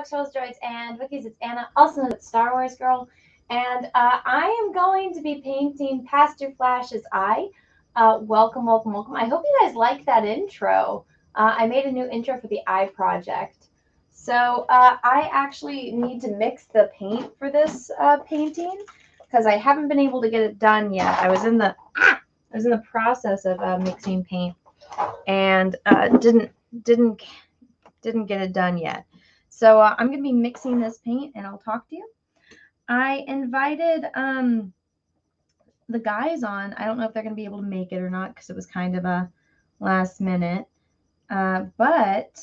Sparks, Rose, Droids, and Wikis. It's Anna, also known as Star Wars Girl. And I am going to be painting Pastor Flash's eye. Welcome, welcome, welcome. I hope you guys like that intro. I made a new intro for the eye project. So I actually need to mix the paint for this painting because I haven't been able to get it done yet. I was in the process of mixing paint and didn't get it done yet. So I'm going to be mixing this paint and I'll talk to you. I invited the guys on. I don't know if they're going to be able to make it or not because it was kind of a last minute. But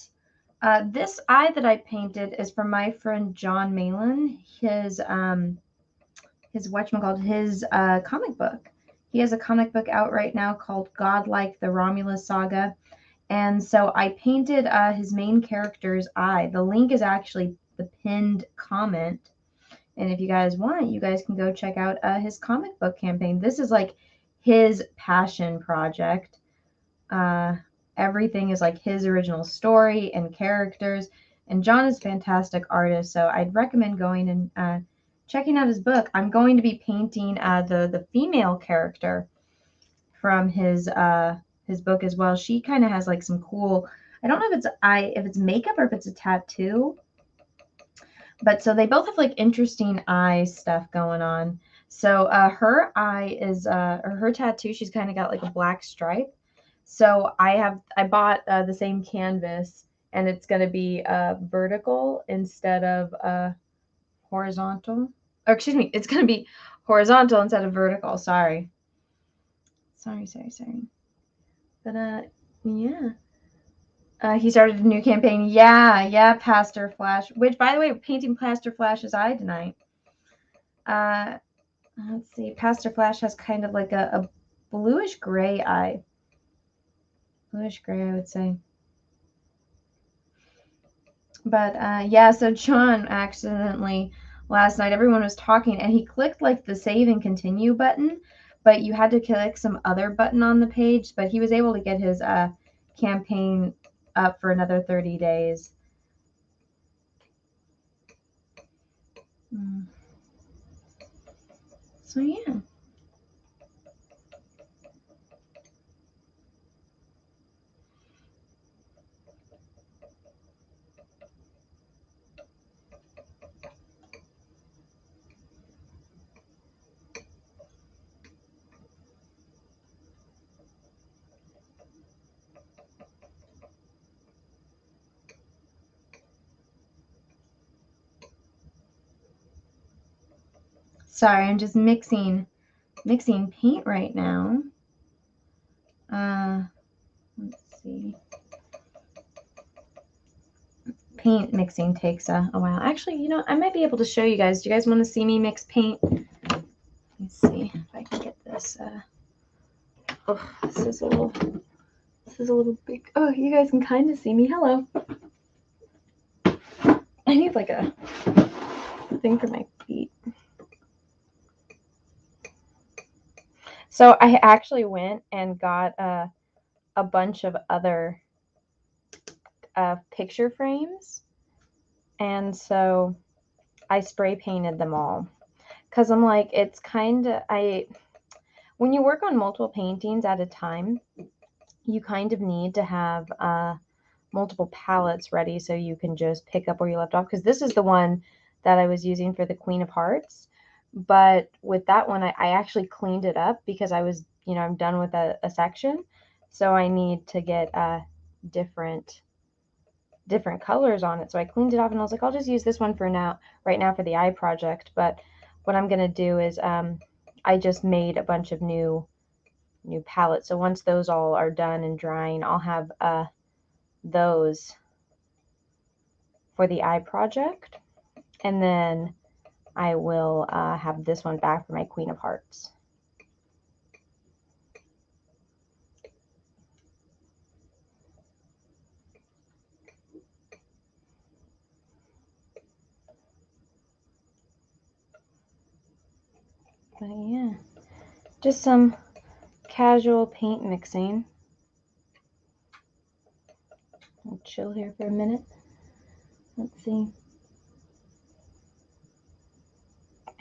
this eye that I painted is from my friend John Malin. His comic book. He has a comic book out right now called Godlike: The Romulus Saga. And so I painted his main character's eye. The link is actually the pinned comment. And if you guys want, you guys can go check out his comic book campaign. This is like his passion project. Everything is like his original story and characters. And John is a fantastic artist, so I'd recommend going and checking out his book. I'm going to be painting the female character from his book as well. She kind of has like some cool, I don't know if it's makeup or if it's a tattoo, but so they both have like interesting eye stuff going on. So her eye is or her tattoo, she's kind of got like a black stripe. So I bought the same canvas, and it's going to be vertical instead of horizontal. Or excuse me, it's going to be horizontal instead of vertical. Sorry. But yeah. He started a new campaign. Yeah, Pastor Flash. Which, by the way, painting Pastor Flash's eye tonight. Let's see. Pastor Flash has kind of like a bluish gray eye. Bluish gray, I would say. But yeah, so John accidentally last night, everyone was talking, and he clicked like the save and continue button, but you had to click some other button on the page. But he was able to get his campaign up for another 30 days. So yeah. Sorry, I'm just mixing paint right now. Let's see. Paint mixing takes a while. Actually, you know, I might be able to show you guys. Do you guys want to see me mix paint? Let's see if I can get this. Oh, this is a little big. Oh, you guys can kind of see me. Hello. I need like a thing for my feet. So I actually went and got a bunch of other picture frames, and so I spray painted them all because I'm like, it's kind of, when you work on multiple paintings at a time, you kind of need to have multiple palettes ready so you can just pick up where you left off, because this is the one that I was using for the Queen of Hearts. But with that one, I actually cleaned it up because I was, you know, I'm done with a section. So I need to get different colors on it. So I cleaned it off and I was like, I'll just use this one for right now for the eye project. But what I'm going to do is I just made a bunch of new palettes. So once those all are done and drying, I'll have those for the eye project. And then I will have this one back for my Queen of Hearts. But yeah, just some casual paint mixing. I'll chill here for a minute. Let's see.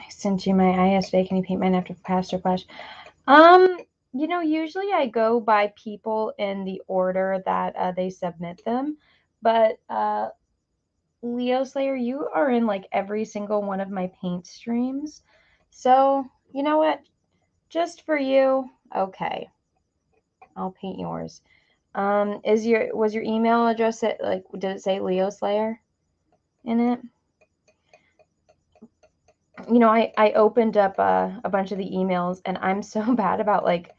I sent you my eye yesterday. Can you paint mine after Pastor Flash? You know, usually I go by people in the order that they submit them, but Leo Slayer, you are in like every single one of my paint streams. So, you know what? Just for you, okay. I'll paint yours. Was your email address did it say Leo Slayer in it? You know, I opened up a bunch of the emails and I'm so bad about like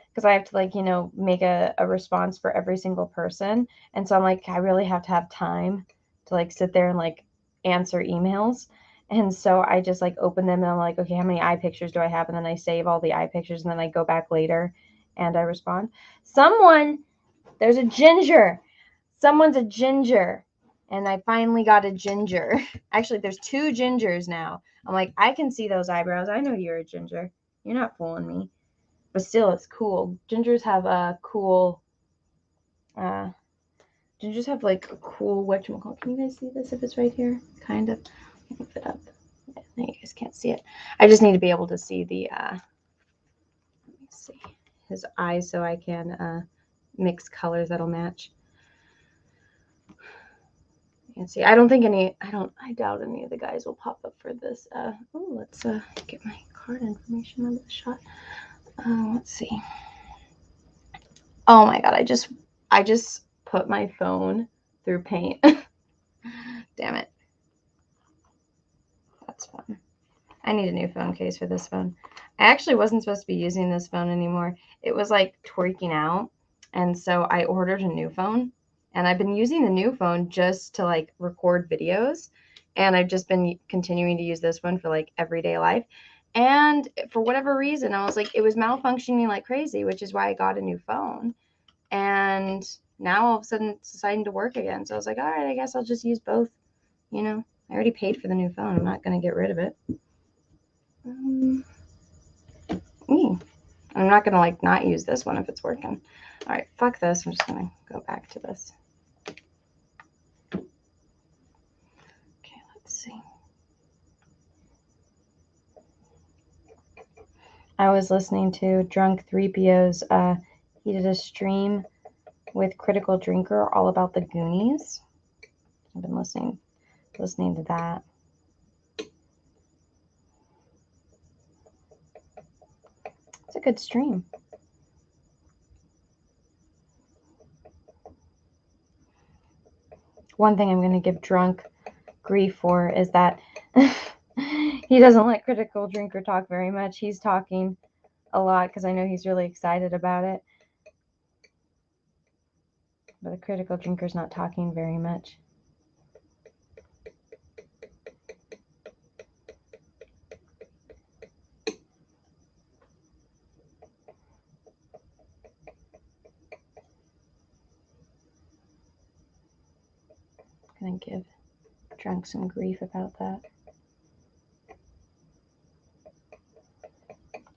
because I have to like, you know, make a response for every single person. And so I'm like, I really have to have time to like sit there and like answer emails. And so I just like open them and I'm like, okay, how many eye pictures do I have? And then I save all the eye pictures and then I go back later and I respond. There's a ginger. Someone's a ginger. And I finally got a ginger. Actually, there's two gingers now. I'm like, I can see those eyebrows. I know you're a ginger. You're not fooling me. But still, it's cool. Gingers have a cool, gingers have like a cool, whatchamacallit. Can you guys see this if it's right here? Kind of. Move it up. Yeah, you guys can't see it. I just need to be able to see the, let me see, his eyes so I can mix colors that'll match. You can see, I doubt any of the guys will pop up for this. Let's get my card information out of the shot. Let's see. Oh my God, I just put my phone through paint. Damn it. That's fun. I need a new phone case for this phone. I actually wasn't supposed to be using this phone anymore. It was like twerking out. And so I ordered a new phone. And I've been using the new phone just to like record videos. And I've just been continuing to use this one for like everyday life. And for whatever reason, I was like, it was malfunctioning like crazy, which is why I got a new phone. And now all of a sudden it's deciding to work again. So I was like, all right, I guess I'll just use both. You know, I already paid for the new phone. I'm not going to get rid of it. I'm not going to like not use this one if it's working. All right, fuck this. I'm just going to go back to this. Okay, let's see. I was listening to Drunk 3PO's, he did a stream with Critical Drinker all about the Goonies. I've been listening to that. It's a good stream. One thing I'm going to give Drunk grief for is that he doesn't let Critical Drinker talk very much. He's talking a lot because I know he's really excited about it. But the Critical Drinker's not talking very much. I'm going to give Drunk some grief about that.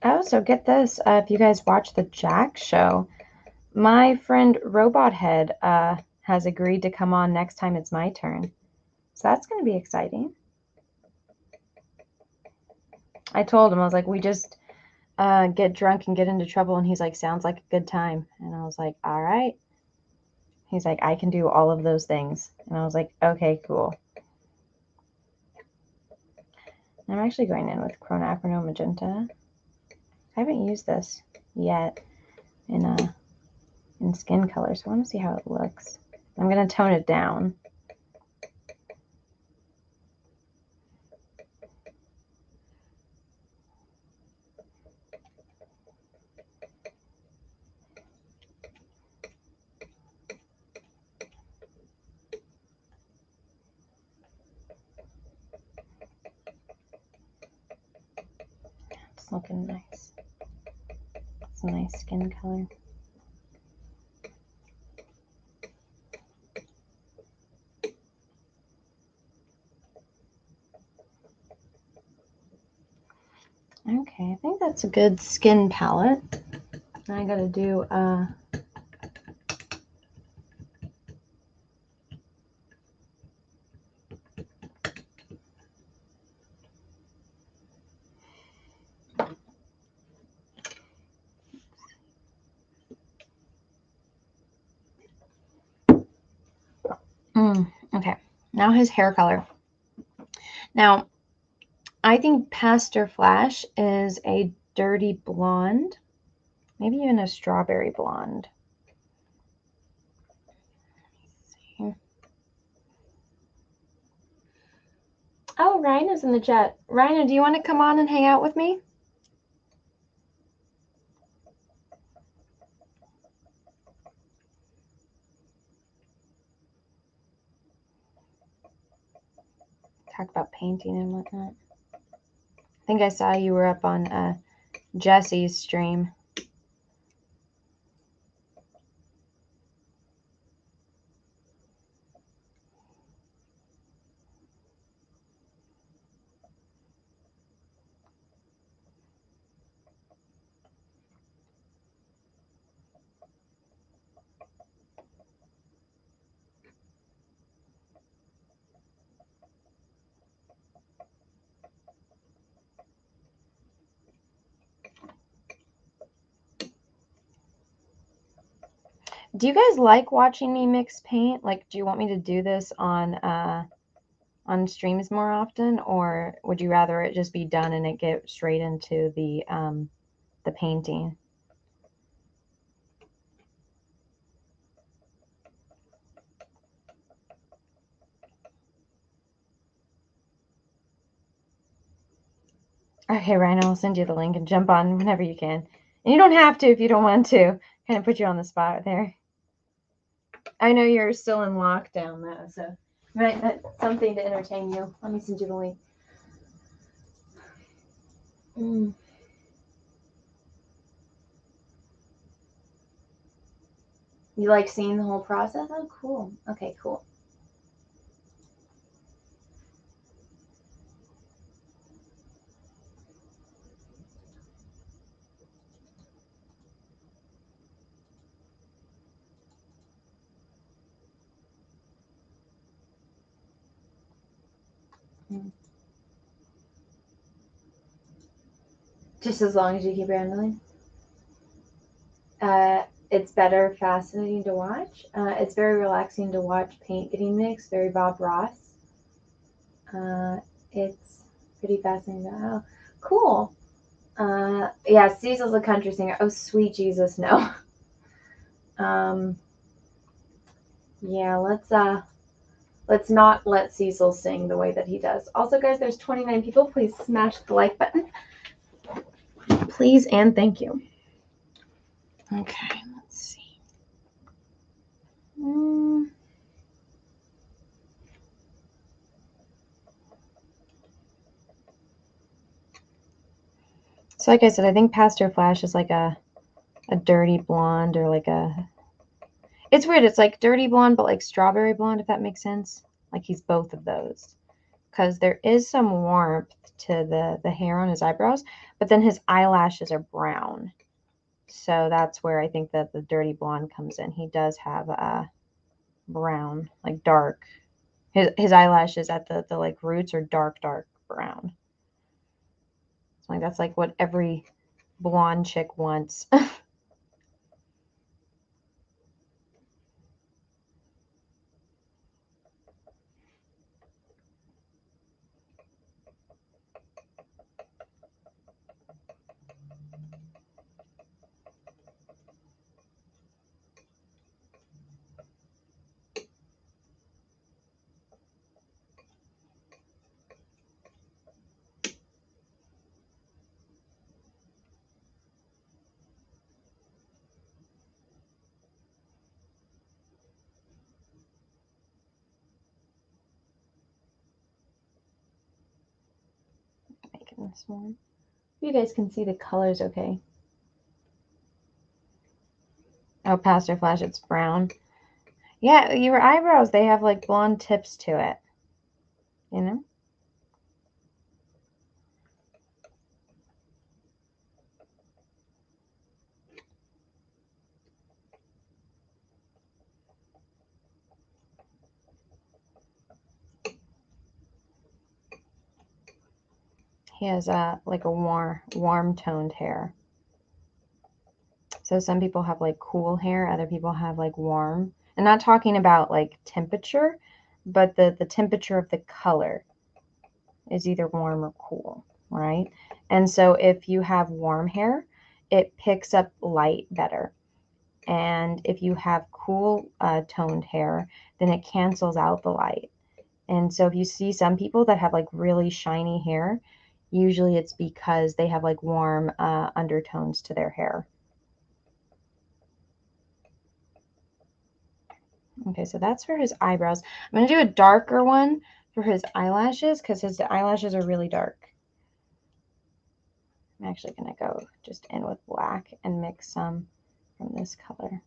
Oh, so get this. If you guys watch the Jack show, my friend Robot Head has agreed to come on next time it's my turn. So that's going to be exciting. I told him, I was like, we just get drunk and get into trouble. And he's like, sounds like a good time. And I was like, all right. He's like, I can do all of those things. And I was like, okay, cool. I'm actually going in with Chrome Acronym Magenta. I haven't used this yet in skin color, so I want to see how it looks. I'm going to tone it down. It's looking nice. It's a nice skin color. Okay, I think that's a good skin palette. I gotta do Okay, now his hair color. Now, I think Pastor Flash is a dirty blonde, maybe even a strawberry blonde. Oh, Rhina's in the chat. Rhina, do you want to come on and hang out with me? Talk about painting and whatnot. I think I saw you were up on Jesse's stream. Do you guys like watching me mix paint? Like, do you want me to do this on streams more often, or would you rather it just be done and it get straight into the painting? Okay, Ryan, I'll send you the link and jump on whenever you can. And you don't have to if you don't want to. Kind of put you on the spot there. I know you're still in lockdown though, so that's something to entertain you. Let me send you the link. You like seeing the whole process? Oh, cool. Okay, cool. Just as long as you keep handling. It's better, fascinating to watch. It's very relaxing to watch paint getting mixed. Very Bob Ross. It's pretty fascinating. Oh, cool. Yeah, Cecil's a country singer. Oh, sweet Jesus, no. Yeah, let's not let Cecil sing the way that he does. Also, guys, there's 29 people. Please smash the like button. Please and thank you. Okay, let's see. So like I said, I think Pastor Flash is like a dirty blonde or like a... It's weird. It's like dirty blonde, but like strawberry blonde, if that makes sense. Like he's both of those. Because there is some warmth to the hair on his eyebrows, but then his eyelashes are brown. So that's where I think that the dirty blonde comes in. He does have a brown, like dark. His eyelashes at the like roots are dark brown. So like that's like what every blonde chick wants. Making this one. You guys can see the colors okay. Oh, Pastor Flash, it's brown. Yeah, your eyebrows, they have like blonde tips to it. You know? He has like a warm toned hair. So some people have like cool hair, other people have like warm. I'm not talking about like temperature. but the temperature of the color is either warm or cool, right? And so if you have warm hair, it picks up light better. And if you have cool toned hair, then it cancels out the light. And so if you see some people that have like really shiny hair, usually it's because they have like warm undertones to their hair. Okay, so that's for his eyebrows. I'm going to do a darker one for his eyelashes because his eyelashes are really dark. I'm actually going to go just in with black and mix some from this color.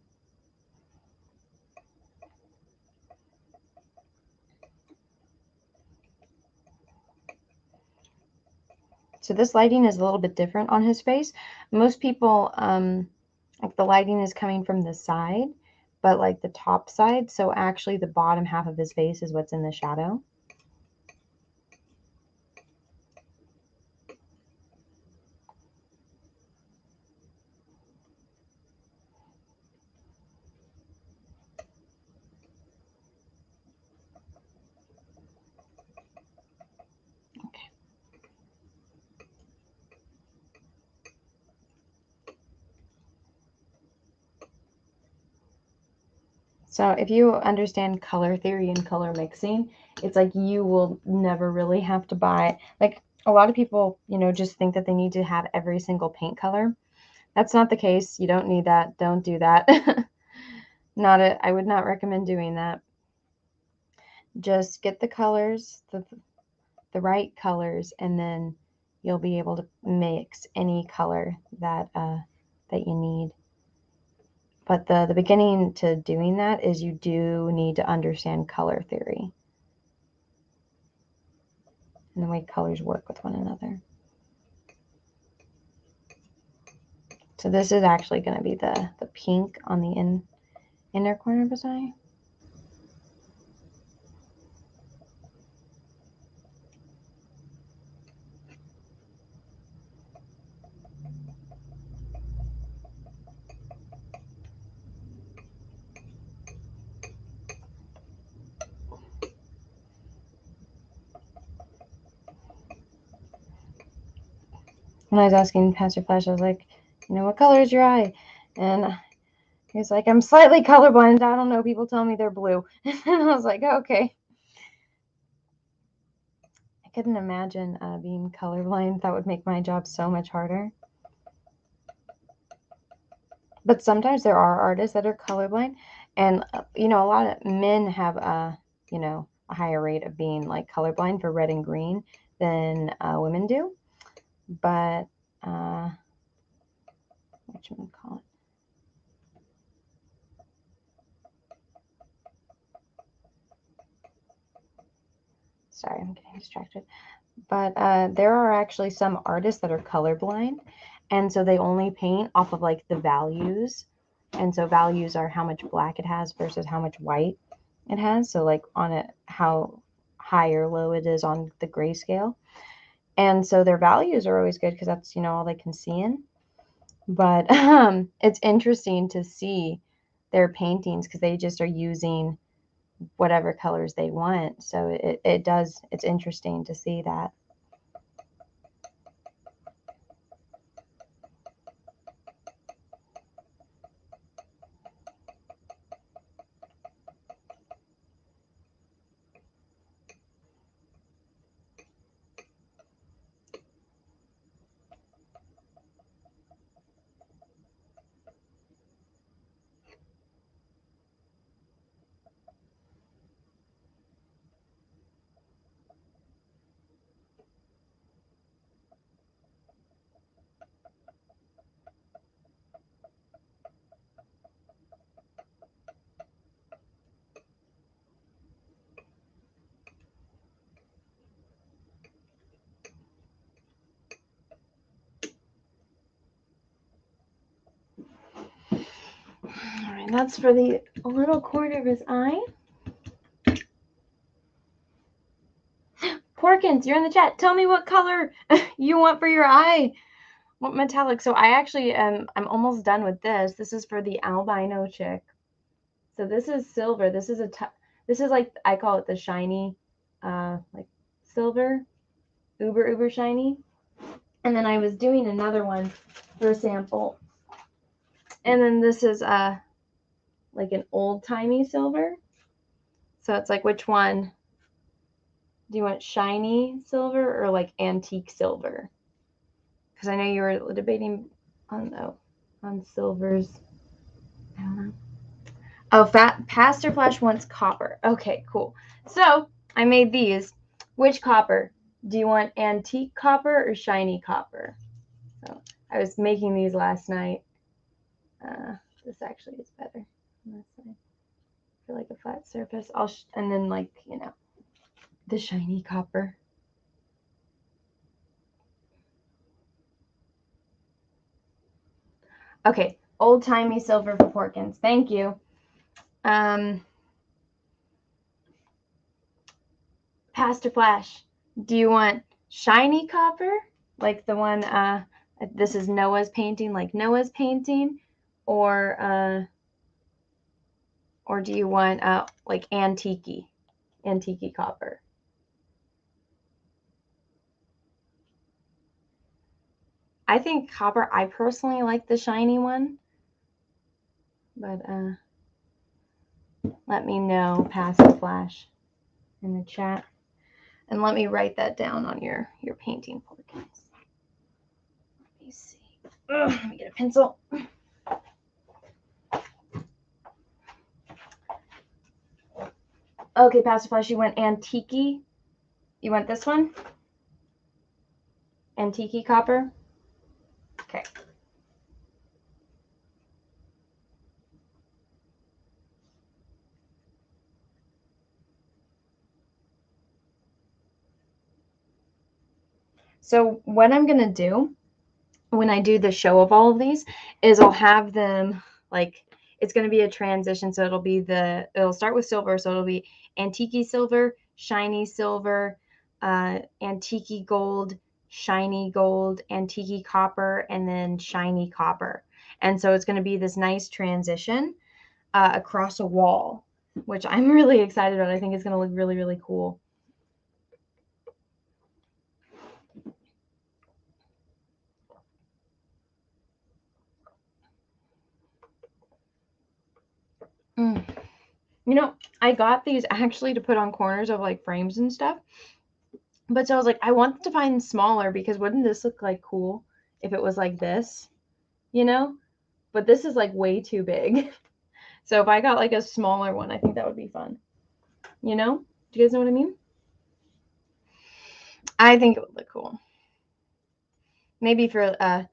So this lighting is a little bit different on his face. Most people, like the lighting is coming from the side, but like the top side. So actually the bottom half of his face is what's in the shadow. Okay. So if you understand color theory and color mixing, it's like you will never really have to buy, like a lot of people, you know, just think that they need to have every single paint color. That's not the case. You don't need that. Don't do that. Not it. I would not recommend doing that. Just get the colors, the right colors, and then you'll be able to mix any color that that you need. But the beginning to doing that is you do need to understand color theory and the way colors work with one another. So this is actually going to be the pink on the inner corner of his eye. When I was asking Pastor Flash, I was like, you know, what color is your eye? And he was like, I'm slightly colorblind. I don't know. People tell me they're blue. And I was like, okay. I couldn't imagine being colorblind. That would make my job so much harder. But sometimes there are artists that are colorblind. And, you know, a lot of men have, you know, a higher rate of being like colorblind for red and green than women do. But, what you call it? Sorry, I'm getting distracted. But there are actually some artists that are colorblind, and so they only paint off of like the values. And so values are how much black it has versus how much white it has. So like on it, how high or low it is on the grayscale. And so their values are always good because that's, you know, all they can see in. But it's interesting to see their paintings because they just are using whatever colors they want. So it's interesting to see that. All right, that's for the little corner of his eye. Porkins, you're in the chat. Tell me what color you want for your eye. What metallic? So I actually I'm almost done with this. This is for the albino chick. So this is silver. This is like, I call it the shiny, like silver, uber shiny. And then I was doing another one for a sample. And then this is like an old-timey silver. So it's like, which one do you want, shiny silver or like antique silver? Because I know you were debating on silvers. I don't know. Oh, Pastor Flash wants copper. Okay, cool. So I made these. Which copper? Do you want antique copper or shiny copper? So I was making these last night. This actually is better on this side. For like a flat surface. And then like, you know, the shiny copper. Okay, old-timey silver for Porkins. Thank you. Pastor Flash, do you want shiny copper, like the one, this is Noah's painting, like Noah's painting, or do you want like antique copper? I think copper. I personally like the shiny one, but let me know, Pastor Flash, in the chat, and let me write that down on your painting Porkins. Let me see. Let me get a pencil. Okay, Pastor Flash, you want antique? You want this one? Antique copper? Okay. So what I'm going to do when I do the show of all of these is I'll have them, like, it's going to be a transition. So it'll start with silver. So it'll be antique silver, shiny silver, antique gold, shiny gold, antique copper, and then shiny copper. And so it's going to be this nice transition across a wall, which I'm really excited about. I think it's going to look really, really cool. You know, I got these actually to put on corners of like frames and stuff. But so I was like, I want to find smaller because wouldn't this look like cool if it was like this, you know? But this is like way too big. So if I got like a smaller one, I think that would be fun. You know? Do you guys know what I mean? I think it would look cool. Maybe for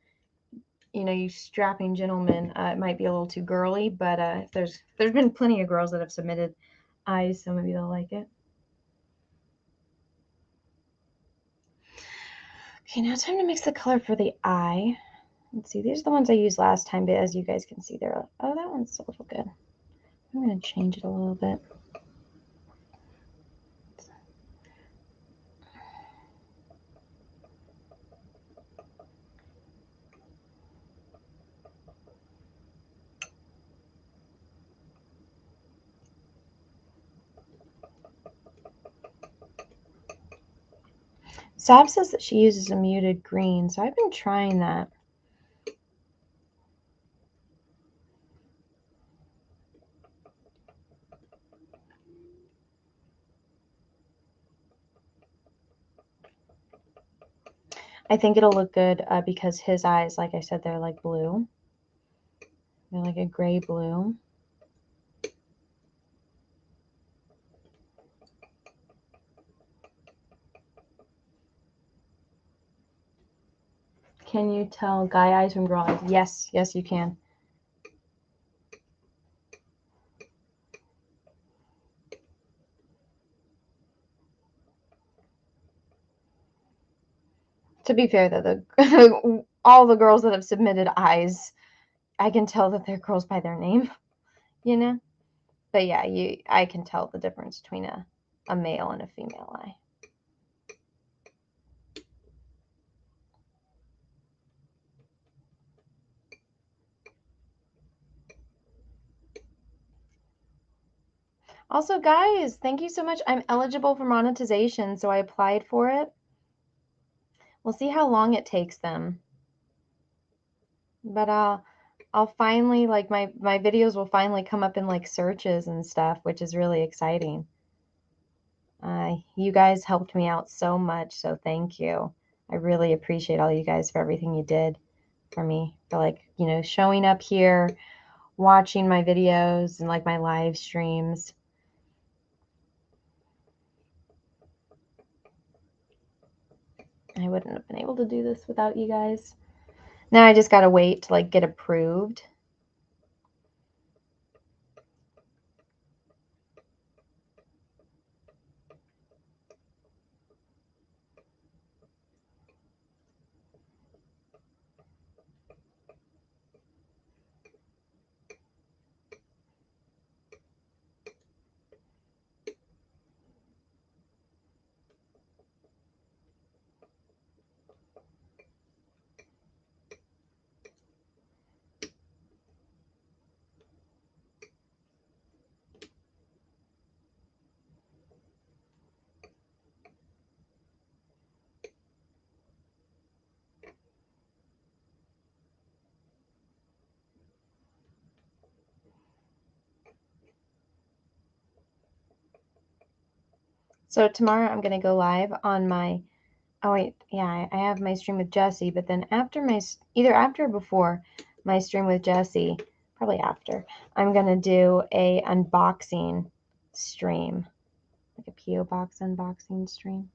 you know, you strapping gentlemen, it might be a little too girly, but there's been plenty of girls that have submitted eyes, so maybe they'll like it. Okay, now it's time to mix the color for the eye. Let's see, these are the ones I used last time, but as you guys can see, they're, oh, that one's a little good. I'm going to change it a little bit. Sab says that she uses a muted green, so I've been trying that. I think it'll look good because his eyes, like I said, they're like blue. They're like a gray blue. Can you tell guy eyes from girl eyes? Yes, yes, you can. To be fair, though, all the girls that have submitted eyes, I can tell that they're girls by their name, you know? But yeah, I can tell the difference between a male and a female eye. Also, guys, thank you so much. I'm eligible for monetization, so I applied for it. We'll see how long it takes them. But I'll finally, like, my videos will finally come up in like searches and stuff, which is really exciting. You guys helped me out so much, so thank you. I really appreciate all you guys for everything you did for me, for, like, you know, showing up here, watching my videos and like my live streams. I wouldn't have been able to do this without you guys. Now I just gotta wait to like get approved. So tomorrow I'm gonna go live on my, oh wait, yeah, I have my stream with Jesse, but then after my, either after or before my stream with Jesse, probably after, I'm gonna do a unboxing stream, like a P.O. box unboxing stream.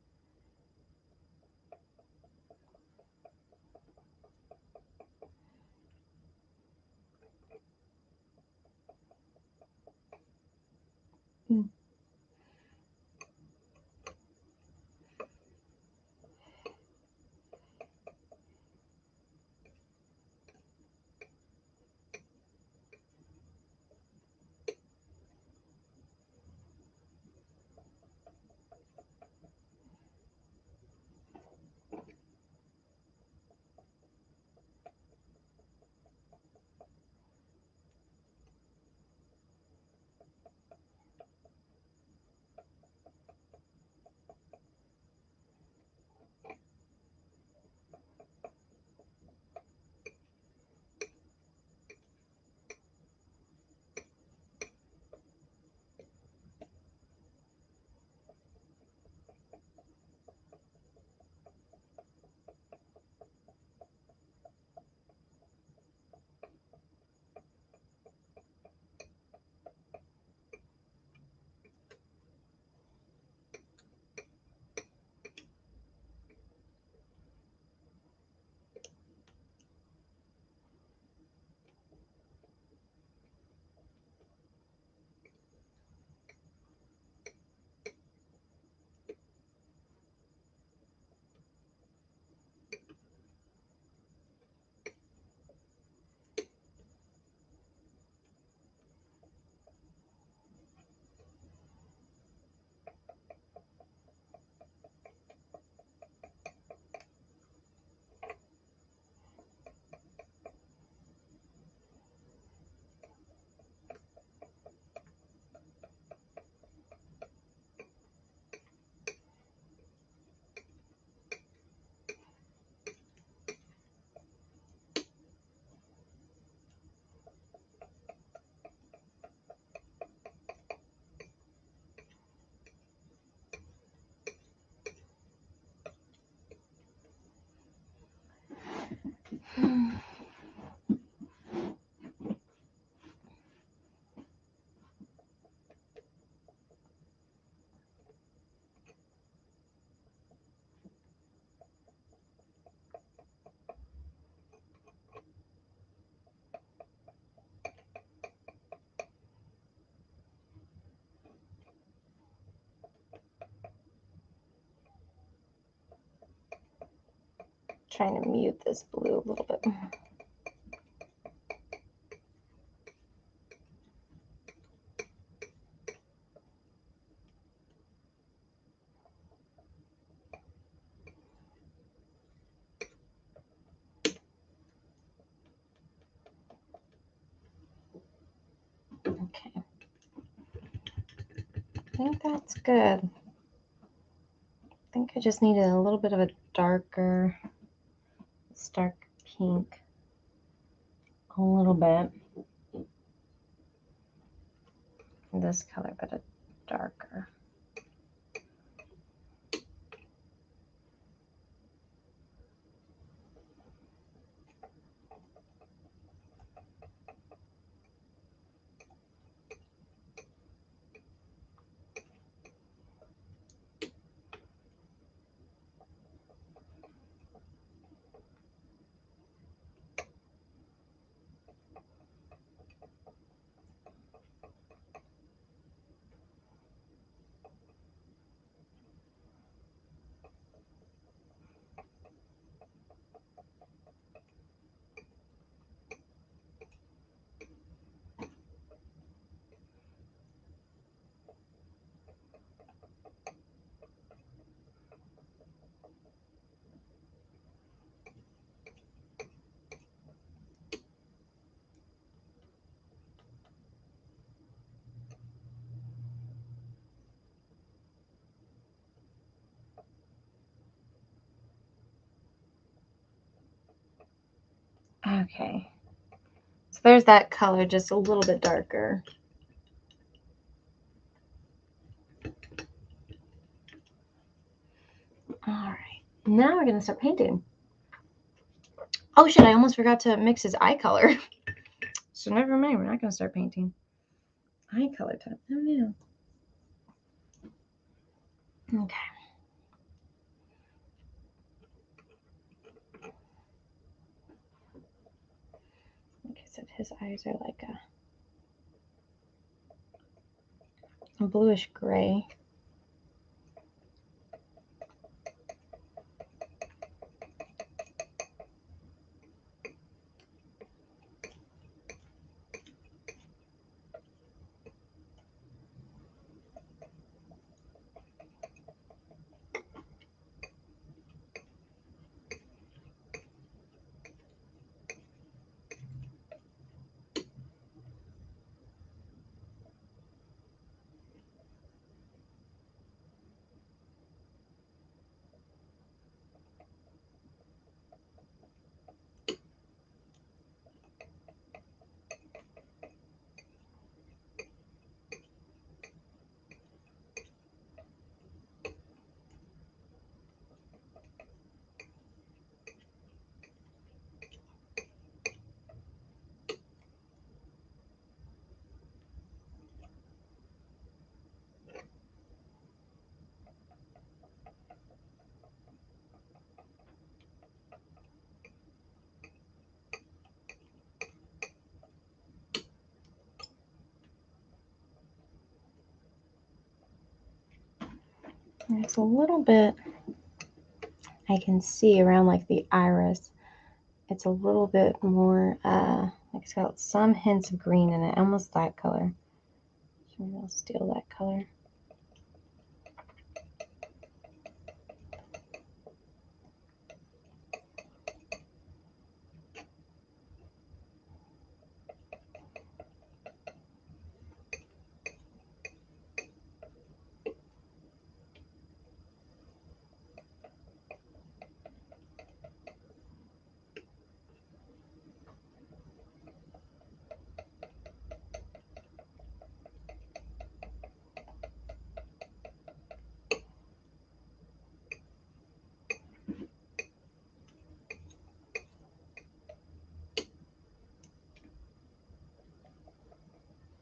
Trying to mute this blue a little bit. Okay. think that's good. I think I just needed a little bit of a darker, dark pink. A little bit. This color, but a darker. Okay. So there's that color, just a little bit darker. All right. Now we're going to start painting. Oh shit, I almost forgot to mix his eye color. So never mind, we're not going to start painting. Eye color time. Oh no. Okay. Like I said, his eyes are like a bluish gray. It's a little bit, I can see around like the iris. It's a little bit more, like it's got some hints of green in it, almost that color. So maybe I'll steal that color.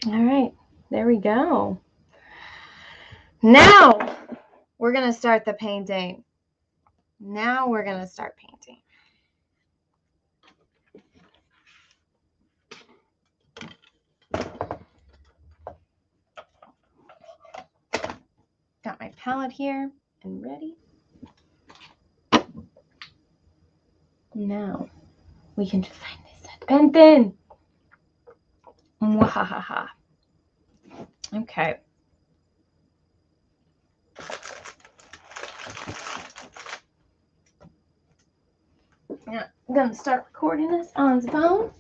All right, there we go. Now we're going to start the painting. Now we're going to start painting. Got my palette here and ready. Now we can define this painting. Mwahaha. Okay. Yeah, I'm gonna start recording this on the phone.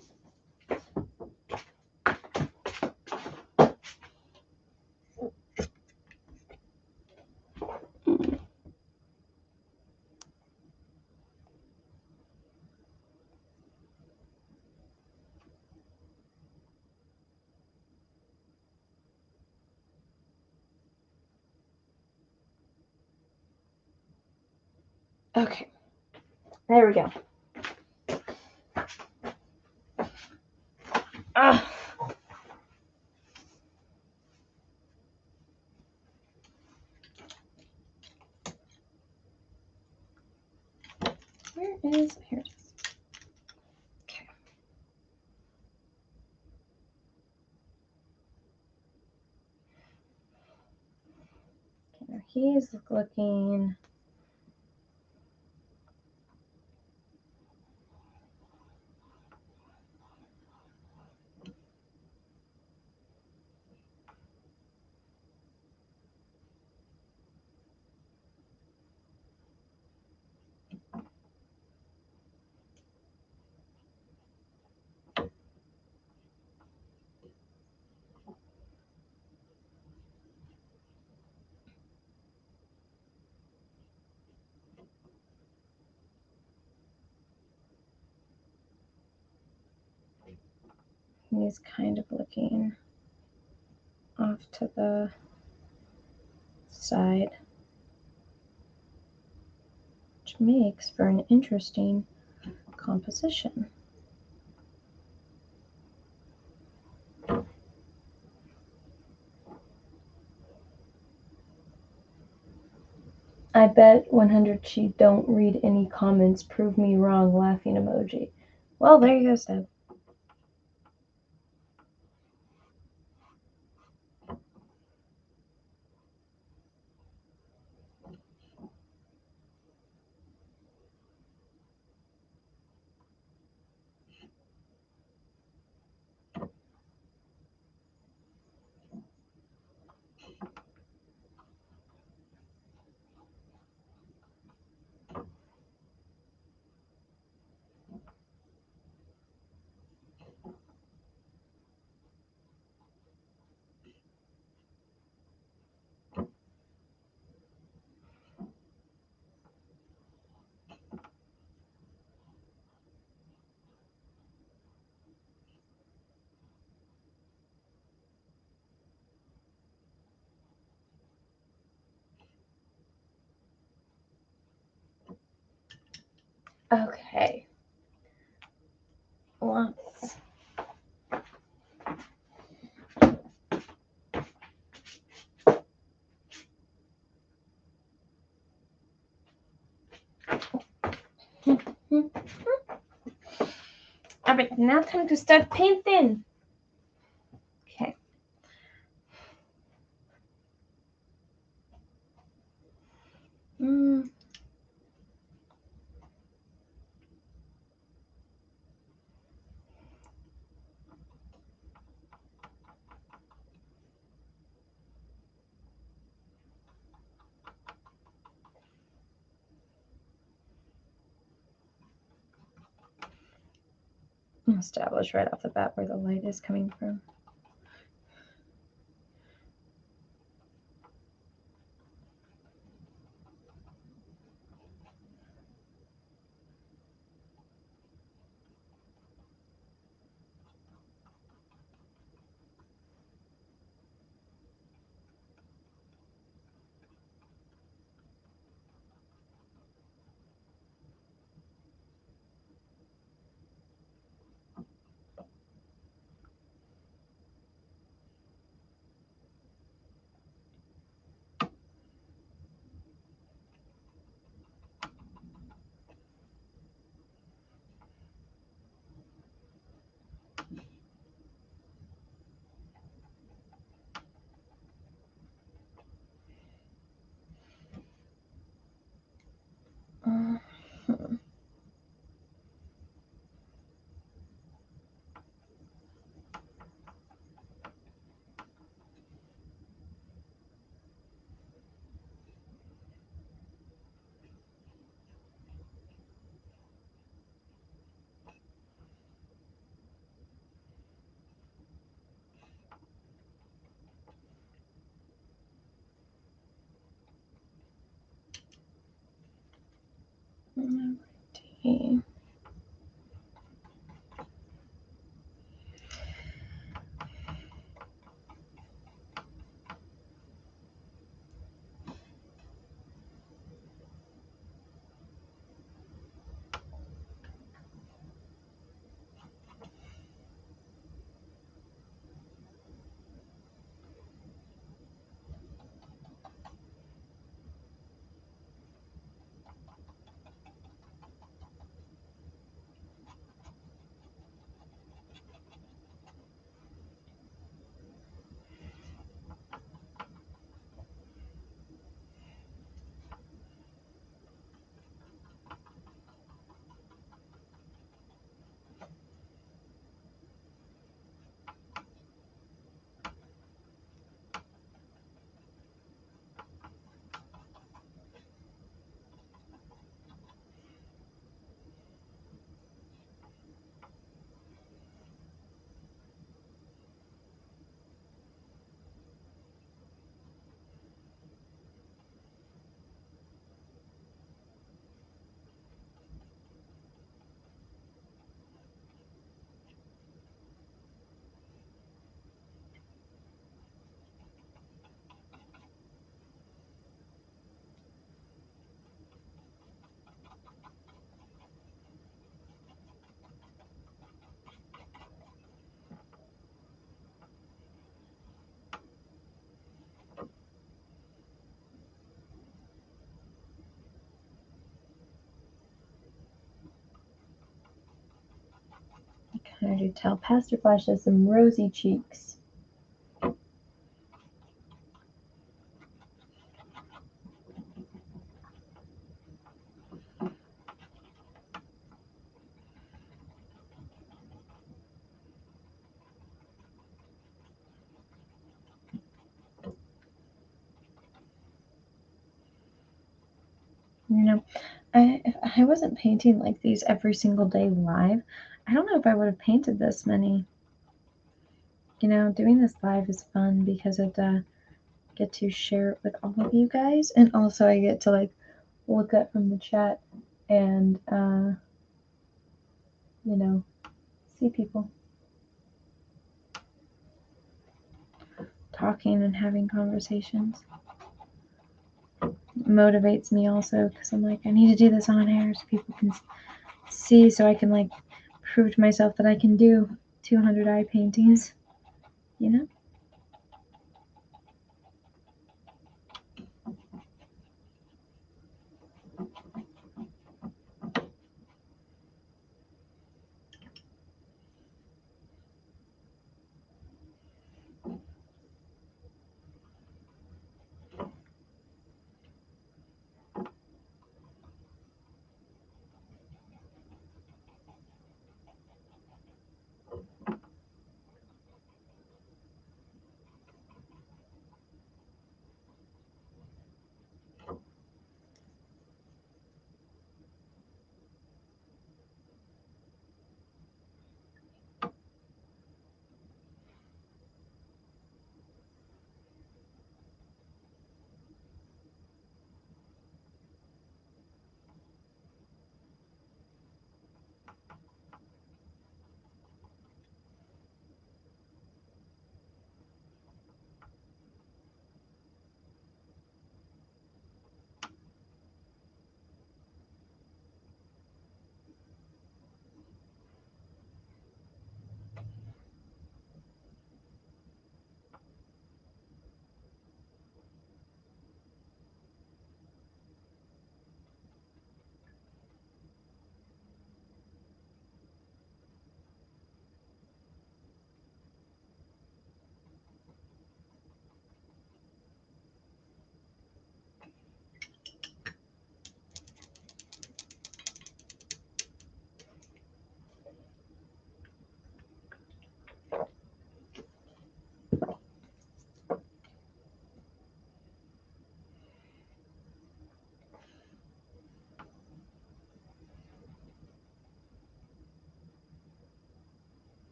Okay, there we go. Ah. Here it is. Okay. Okay, now he's looking. He's kind of looking off to the side, which makes for an interesting composition. I bet 100 she don't read any comments. Prove me wrong, laughing emoji. Well, there you go, Steph. Okay. Let's. All right, now time to start painting. Okay. Establish right off the bat where the light is coming from. Alrighty. Hard to tell. Pastor Flash has some rosy cheeks. You know, if I wasn't painting like these every single day live, I don't know if I would have painted this many. You know, doing this live is fun because it get to share it with all of you guys, and also I get to like look up from the chat and you know, see people talking and having conversations. It motivates me also because I'm like, I need to do this on air so people can see, so I can like prove to myself that I can do 200 eye paintings, you know?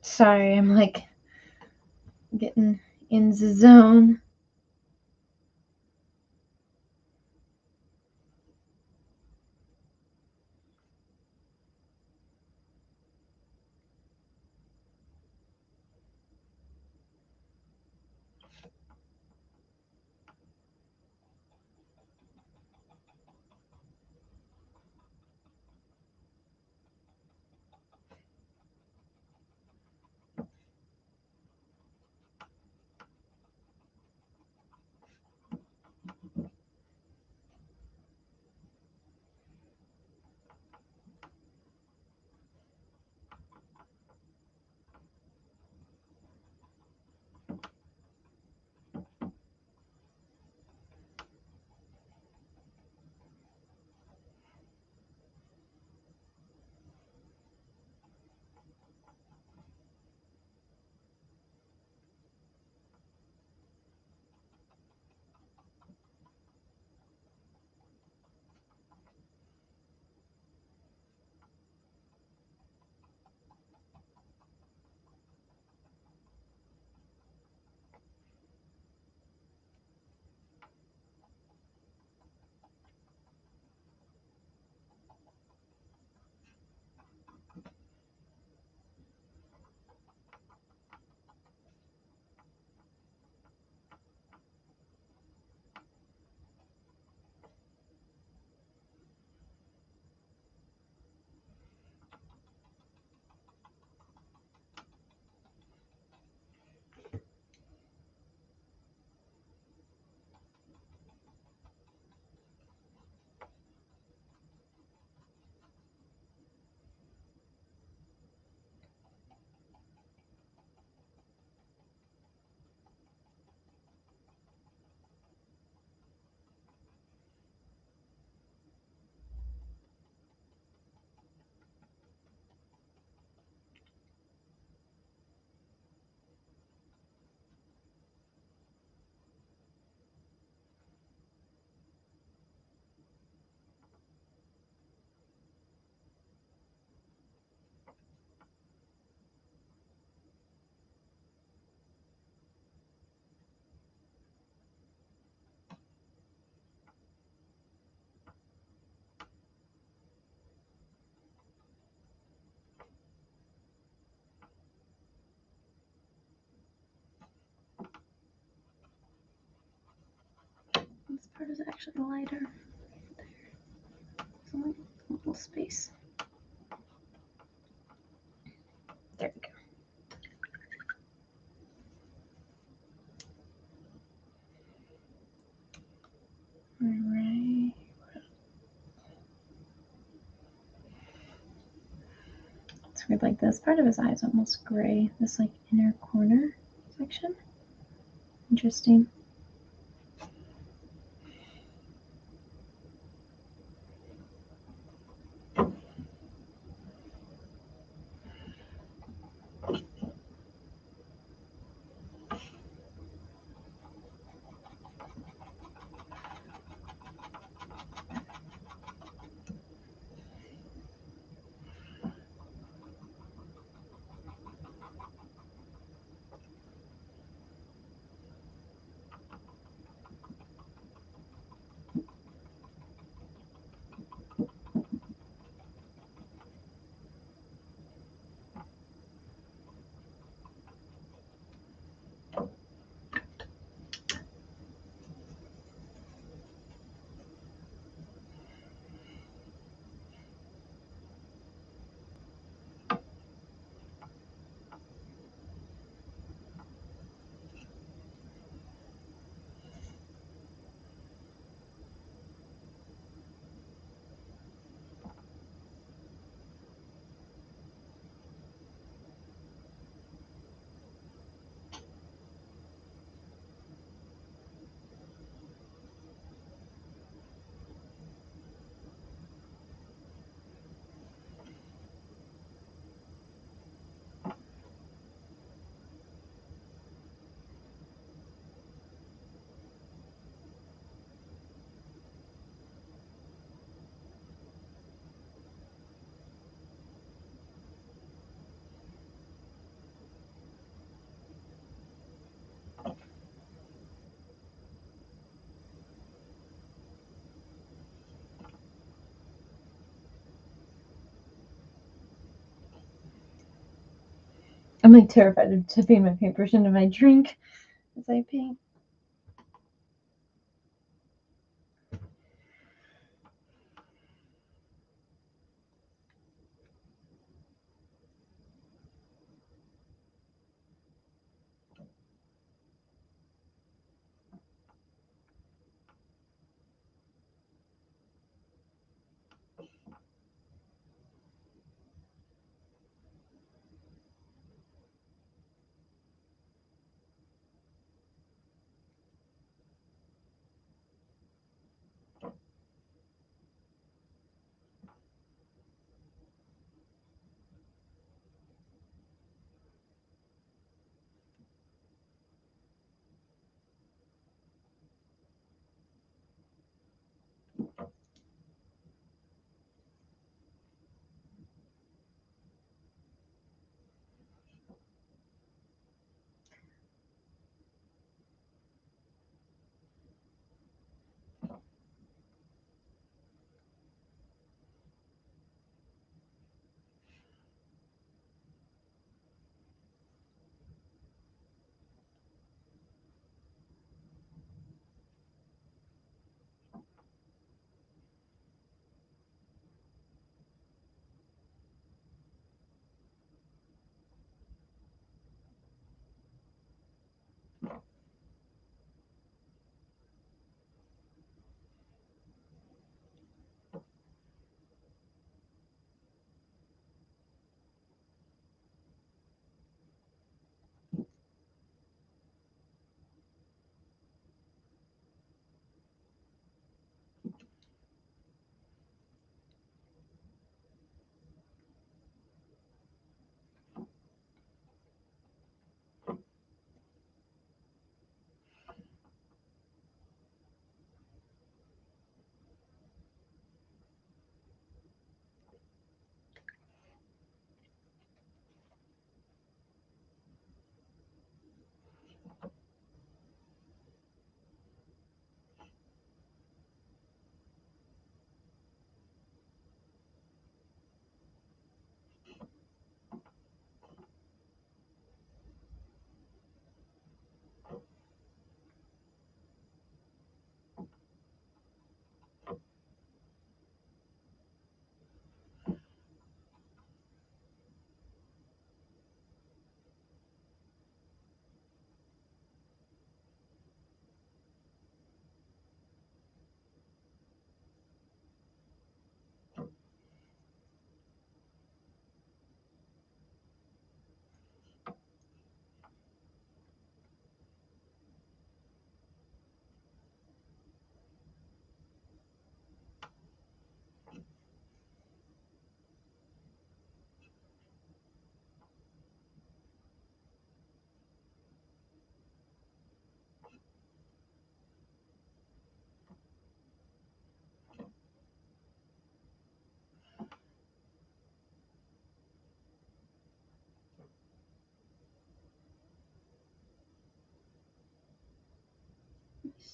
Sorry, I'm like getting in the zone. This part is actually lighter. There's only a little space. There we go. Alright. It's weird, like this part of his eye is almost gray. This like inner corner section. Interesting. I'm like terrified of tipping my paintbrush into my drink as I paint.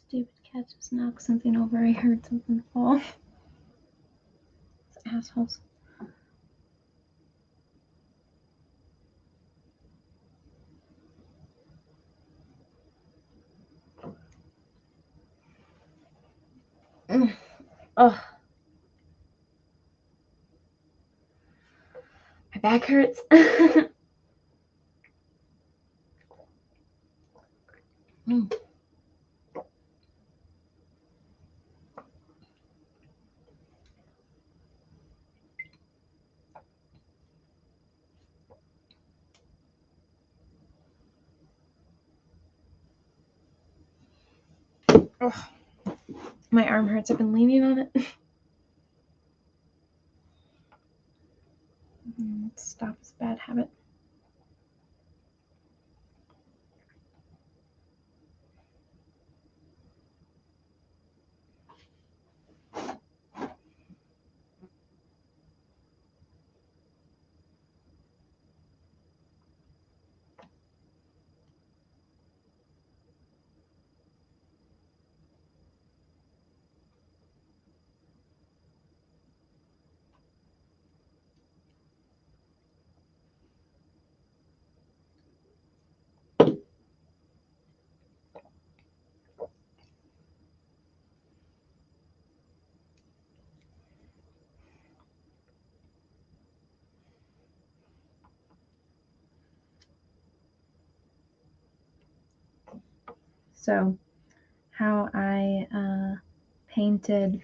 Stupid cat just knocked something over. I heard something fall. Assholes. Oh, my back hurts. Oh, my arm hurts. I've been leaning on it. Let's stop this bad habit. So how I painted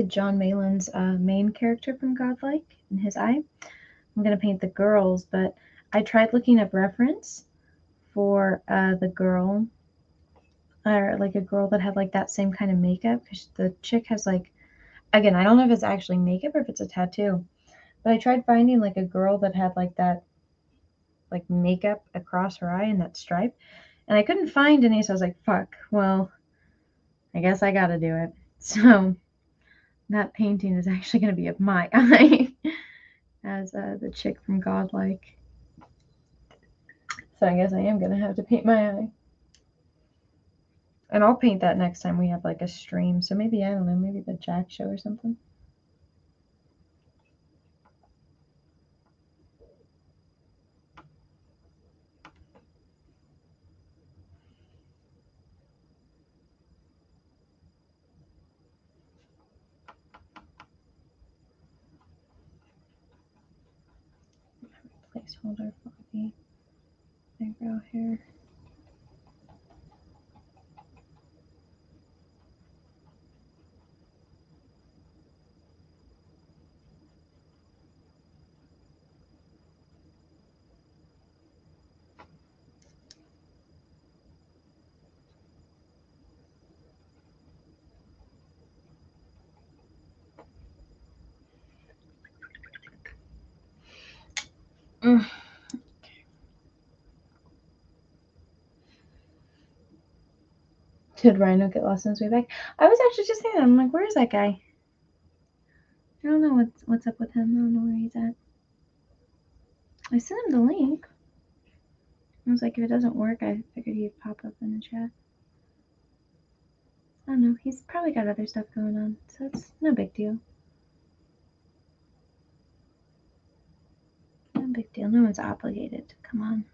John Malin's main character from Godlike in his eye. I'm going to paint the girls, but I tried looking up reference for the girl, or like a girl that had like that same kind of makeup, because the chick has like, again, I don't know if it's actually makeup or if it's a tattoo, but I tried finding like a girl that had like that like makeup across her eye and that stripe, and I couldn't find any, so I was like, fuck, well, I guess I gotta do it. So that painting is actually going to be of my eye as the chick from Godlike. So I guess I am going to have to paint my eye. And I'll paint that next time we have like a stream. So maybe, I don't know, maybe the Jack show or something. Placeholder for the eyebrow hair. Did Rhino get lost on his way back? I was actually just saying, I'm like, where is that guy? I don't know what's up with him. I don't know where he's at. I sent him the link. I was like, if it doesn't work, I figured he'd pop up in the chat. I don't know. He's probably got other stuff going on, so it's no big deal. No big deal. No one's obligated. Come on.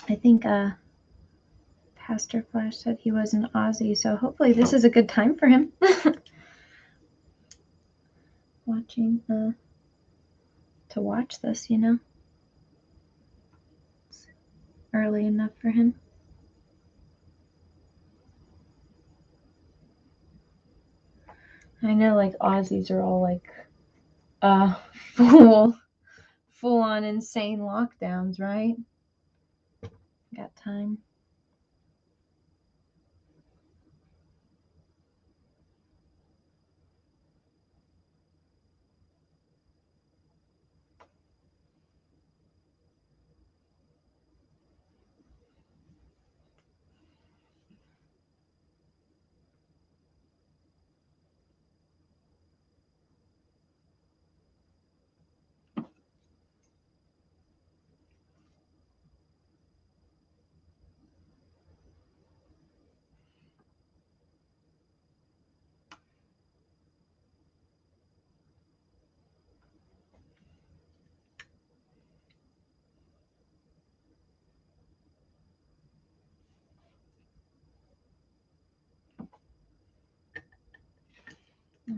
I think Pastor Flash said he was an Aussie, so hopefully this is a good time for him. To watch this, you know. It's early enough for him. I know, like, Aussies are all like full on insane lockdowns, right? Got time.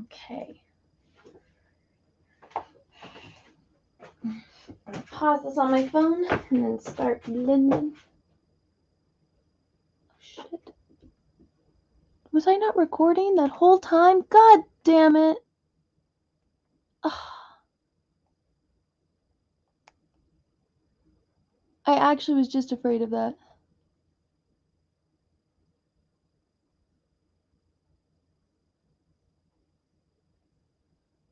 Okay. Pause this on my phone and then start blending. Oh, shit. Was I not recording that whole time? God damn it. I actually was just afraid of that.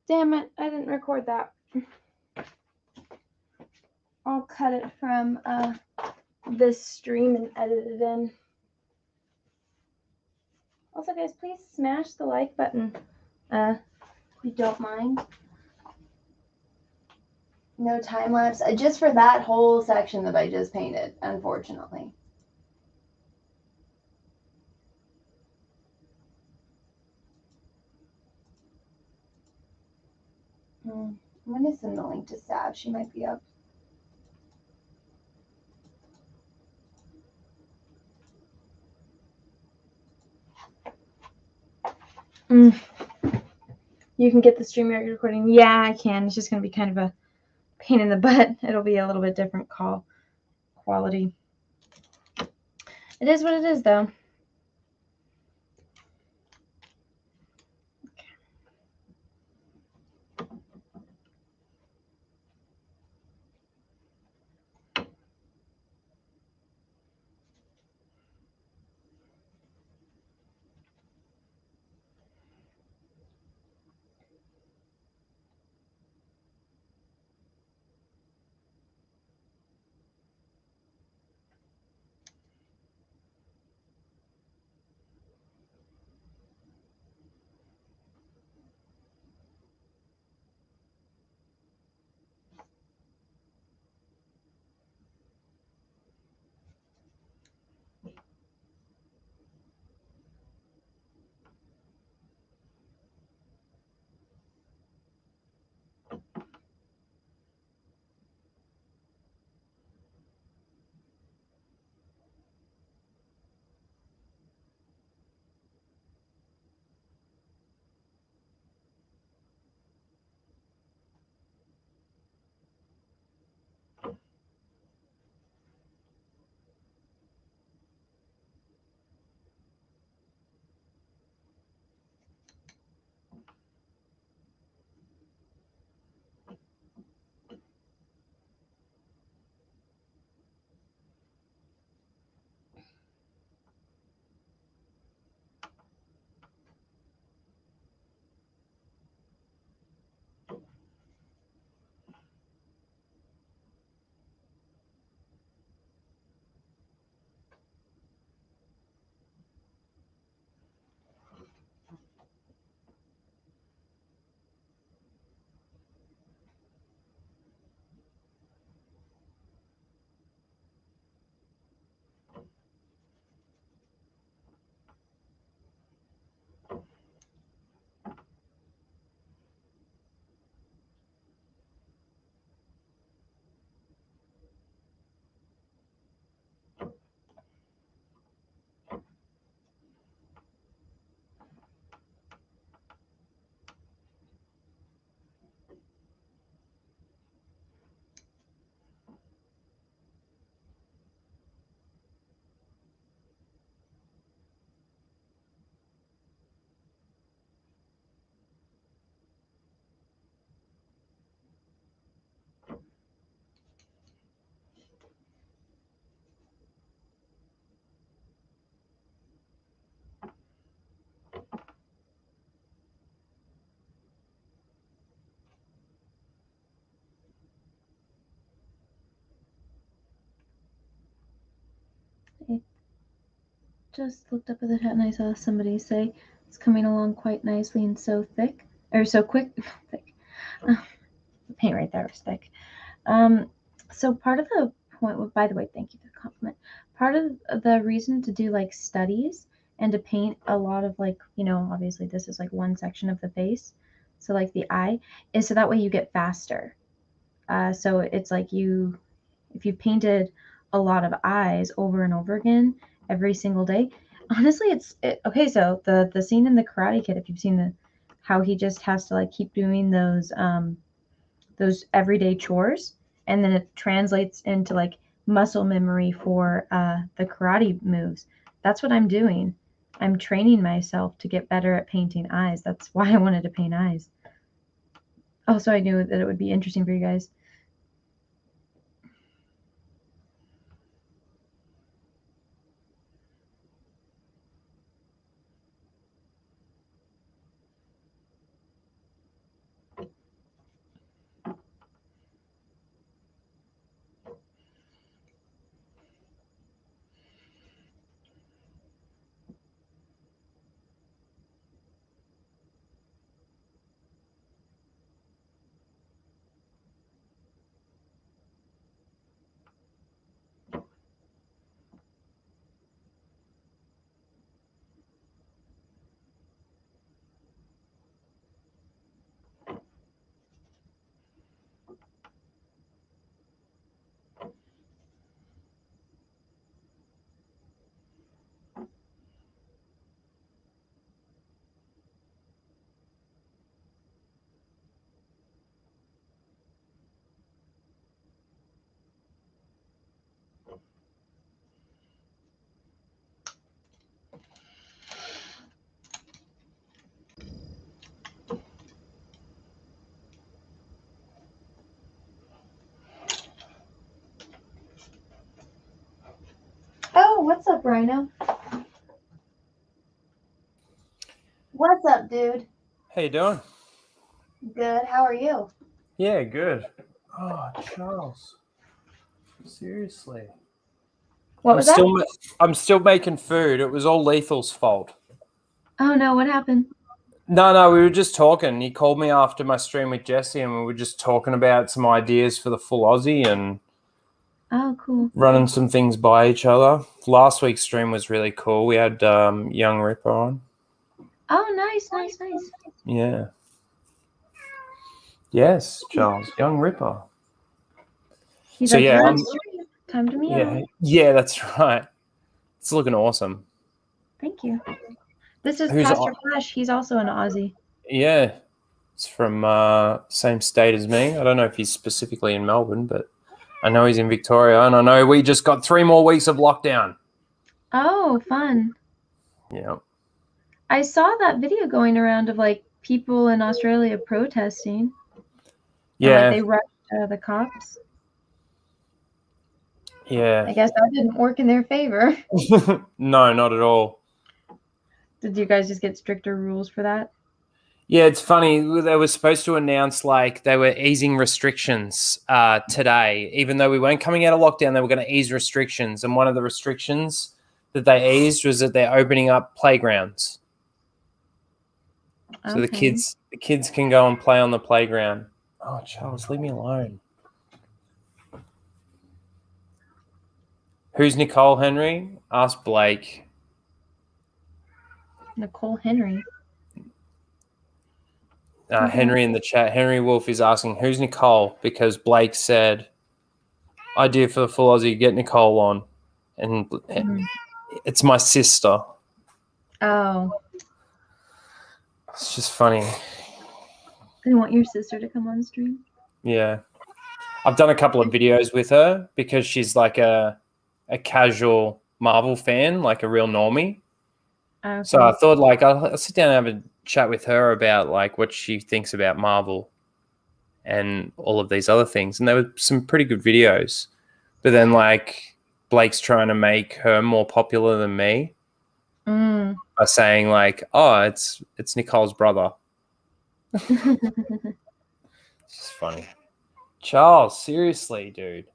Damn it, I didn't record that. I'll cut it from this stream and edit it in. Also, guys, please smash the like button. If you don't mind. No time lapse. Just for that whole section that I just painted, unfortunately. I'm going to send the link to Sav. She might be up. You can get the StreamYard recording. Yeah, I can. It's just going to be kind of a pain in the butt. It'll be a little bit different call quality. It is what it is, though. I just looked up at the chat and I saw somebody say it's coming along quite nicely and so thick, or so quick. Thick. The paint right there was thick. So part of the point, by the way, thank you for the compliment. Part of the reason to do like studies and to paint a lot of like, obviously this is like one section of the face, so like the eye, is so that way you get faster. So it's like if you painted a lot of eyes over and over again every single day, honestly, okay. So the scene in the Karate Kid, if you've seen how he just has to like keep doing those everyday chores, and then it translates into like muscle memory for the karate moves. That's what I'm doing. I'm training myself to get better at painting eyes. That's why I wanted to paint eyes. Also, I knew that it would be interesting for you guys. up, Rhino? What's up, dude? How you doing? Good. How are you? Yeah, good. Oh, Charles. Seriously. What was that? I'm still making food. It was all Lethal's fault. Oh no, what happened? No, we were just talking. He called me after my stream with Jesse and we were just talking about some ideas for the full Aussie and Oh, cool. running some things by each other. Last week's stream was really cool. We had Young Ripper on. Oh, nice. Yeah. Yes, Charles. Young Ripper. He's So like, yeah, you're on stream. Time to meow. yeah, that's right. It's looking awesome. Thank you. This is Who's Pastor Flash. He's also an Aussie. Yeah, it's from same state as me. I don't know if he's specifically in Melbourne, but I know he's in Victoria, and I know we just got 3 more weeks of lockdown. Oh, fun. Yeah. I saw that video going around of like people in Australia protesting. Yeah. They rushed the cops. Yeah. I guess that didn't work in their favor. No, not at all. Did you guys just get stricter rules for that? Yeah, it's funny. They were supposed to announce like they were easing restrictions today. Even though we weren't coming out of lockdown, they were going to ease restrictions. And one of the restrictions that they eased was that they're opening up playgrounds. So the kids can go and play on the playground. Oh, Charles, leave me alone. Who's Nicole Henry? Ask Blake. Nicole Henry. Henry in the chat. Henry Wolf is asking, who's Nicole? Because Blake said, idea for the full Aussie, get Nicole on. And it's my sister. Oh. It's just funny. You want your sister to come on stream? Yeah. I've done a couple of videos with her because she's like a casual Marvel fan, like a real normie. Okay. So I thought like I'll sit down and have a chat with her about like what she thinks about Marvel and all of these other things. And there were some pretty good videos. But then like Blake's trying to make her more popular than me by saying like, oh, it's Nicole's brother. It's just funny. Charles, seriously, dude.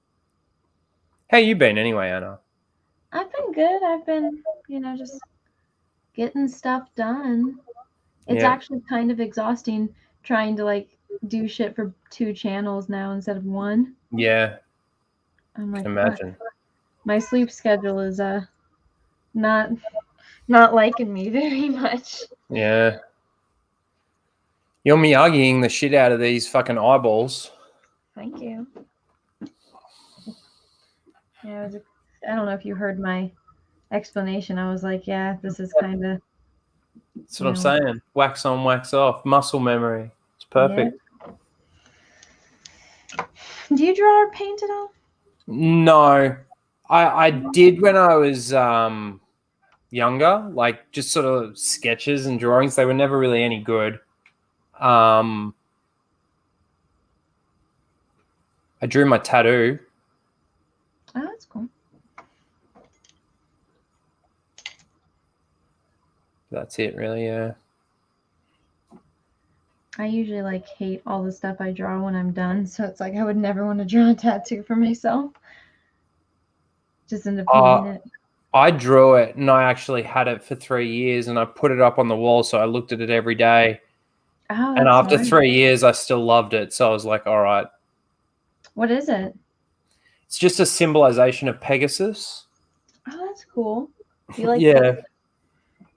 How you been anyway, Anna? I've been good. I've been, just getting stuff done. It's actually kind of exhausting trying to like do shit for 2 channels now instead of 1. Yeah. I'm like, imagine. Fuck. My sleep schedule is not liking me very much. Yeah. You're Miyagiing the shit out of these fucking eyeballs. Thank you. Yeah, I don't know if you heard my explanation. I was like, yeah, this is kind of... That's what I'm saying. Wax on, wax off. Muscle memory. It's perfect. Yeah. Do you draw or paint at all? No. I did when I was younger, like just sort of sketches and drawings. They were never really any good. I drew my tattoo. Oh, that's cool. That's it, really, yeah. I usually like hate all the stuff I draw when I'm done, so it's like I would never want to draw a tattoo for myself. Just end up hating it. I drew it and I actually had it for 3 years and I put it up on the wall, so I looked at it every day. Oh, and after 3 years, I still loved it, so I was like, all right. What is it? It's just a symbolization of Pegasus. Oh, that's cool. You like Pegasus?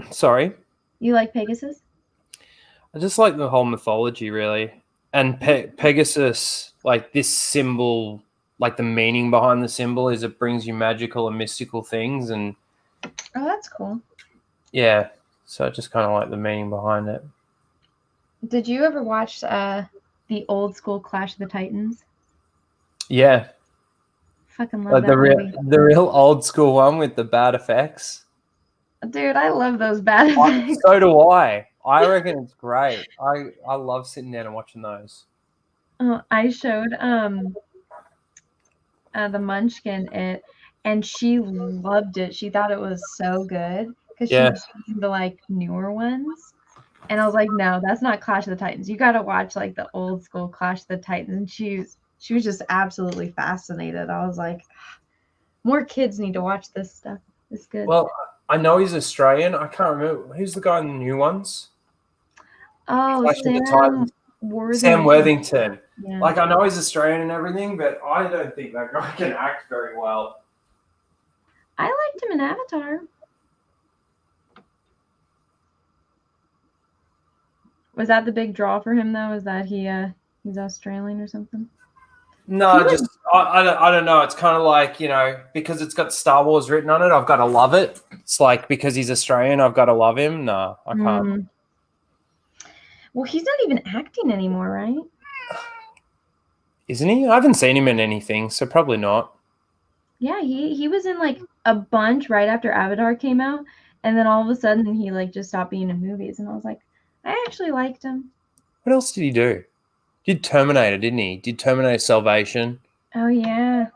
Sorry? You like Pegasus? I just like the whole mythology, really. And Pegasus, like this symbol, like the meaning behind the symbol is it brings you magical and mystical things. And oh, that's cool. Yeah, so I just kind of like the meaning behind it. Did you ever watch the old school Clash of the Titans? Yeah. Fucking love that movie. The real old school one with the bad effects. Dude, I love those bad effects. So do I. I reckon it's great. I love sitting down and watching those. I showed the Munchkin it, and she loved it. She thought it was so good because Yeah. she's into like newer ones. And I was like, no, that's not Clash of the Titans. You got to watch like the old school Clash of the Titans. And she was just absolutely fascinated. I was like, more kids need to watch this stuff. It's good. Well, I know he's Australian. I can't remember who's the guy in the new ones. Oh, Clash of the Sam Titans. Sam Worthington. Worthington. Yeah. Like I know he's Australian and everything, but I don't think that guy can act very well. I liked him in Avatar. Was that the big draw for him though? Is that he's Australian or something? No, just I don't know. It's kind of like, because it's got Star Wars written on it, I've got to love it. It's like because he's Australian, I've got to love him. No, I can't. Well, he's not even acting anymore, right? Isn't he? I haven't seen him in anything, so probably not. Yeah, he was in like a bunch right after Avatar came out, and then all of a sudden he like just stopped being in movies, and I was like, I actually liked him. What else did he do? Did Terminator, didn't he? Did Terminator Salvation? Oh yeah.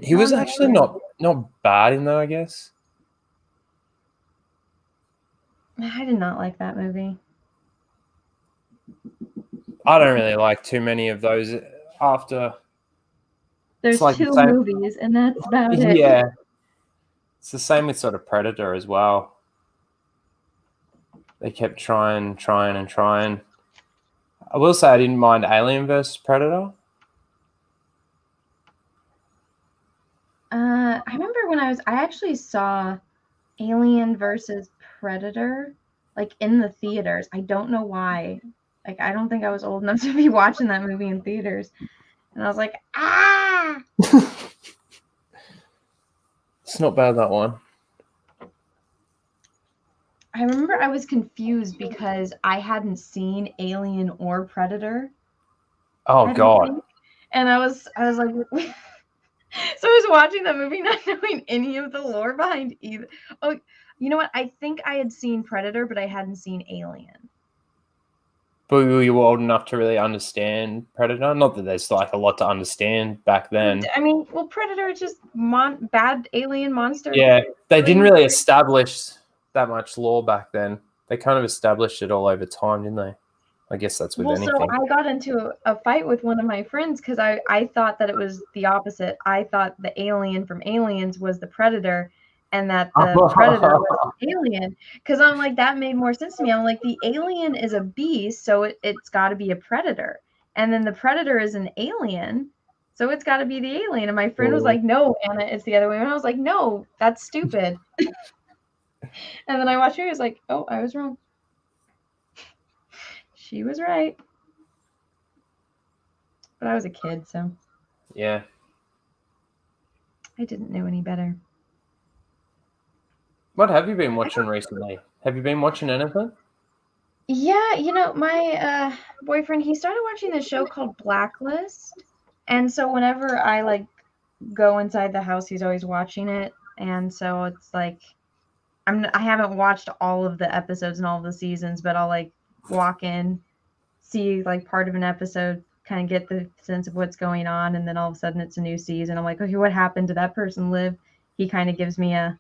He was actually not bad in that, I guess. I did not like that movie. I don't really like too many of those after. There's like two movies, and that's about it. Yeah. It's the same with sort of Predator as well. They kept trying. I will say I didn't mind Alien vs. Predator. I remember when I actually saw Alien versus Predator like in the theaters. I don't know why. Like I don't think I was old enough to be watching that movie in theaters. And I was like, ah! It's not bad, that one. I remember I was confused because I hadn't seen Alien or Predator. Oh God. And I was like so I was watching that movie not knowing any of the lore behind either. Oh, you know what? I think I had seen Predator, but I hadn't seen Alien. But were you old enough to really understand Predator? Not that there's like a lot to understand back then. I mean, well, Predator is just bad alien monster. Yeah, they didn't really establish that much lore back then. They kind of established it all over time, didn't they? I guess that's with anything. So I got into a fight with one of my friends because I thought that it was the opposite. I thought the alien from Aliens was the Predator, and that the Predator was the alien. Because I'm like, that made more sense to me. I'm like, the alien is a beast, so it's got to be a predator. And then the Predator is an alien, so it's got to be the alien. And my friend was like, no, Anna, it's the other way. And I was like, no, that's stupid. And then I watched her. I was like, oh, I was wrong. She was right. But I was a kid, so. Yeah. I didn't know any better. What have you been watching recently? Have you been watching anything? Yeah, my boyfriend, he started watching this show called Blacklist. And so whenever I like go inside the house, he's always watching it. And so it's like I haven't watched all of the episodes and all of the seasons, but I'll like walk in, see like part of an episode, kind of get the sense of what's going on, and then all of a sudden it's a new season. I'm like, okay, what happened? Did that person live? He kind of gives me a,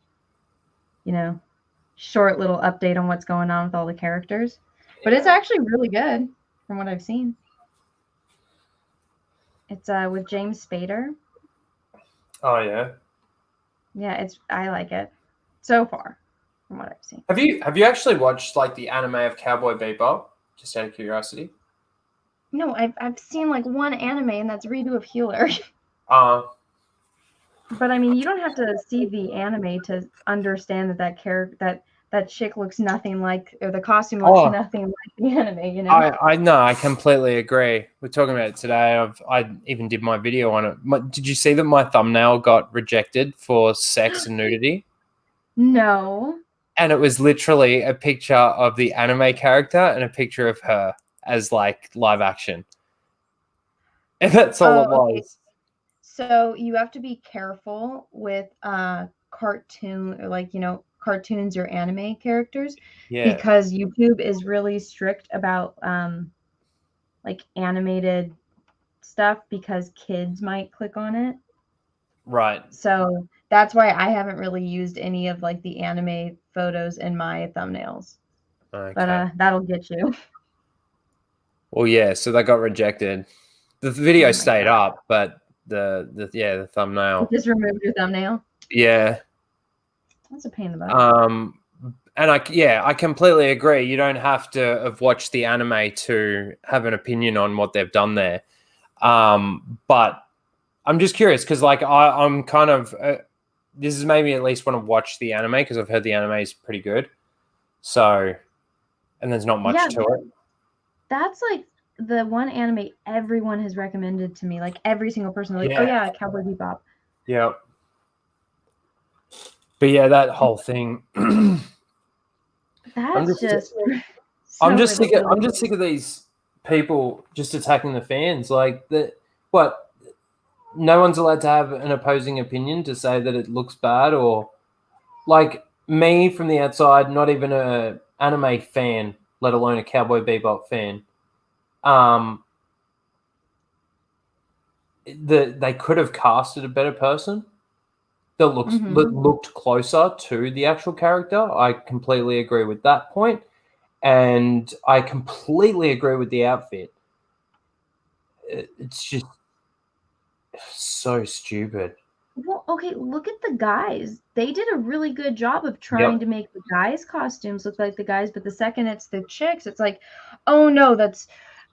short little update on what's going on with all the characters. But it's actually really good from what I've seen. It's with James Spader. Oh yeah. Yeah, I like it so far from what I've seen. Have you actually watched like the anime of Cowboy Bebop? Just out of curiosity. No, I've seen like one anime, and that's Redo of Healer. But I mean, you don't have to see the anime to understand that character that chick looks nothing like, or the costume looks nothing like the anime. I know. I completely agree. We're talking about it today. I even did my video on it. Did you see that my thumbnail got rejected for sex and nudity? No. And it was literally a picture of the anime character and a picture of her as like live action. And that's all it was. Okay. So you have to be careful with cartoon, or like, cartoons or anime characters, because YouTube is really strict about like animated stuff, because kids might click on it. Right. So that's why I haven't really used any of like the anime photos in my thumbnails. But Okay. that'll get you. Well, yeah. So they got rejected. The video Oh my stayed god. up, but the It thumbnail. just removed your thumbnail. Yeah. That's a pain in the butt. And I completely agree. You don't have to have watched the anime to have an opinion on what they've done there. But I'm just curious because, like, I'm kind of this has made me at least want to watch the anime because I've heard the anime is pretty good. So, and there's not Yeah, much to it. that's like the one anime everyone has recommended to me. Like every single person, like, oh Yeah. yeah, Cowboy Bebop. Yeah. But yeah, that whole thing. I'm That's just just so ridiculous. I'm just sick of these people just attacking the fans. Like that, what? No one's allowed to have an opposing opinion to say that it looks bad, or like me from the outside, not even a anime fan, let alone a Cowboy Bebop fan. Um, they could have casted a better person that looked closer to the actual character. I completely agree with that point, and I completely agree with the outfit. It's just so stupid. Well, okay, look at the guys. They did a really good job of Yep. trying to make the guys' costumes look like the guys, but the second it's the chicks, it's like, oh no, that's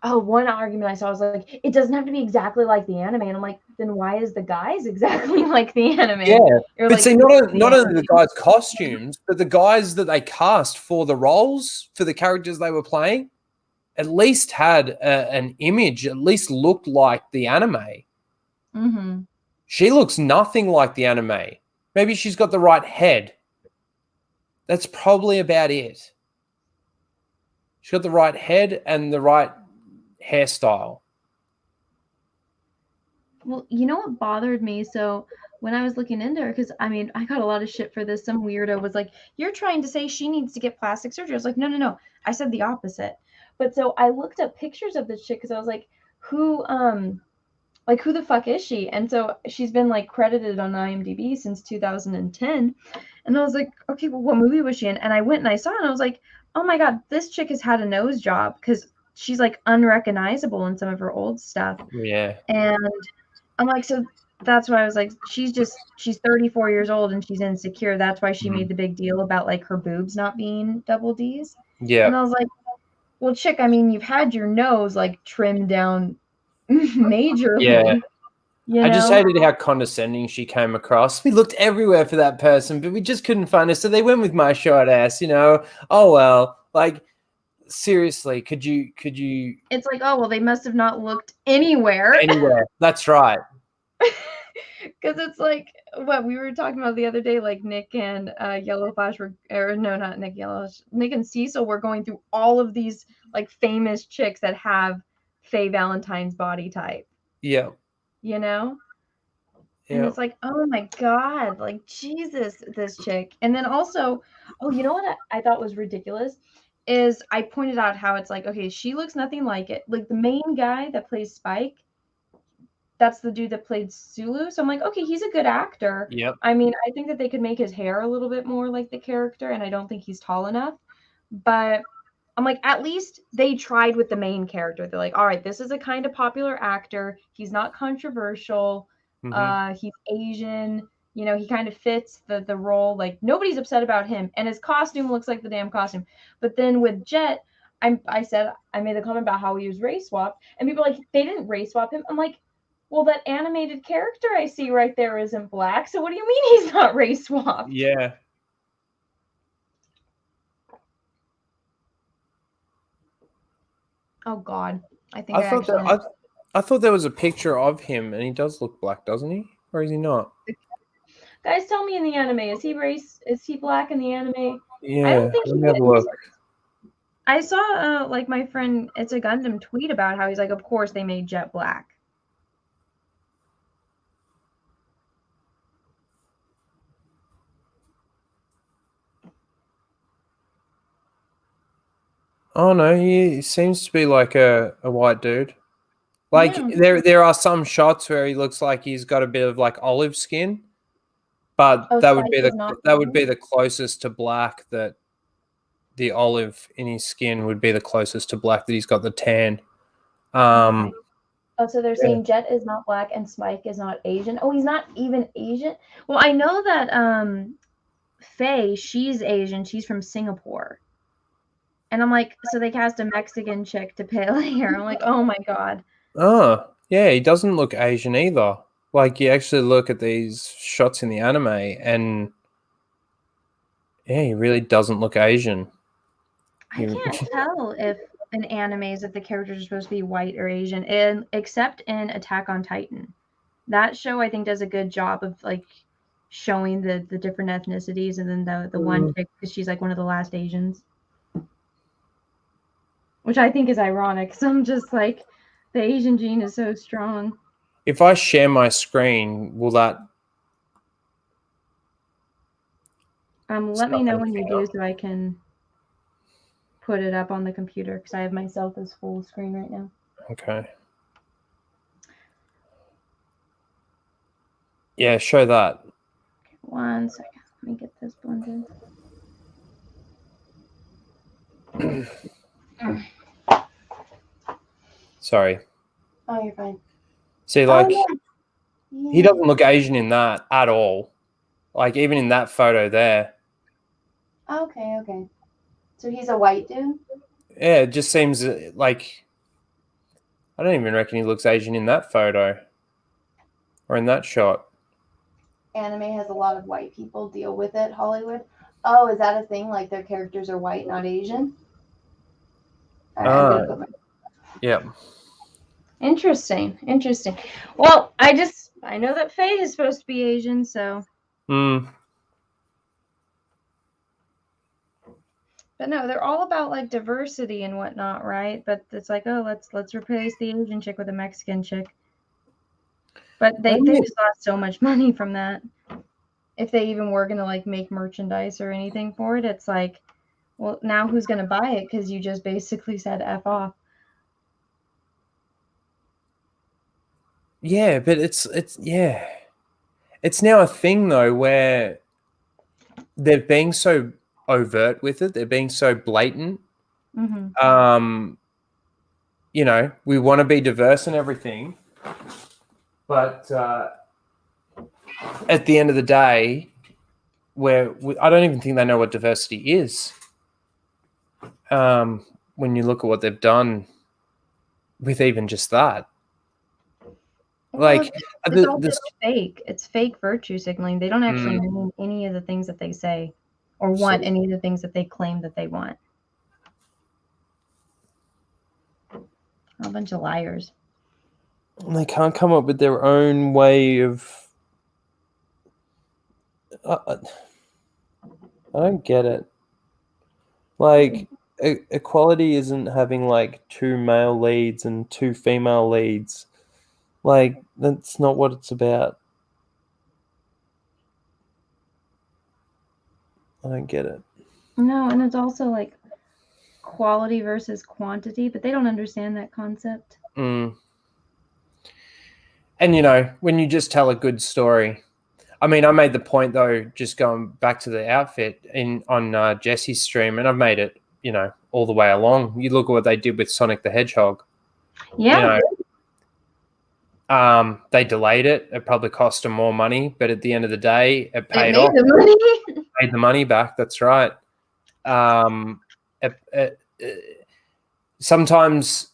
one argument I saw was like, it doesn't have to be exactly like the anime. And I'm like, then why is the guys exactly like the Yeah, anime? Or but like see, the not only the anime. guys' costumes, but the guys that they cast for the roles for the characters they were playing, at least had an image, at least looked like the anime. Mm-hmm. She looks nothing like the anime. Maybe she's got the right head. That's probably about it. She's got the right head and the right hairstyle. Well, you know what bothered me? So when I was looking into her, because I mean, I got a lot of shit for this. Some weirdo was like, "You're trying to say she needs to get plastic surgery." I was like, "No, no, no. I said the opposite." But so I looked up pictures of this chick because I was like, who the fuck is she? And so she's been like credited on IMDb since 2010. And I was like, okay, well, what movie was she in? And I went and I saw it and I was like, oh my God, this chick has had a nose job because she's like unrecognizable in some of her old stuff. Yeah. And I'm like, so that's why I was like, she's 34 years old and she's insecure. That's why she Mm. made the big deal about like her boobs not being double D's. Yeah. And I was like, well, chick, I mean, you've had your nose like trimmed down Yeah. majorly, you I just know? hated how condescending she came across. We looked everywhere for that person, but we just couldn't find her. So they went with my short ass, you know. Oh well. Like seriously, could you It's like, oh, well, they must have not looked anywhere. anywhere? That's right. Because it's like what we were talking about the other day, like Nick and Yellow Flash were, or no, not Nick, Nick and Cecil were going through all of these like famous chicks that have Faye Valentine's body type, Yeah. you know? And Yeah. it's like, oh my God, like Jesus, this chick. And then also, oh, you know what I thought was ridiculous? Is I pointed out how it's like, okay, she looks nothing like it. Like the main guy that plays Spike, that's the dude that played Sulu. So I'm like, okay, he's a good actor. Yep. I mean, I think that they could make his hair a little bit more like the character, and I don't think he's tall enough. But I'm like, at least they tried with the main character. They're like, all right, this is a kind of popular actor. He's not controversial. Mm-hmm. He's Asian. You know, he kind of fits the role. Like nobody's upset about him, and his costume looks like the damn costume. But then with Jet, I made the comment about how he was race swapped, and people are like they didn't race swap him. I'm like, well, that animated character I see right there isn't black. So what do you mean he's not race swapped? Yeah. Oh God, I think I I thought that actually I thought there was a picture of him, and he does look black, doesn't he? Or is he not? guys, tell me in the anime, is he race? Is he black in the anime? I don't Yeah. think Let he me have a look. is. I saw like my friend, it's a Gundam tweet about how he's like, of course they made Jet black. Oh no, he seems to be like a white dude. Like Yeah. there are some shots where he looks like he's got a bit of like olive skin, but Oh, Spike is not that would be Asian? the closest to black that the olive in his skin would be the closest to black that he's got the tan. Okay. Um, Oh, so they're yeah. saying Jet is not black and Spike is not Asian. Oh, he's not even Asian? Well, I know that Faye, she's Asian. She's from Singapore. And I'm like, so they cast a Mexican chick to pale hair. I'm like, oh my God. Oh, yeah, he doesn't look Asian either. Like you actually look at these shots in the anime, and yeah, he really doesn't look Asian. I can't tell if in animes if the characters are supposed to be white or Asian, and except in Attack on Titan. That show I think does a good job of like showing the different ethnicities, and then the one chick because she's like one of the last Asians, which I think is ironic. So I'm just like, the Asian gene is so strong. If I share my screen, will that? Let me know when you do so I can put it up on the computer because I have myself as full screen right now. Okay. Yeah, show that. Okay, 1 second. Let me get this blended. Sorry. Oh, you're fine. See, like yeah. he doesn't look Asian in that at all. Like even in that photo there. Okay, okay. So he's a white dude? Yeah, it just seems like I don't even reckon he looks Asian in that photo or in that shot. Anime has a lot of white people deal with it, Hollywood. Oh, is that a thing? Like their characters are white, not Asian? All right, I'm gonna put my. Yeah. Interesting, interesting. Well, I know that Faye is supposed to be Asian, so. Hmm. But no, they're all about like diversity and whatnot, right? But it's like, oh, let's replace the Asian chick with a Mexican chick. But they just lost so much money from that. If they even were gonna like make merchandise or anything for it, it's like, well, now who's gonna buy it? Because you just basically said F off. Yeah, but it's yeah. It's now a thing though where they're being so overt with it. They're being so blatant. Mm-hmm. You know, we want to be diverse and everything, but at the end of the day, I don't even think they know what diversity is. When you look at what they've done with even just that, Well, like it's also fake. It's fake virtue signaling. They don't actually mean any of the things that they say or want any of the things that they claim that they want. A bunch of liars. They can't come up with their own way of. I don't get it. Like equality isn't having like 2 male leads and 2 female leads. Like that's not what it's about. I don't get it. No, and it's also like quality versus quantity, but they don't understand that concept. And you know, when you just tell a good story, I mean, I made the point though, just going back to the outfit on Jesse's stream, and I've made it, you know, all the way along. You look at what they did with Sonic the Hedgehog. Yeah. You know, they delayed it. It probably cost them more money, but at the end of the day, it paid off. The money. Paid the money back. That's right. Sometimes,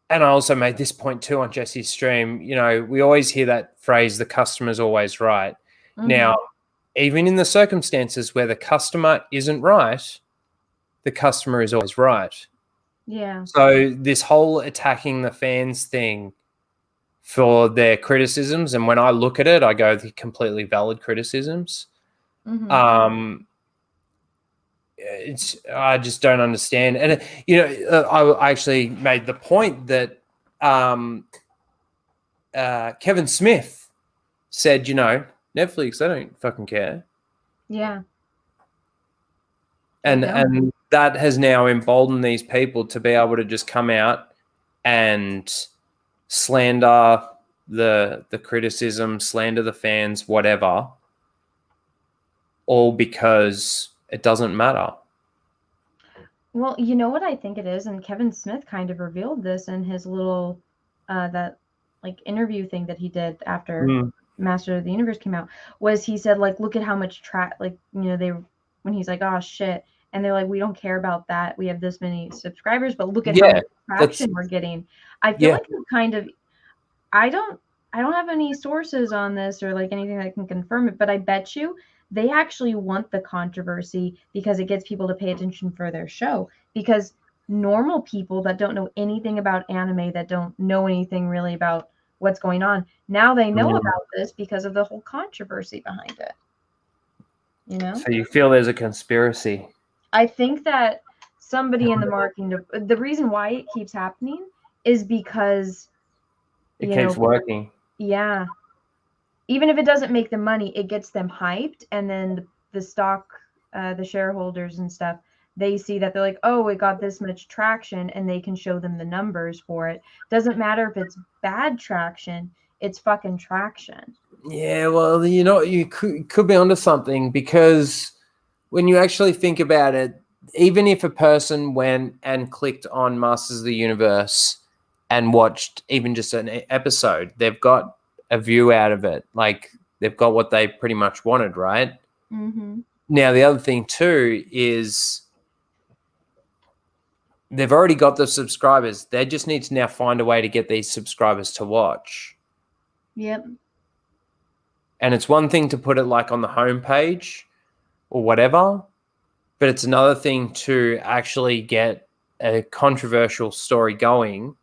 and I also made this point too on Jesse's stream, you know, we always hear that phrase, the customer's always right. Mm-hmm. Now, even in the circumstances where the customer isn't right, the customer is always right. Yeah. So this whole attacking the fans thing for their criticisms, and when I look at it, I go the completely valid criticisms. Mm-hmm. I just don't understand. And, you know, I actually made the point that Kevin Smith said, you know, Netflix, they don't fucking care. Yeah. And that has now emboldened these people to be able to just come out and slander the criticism, slander the fans, whatever, all because it doesn't matter. Well, you know what I think it is, and Kevin Smith kind of revealed this in his little that like interview thing that he did after Master of the Universe came out, was he said like, look at how much like, you know, they, when he's like, oh shit, and they're like, we don't care about that, we have this many subscribers, but look at how Yeah, much traction we're getting. I feel yeah. like it's kind of, I don't have any sources on this or like anything that can confirm it, but I bet you they actually want the controversy because it gets people to pay attention for their show. Because normal people that don't know anything about anime, that don't know anything really about what's going on, now they know about this because of the whole controversy behind it. You know? So you feel there's a conspiracy? I think that somebody in the marketing, the reason why it keeps happening is because it keeps working. Yeah. Even if it doesn't make them money, it gets them hyped, and then the stock, the shareholders and stuff, they see that, they're like, oh, it got this much traction, and they can show them the numbers for it. Doesn't matter if it's bad traction, it's fucking traction. Yeah, well, you know, you could be onto something, because when you actually think about it, even if a person went and clicked on Masters of the Universe and watched even just an episode, they've got a view out of it. Like, they've got what they pretty much wanted, right? Mm-hmm. Now, the other thing too is they've already got the subscribers. They just need to now find a way to get these subscribers to watch. Yep. And it's one thing to put it like on the homepage or whatever, but it's another thing to actually get a controversial story going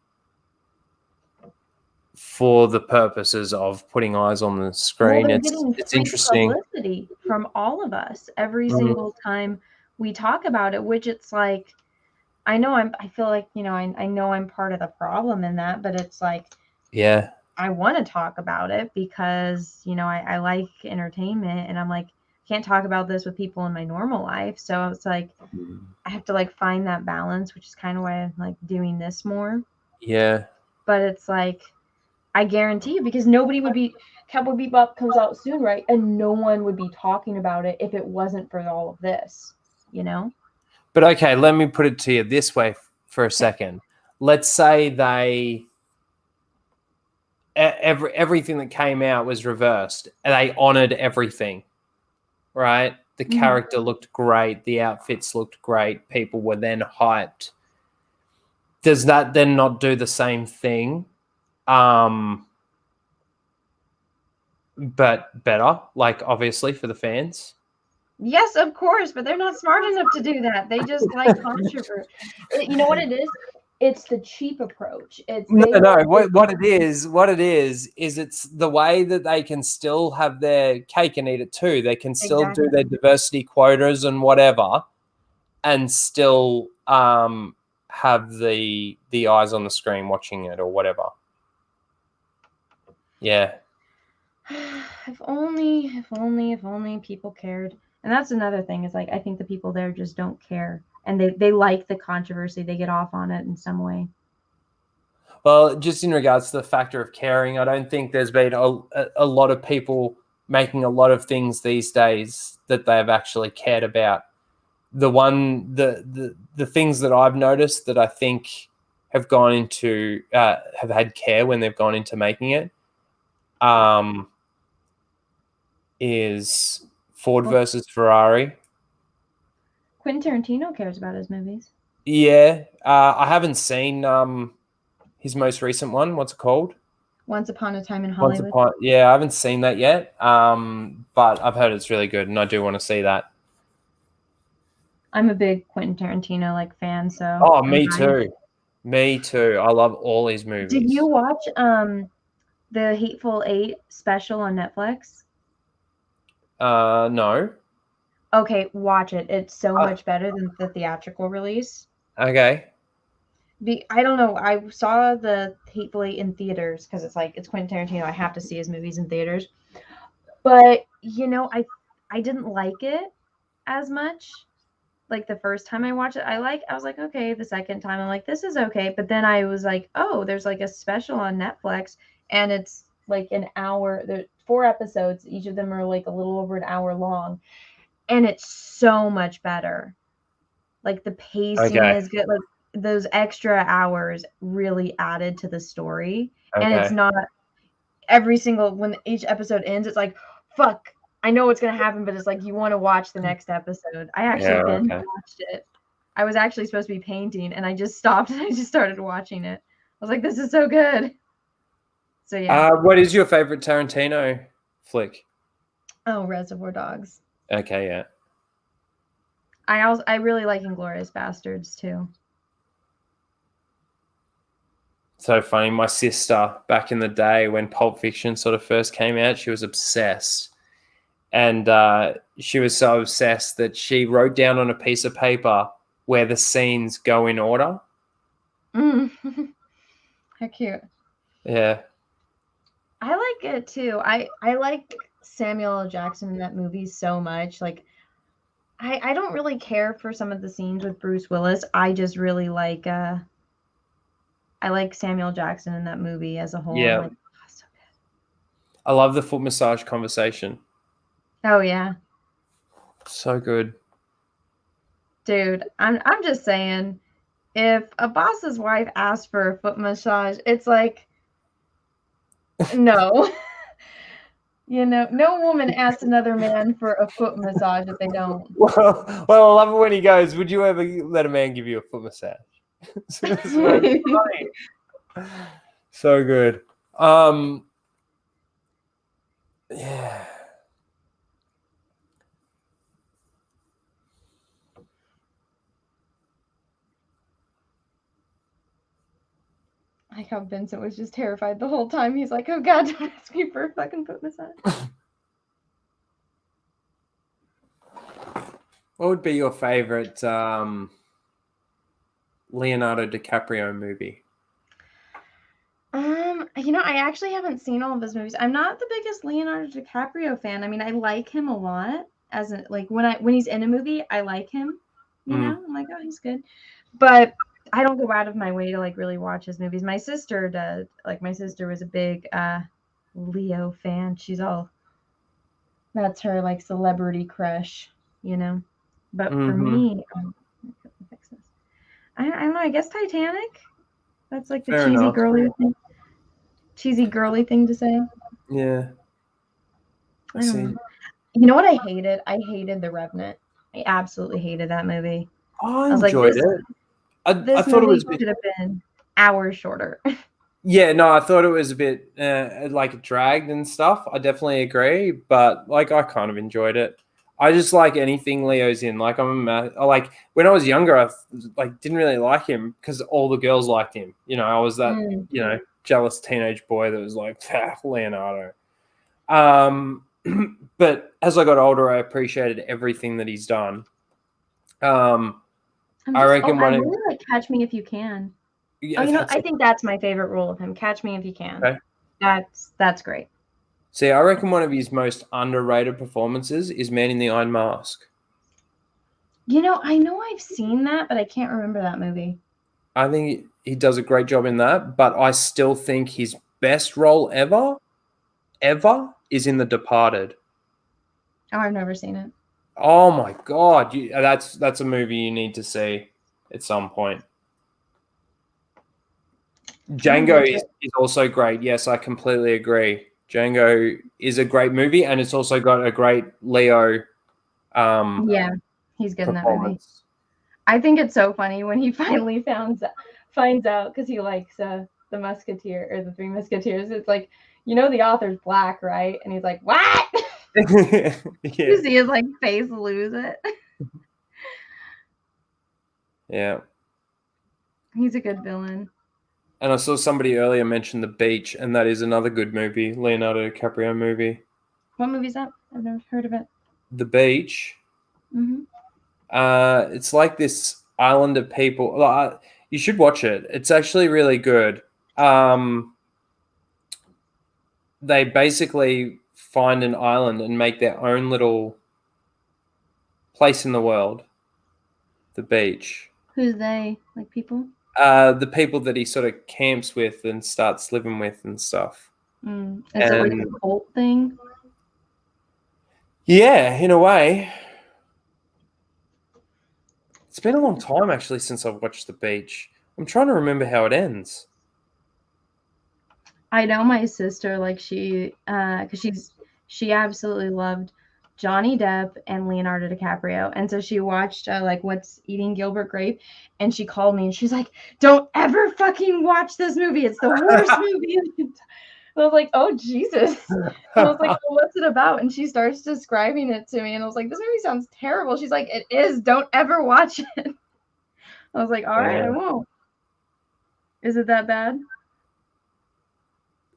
for the purposes of putting eyes on the screen. Well, they're It's getting free interesting. publicity from all of us every single time we talk about it, which it's like, I feel like, you know, I know I'm part of the problem in that, but it's like, Yeah. I want to talk about it because, you know, I like entertainment, and I'm like, can't talk about this with people in my normal life. So it's like, I have to like find that balance, which is kind of why I'm like doing this more. Yeah. But it's like, I guarantee you, because nobody would be, Cowboy Bebop comes out soon, right? And no one would be talking about it if it wasn't for all of this, you know? But okay, let me put it to you this way for a second. Let's say everything that came out was reversed, and they honored everything, right? The character looked great, the outfits looked great, people were then hyped. Does that then not do the same thing, but better, like, obviously, for the fans? Yes, of course, but they're not smart enough to do that. They just like controversy. You know what it is? It's the cheap approach. It's No, they no. like What it is it's the way that they can still have their cake and eat it too. They can still do exactly. their diversity quotas and whatever, and still have the eyes on the screen watching it or whatever. Yeah. If only people cared. And that's another thing, is like, I think the people there just don't care, and they like the controversy. They get off on it in some way. Well, just in regards to the factor of caring, I don't think there's been a lot of people making a lot of things these days that they've actually cared about. The things that I've noticed that I think have gone into have had care when they've gone into making it is Ford versus Ferrari. Quentin Tarantino cares about his movies. Yeah, I haven't seen his most recent one. What's it called? Once Upon a Time in Once Hollywood. Upon. Yeah, I haven't seen that yet. But I've heard it's really good, and I do want to see that. I'm a big Quentin Tarantino like fan, so. Oh, me too. Me too. I love all his movies. Did you watch the Hateful Eight special on Netflix? No. Okay, watch it. It's so much better than the theatrical release. Okay. I don't know. I saw the Hateful Eight in theaters because it's like, it's Quentin Tarantino. I have to see his movies in theaters. But you know, I didn't like it as much. like the first time I watched it, I was like, okay. The second time, I'm like, this is okay. But then I was like, oh, there's like a special on Netflix, and it's like an hour. There's 4 episodes. Each of them are like a little over an hour long, and it's so much better. Like the pacing Okay. is good. Like those extra hours really added to the story, and it's Okay. not every single when each episode ends. It's like, fuck. I know what's gonna happen, but it's like you want to watch the next episode. I actually Yeah. binge Okay. watched it. I was actually supposed to be painting, and I just stopped and I just started watching it. I was like, this is so good. So yeah. What is your favorite Tarantino flick? Oh, Reservoir Dogs. Okay. Yeah. I really like Inglorious Bastards too. So funny. My sister, back in the day when Pulp Fiction sort of first came out, she was obsessed. And she was so obsessed that she wrote down on a piece of paper where the scenes go in order. Mm. How cute. Yeah. I like it too. I like Samuel L. Jackson in that movie so much. Like I don't really care for some of the scenes with Bruce Willis. I just really like I like Samuel Jackson in that movie as a whole. I'm Yeah. like, oh, so I love the foot massage conversation. good. Oh yeah. So good. Dude, I'm just saying, if a boss's wife asks for a foot massage, it's like no. You know, no woman asks another man for a foot massage if they don't. Well, I love it when he goes, "Would you ever let a man give you a foot massage?" So funny. So good. Yeah. Like how Vincent was just terrified the whole time. He's like, oh God, don't ask me for a fucking foot massage. What would be your favorite Leonardo DiCaprio movie? I actually haven't seen all of his movies. I'm not the biggest Leonardo DiCaprio fan. I mean, I like him a lot as a like when he's in a movie, I like him. I'm like, oh, he's good. But I don't go out of my way to like really watch his movies. My sister does. Like my sister was a big Leo fan. That's her like celebrity crush, you know. But for Mm-hmm. me, fix this. I don't know. I guess Titanic. That's like the Fair enough. cheesy girly thing to say. Yeah. I I don't see. know. You know what I hated? I hated The Revenant. I absolutely hated that movie. I I was like, enjoyed it. I this thought it movie was a bit. should have been hours shorter. Yeah, no, I thought it was a bit like dragged and stuff. I definitely agree, but like I kind of enjoyed it. I just like anything Leo's in. Like like when I was younger, I like didn't really like him because all the girls liked him. I was that Mm. jealous teenage boy that was like, Leonardo. Um, but as I got older, I appreciated everything that he's done. I reckon I one of really like Catch Me If You Can. Oh, yeah, that's I think that's my favorite role of him. Catch Me If You Can. okay. That's great. See, I reckon one of his most underrated performances is Man in the Iron Mask. I know I've seen that, but I can't remember that movie. I think he does a great job in that, but I still think his best role ever is in The Departed. Oh, I've never seen it. Oh my god, that's a movie you need to see at some point. I'll get Django to is also great. Yes, I completely agree. Django is a great movie, and it's also got a great Leo it. Yeah, he's good in that movie. performance. I think it's so funny when he finally finds out because he likes the Musketeer or the Three Musketeers. It's like, the author's black, right? And he's like, what? Yeah. You see his like face lose it. Yeah. He's a good villain. And I saw somebody earlier mention The Beach, and that is another good movie, Leonardo DiCaprio movie. What movie's that? I've never heard of it. The Beach. Mm-hmm. It's like this island of people. You should watch it. It's actually really good. They basically find an island and make their own little place in the world. the beach. Who's they? Like people? The people that he sort of camps with and starts living with and stuff. Is it like a cult thing? Yeah, in a way. It's been a long time actually since I've watched The Beach. I'm trying to remember how it ends. I know my sister, like because she absolutely loved Johnny Depp and Leonardo DiCaprio, and so she watched like What's Eating Gilbert Grape, and she called me and she's like, "Don't ever fucking watch this movie. It's the worst movie." I was like, "Oh Jesus!" And I was like, "Well, what's it about?" And she starts describing it to me, and I was like, "This movie sounds terrible." She's like, "It is. Don't ever watch it." I was like, "All right, I won't." Is it that bad?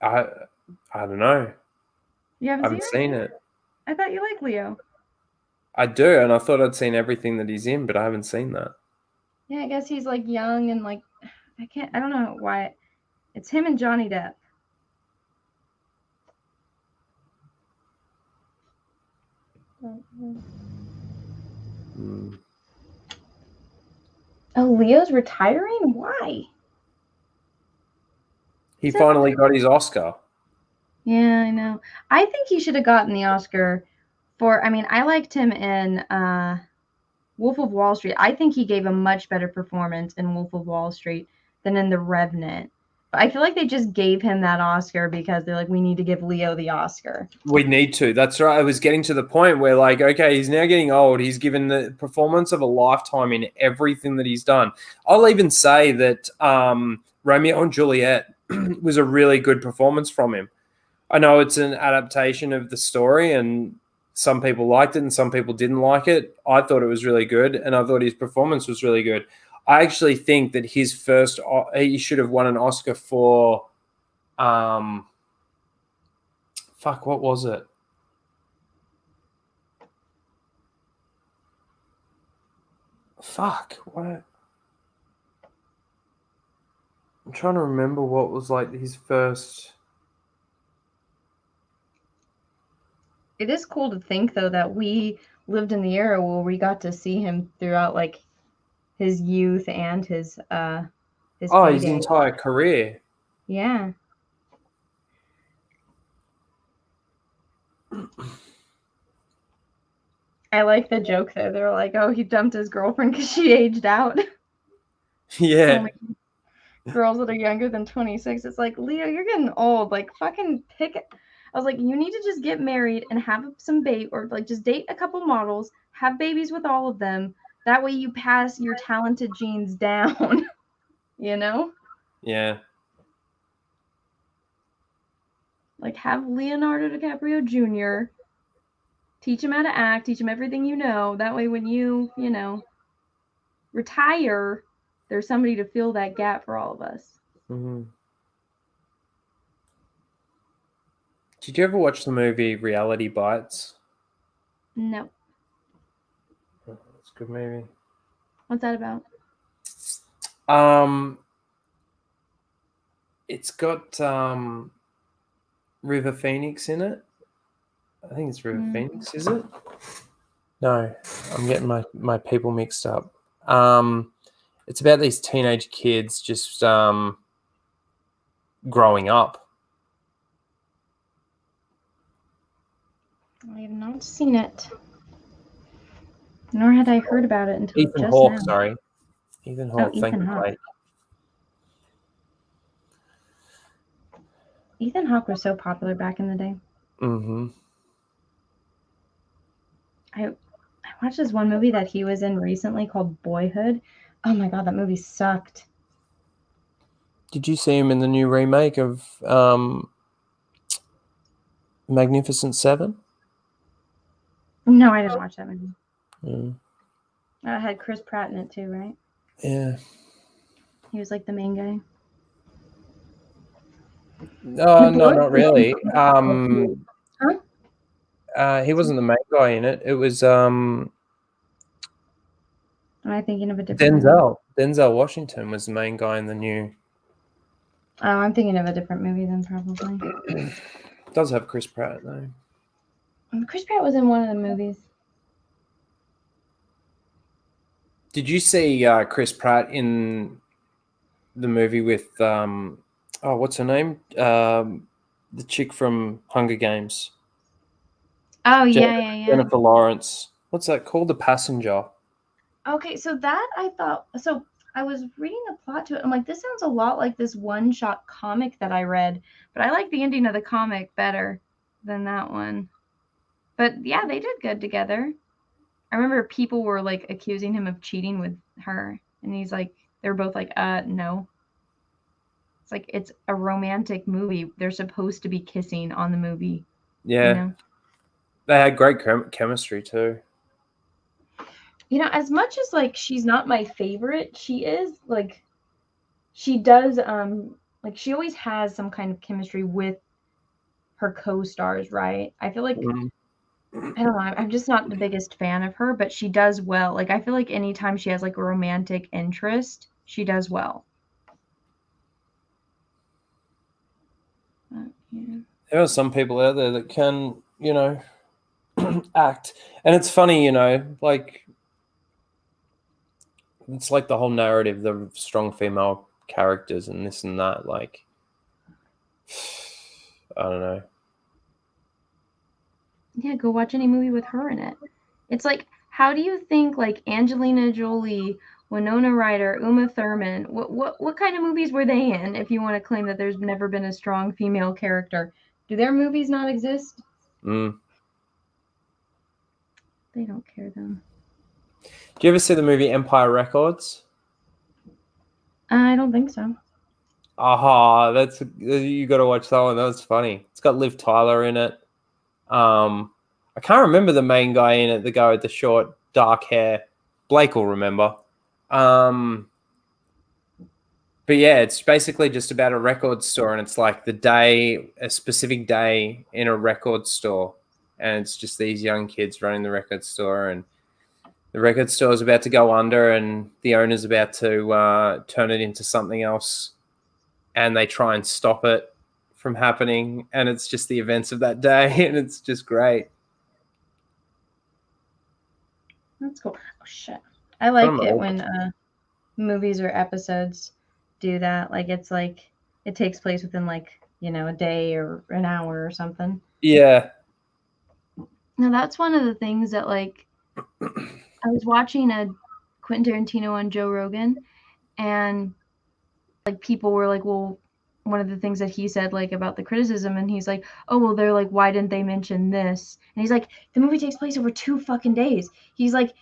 I don't know. You I haven't haven't seen it. I thought you liked Leo. I do, and I thought I'd seen everything that he's in, but I haven't seen that. Yeah, I guess he's like young and like I don't know why. It's him and Johnny Depp. Mm. Oh, Leo's retiring? Why? He finally got his Oscar. Yeah, I know. I think he should have gotten the Oscar for, I mean, I liked him in Wolf of Wall Street. I think he gave a much better performance in Wolf of Wall Street than in The Revenant. But I feel like they just gave him that Oscar because they're like, we need to give Leo the Oscar. We need to. That's right. I was getting to the point where, like, okay, he's now getting old. He's given the performance of a lifetime in everything that he's done. I'll even say that Romeo and Juliet was a really good performance from him. I know it's an adaptation of the story, and some people liked it and some people didn't like it. I thought it was really good, and I thought his performance was really good. I actually think that he should have won an Oscar for, what was it? What? I'm trying to remember what was like his first. It is cool to think though that we lived in the era where we got to see him throughout like his youth and his His heyday. entire career. Yeah. I like the joke though. They're like, "Oh, he dumped his girlfriend because she aged out." Yeah. Only girls that are younger than 26. It's like, Leo, you're getting old. Like, fucking pick it. I was like, you need to just get married and have some bait, or like just date a couple models, have babies with all of them. That way you pass your talented genes down. You know? Yeah. Like, have Leonardo DiCaprio Jr. teach him how to act, teach him everything you know. That way when you retire, there's somebody to fill that gap for all of us. Mm-hmm. Did you ever watch the movie Reality Bites? No. Oh, that's a good movie. What's that about? It's got River Phoenix in it. I think it's River Phoenix, is it? No, I'm getting my people mixed up. It's about these teenage kids just growing up. I have not seen it. Nor had I heard about it until Ethan just Hawke, now. sorry. Ethan Hawke, thank you, Blake. Ethan Hawke was so popular back in the day. Mm-hmm. I watched this one movie that he was in recently called Boyhood. Oh my god, that movie sucked. Did you see him in the new remake of Magnificent Seven? No, I didn't watch that movie. Mm. It had Chris Pratt in it too, right? Yeah. He was like the main guy. No, not really. Huh? He wasn't the main guy in it. It was Am I thinking of a different movie? Denzel Washington was the main guy in the new. Oh, I'm thinking of a different movie then probably. It does have Chris Pratt though. Chris Pratt was in one of the movies. Did you see Chris Pratt in the movie with what's her name? The chick from Hunger Games. Oh, Jennifer, yeah, yeah, yeah. Jennifer Lawrence. What's that called? The Passenger. Okay, so that I thought so I was reading the plot to it. I'm like, this sounds a lot like this one-shot comic that I read, but I like the ending of the comic better than that one. But yeah, they did good together. I remember people were like accusing him of cheating with her, and he's like, they're both like, no. It's like it's a romantic movie. They're supposed to be kissing on the movie, you Yeah, know? they had great chemistry too. As much as like she's not my favorite, she is like she does like she always has some kind of chemistry with her co-stars, right? I feel like Mm. I don't know, I'm just not the biggest fan of her, but she does well. Like I feel like anytime she has like a romantic interest, she does well. Yeah. There are some people out there that can, act, and it's funny, like it's like the whole narrative, the strong female characters and this and that. Like, I don't know. Yeah, go watch any movie with her in it. It's like, how do you think like Angelina Jolie, Winona Ryder, Uma Thurman, what kind of movies were they in if you want to claim that there's never been a strong female character? Do their movies not exist? Mm. They don't care though. Do you ever see the movie Empire Records? I don't think so. Aha, that's you got to watch that one. That was funny. It's got Liv Tyler in it. I can't remember the main guy in it, the guy with the short dark hair. Blake will remember. But yeah, it's basically just about a record store, and it's like a specific day in a record store, and it's just these young kids running the record store, and the record store is about to go under, and the owner's about to turn it into something else, and they try and stop it from happening, and it's just the events of that day, and it's just great. That's cool. Oh shit. I It's one like of my it when movies or episodes do that. Like it's like it takes place within like, a day or an hour or something. yeah. Now that's one of the things that like I was watching a Quentin Tarantino on Joe Rogan, and like people were like, well, one of the things that he said like about the criticism, and he's like, oh well, they're like, why didn't they mention this? And he's like, the movie takes place over 2 fucking days. He's like,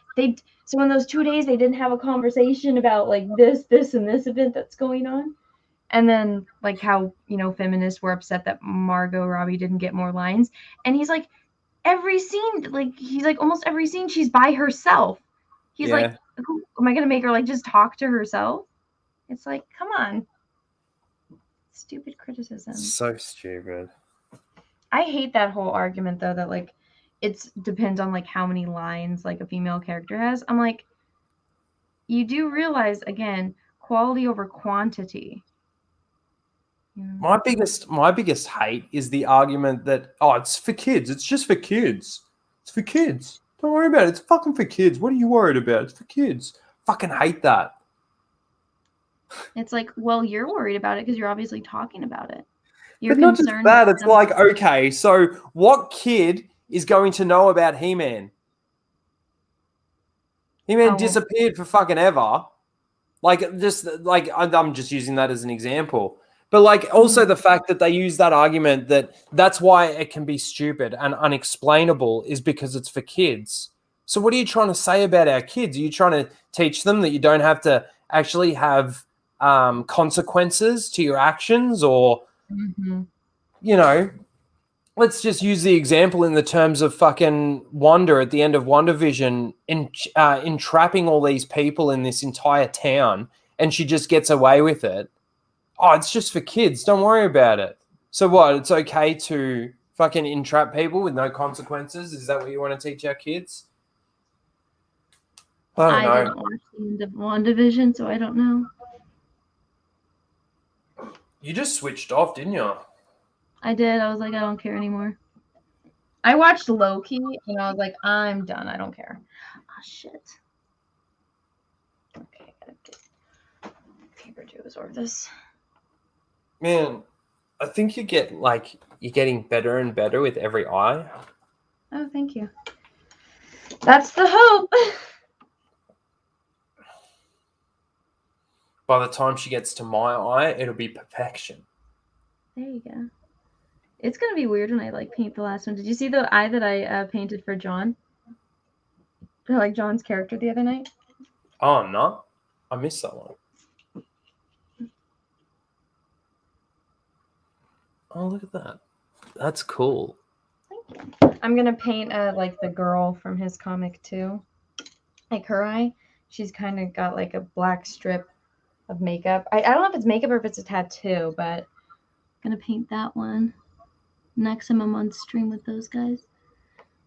so in those 2 days they didn't have a conversation about like this, and this event that's going on. And then like how feminists were upset that Margot Robbie didn't get more lines, and he's like, he's like almost every scene she's by herself. He's like, Yeah. who am I gonna make her like just talk to herself? It's like, come on. Stupid criticism. So stupid. I hate that whole argument though that like it depends on like how many lines like a female character has. I'm like, you do realize again, quality over quantity. My biggest hate is the argument that it's for kids. It's just for kids. It's for kids. Don't worry about it. It's fucking for kids. What are you worried about? It's for kids. Fucking hate that. It's like, well, you're worried about it because you're obviously talking about it. You're But not just concerned that. that It's like, okay, so what kid is going to know about He-Man? He-Man disappeared for fucking ever. Like, just like I'm just using that as an example. But like also the fact that they use that argument that's why it can be stupid and unexplainable is because it's for kids. So what are you trying to say about our kids? Are you trying to teach them that you don't have to actually have consequences to your actions, or let's just use the example in the terms of fucking Wanda at the end of WandaVision, entrapping all these people in this entire town, and she just gets away with it. Oh, it's just for kids. Don't worry about it. So what? It's okay to fucking entrap people with no consequences? Is that what you want to teach our kids? I don't know. didn't watch the end of WandaVision, so I don't know. You just switched off, didn't you? I did. I was like, I don't care anymore. I watched Loki, and I was like, I'm done. I don't care. Oh, shit. absorb this. Man, I think you're getting better and better with every eye. Oh, thank you. That's the hope. By the time she gets to my eye, it'll be perfection. There you go. It's gonna be weird when I like paint the last one. Did you see the eye that I painted for John? Like John's character the other night? Oh no, I missed that one. Oh, look at that. That's cool. Thank you. I'm gonna paint like the girl from his comic too. Like her eye. She's kind of got like a black strip of makeup. I don't know if it's makeup or if it's a tattoo, but I'm gonna paint that one next time I'm on stream with those guys.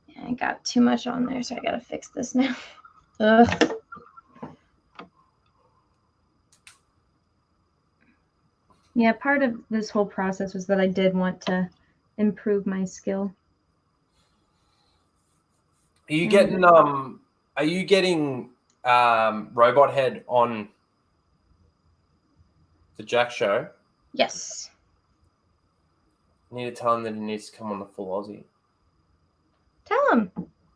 Yeah, I got too much on there, so I gotta fix this now. Ugh. Yeah, part of this whole process was that I did want to improve my skill. Are you getting Robot Head on the Jack show? Yes. I need to tell him that he needs to come on the full Aussie. Tell him.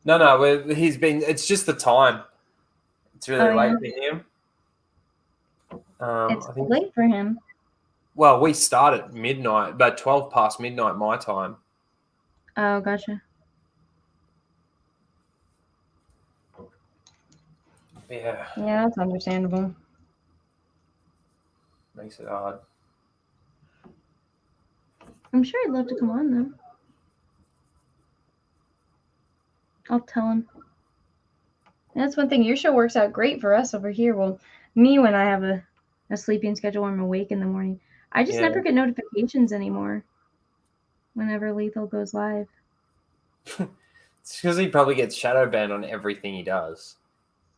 No, it's just the time. It's really late for him. It's late for him. Well, we start at midnight, about 12 past midnight my time. Oh, gotcha. Yeah. Yeah, that's understandable. Makes it hard. I'm sure he'd love to come on, though. I'll tell him. That's one thing. Your show works out great for us over here. Well, me, when I have a sleeping schedule where I'm awake in the morning, I just never get notifications anymore whenever Lethal goes live. It's because he probably gets shadow banned on everything he does.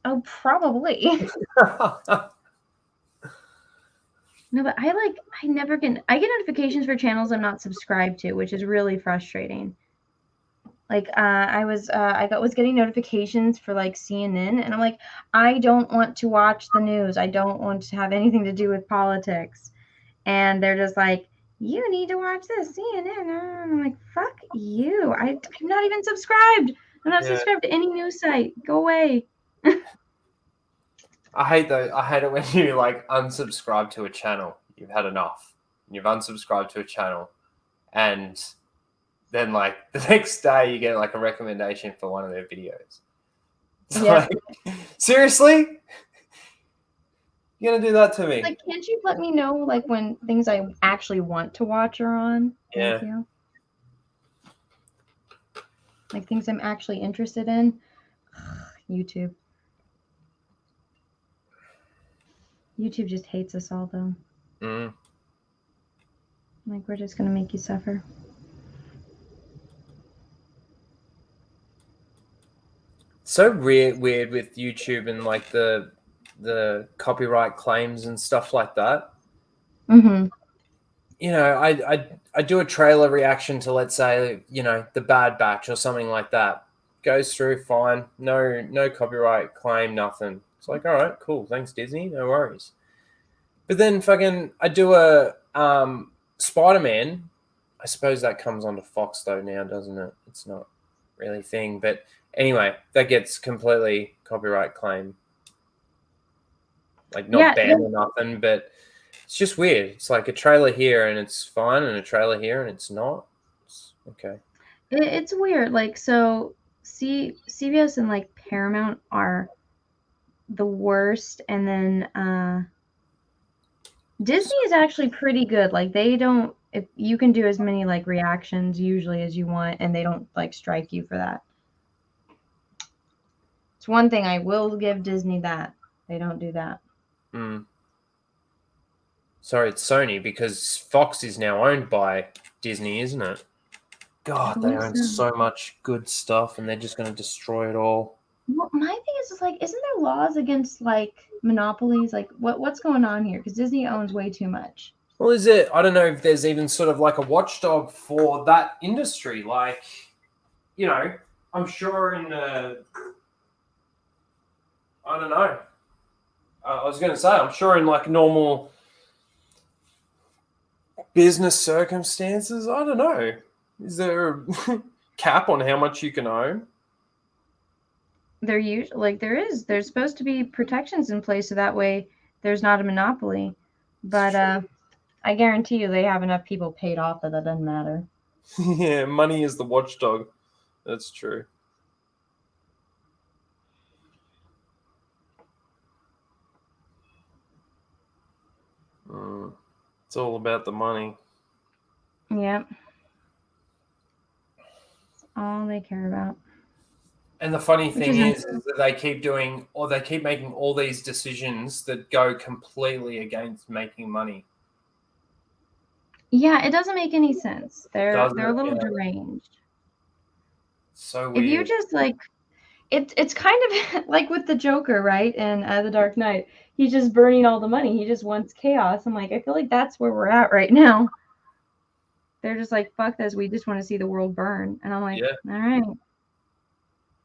Oh, probably. No, but I get notifications for channels I'm not subscribed to, which is really frustrating. Like I was getting notifications for like CNN, and I'm like, I don't want to watch the news. I don't want to have anything to do with politics. And they're just like, you need to watch this CNN. And I'm like, fuck you. I'm not even subscribed. I'm not subscribed to any news site. Go away. I hate it when you like unsubscribe to a channel. You've had enough. You've unsubscribed to a channel, and then like the next day you get like a recommendation for one of their videos. It's like, seriously? You're gonna do that to me? Like, can't you let me know like when things I actually want to watch are on? Yeah. Thank you. Like things I'm actually interested in. YouTube. YouTube just hates us all, though. Like, we're just gonna make you suffer. So weird with YouTube and like the copyright claims and stuff like that. Mm-hmm. You know, I do a trailer reaction to, let's say, you know, The Bad Batch or something like that. Goes through fine, no copyright claim, nothing. It's like, all right, cool, thanks Disney, no worries. But then fucking I do a Spider-Man. I suppose that comes onto Fox though now, doesn't it? It's not really a thing, but anyway, that gets completely copyright claim. Like not banned or nothing, but it's just weird. It's like a trailer here and it's fine, and a trailer here and it's not. It's okay. It's weird. Like, so CBS and like Paramount are the worst, and then Disney is actually pretty good. Like, they don't, if you can do as many like reactions usually as you want, and they don't like strike you for that. It's one thing I will give Disney that. They don't do that. Sorry, it's Sony, because Fox is now owned by Disney, isn't it? God, they own so much good stuff, and they're just going to destroy it all. Well, my thing is just like, isn't there laws against like monopolies? Like, what's going on here? Because Disney owns way too much. Well, is it? I don't know if there's even sort of like a watchdog for that industry. Like, you know, I'm sure in I don't know. I was going to say, I'm sure in like normal business circumstances. I don't know. Is there a cap on how much you can own? There's supposed to be protections in place so that way there's not a monopoly. But I guarantee you they have enough people paid off that doesn't matter. Yeah, money is the watchdog. That's true. It's all about the money. Yep. That's all they care about. And the funny thing is that they keep making all these decisions that go completely against making money. Yeah, it doesn't make any sense. They're a little deranged. So If you weird. just it's kind of like with the Joker, right? And The Dark Knight, he's just burning all the money. He just wants chaos. I'm like, I feel like that's where we're at right now. They're just like, fuck this. We just want to see the world burn. And I'm like, all right.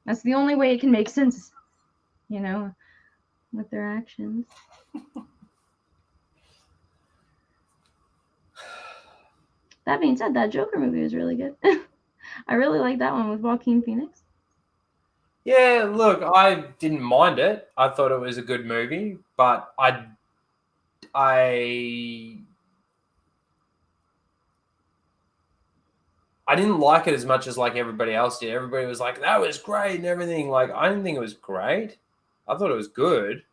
That's the only way it can make sense, with their actions. That being said, that Joker movie was really good. I really like that one with Joaquin Phoenix. Yeah, look, I didn't mind it. I thought it was a good movie, but I didn't like it as much as like everybody else did. Everybody was like, that was great and everything. Like, I didn't think it was great. I thought it was good.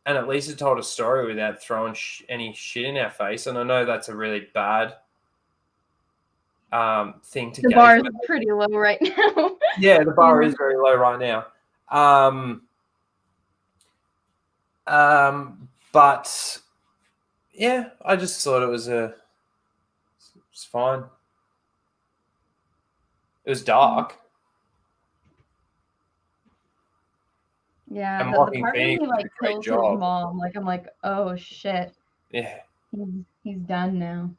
And at least it told a story without throwing any shit in our face. And I know that's a really bad thing to The bar is pretty low right now. Yeah, the bar is very low right now. But yeah, I just thought it was fine. It was dark. Yeah, the part when he like kills his mom, like I'm like, oh shit. Yeah. He's done now.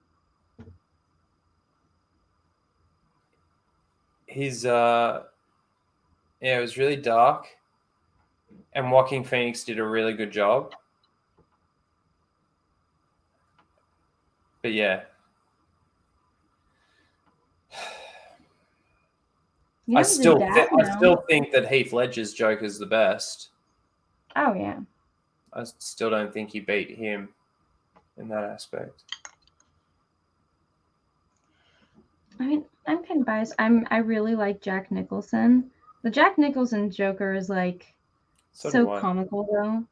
It was really dark. And Joaquin Phoenix did a really good job. But yeah. I still think that Heath Ledger's Joker is the best. Oh yeah. I still don't think he beat him in that aspect. I mean, I'm kind of biased. I really like Jack Nicholson. The Jack Nicholson Joker is like so comical though.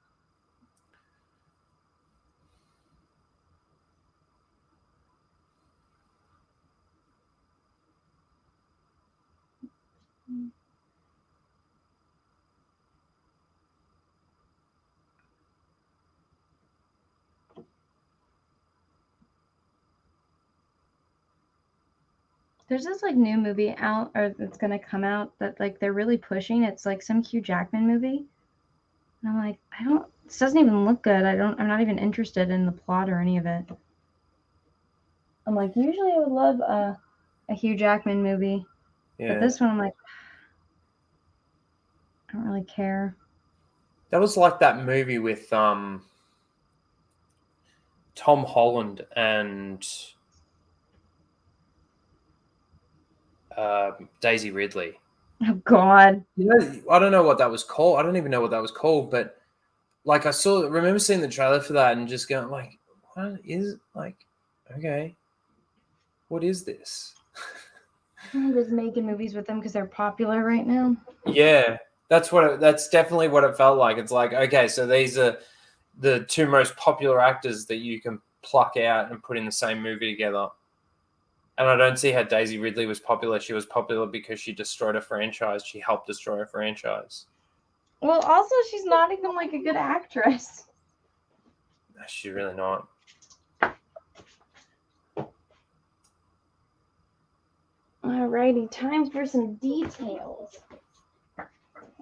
There's this like new movie out or that's gonna come out that like they're really pushing. It's like some Hugh Jackman movie. And I'm like, this doesn't even look good. I'm not even interested in the plot or any of it. I'm like, usually I would love a Hugh Jackman movie. Yeah. But this one I'm like, I don't really care. That was like that movie with Tom Holland and Daisy Ridley. Oh God! I don't know what that was called. I don't even know what that was called. But like, remember seeing the trailer for that and just going like, "What is like? Okay, what is this?" I'm just making movies with them because they're popular right now. Yeah, that's definitely what it felt like. It's like, okay, so these are the two most popular actors that you can pluck out and put in the same movie together. And I don't see how Daisy Ridley was popular. She was popular because she destroyed a franchise. She helped destroy a franchise. Well, also, she's not even like a good actress. No, she's really not. Alrighty, time for some details.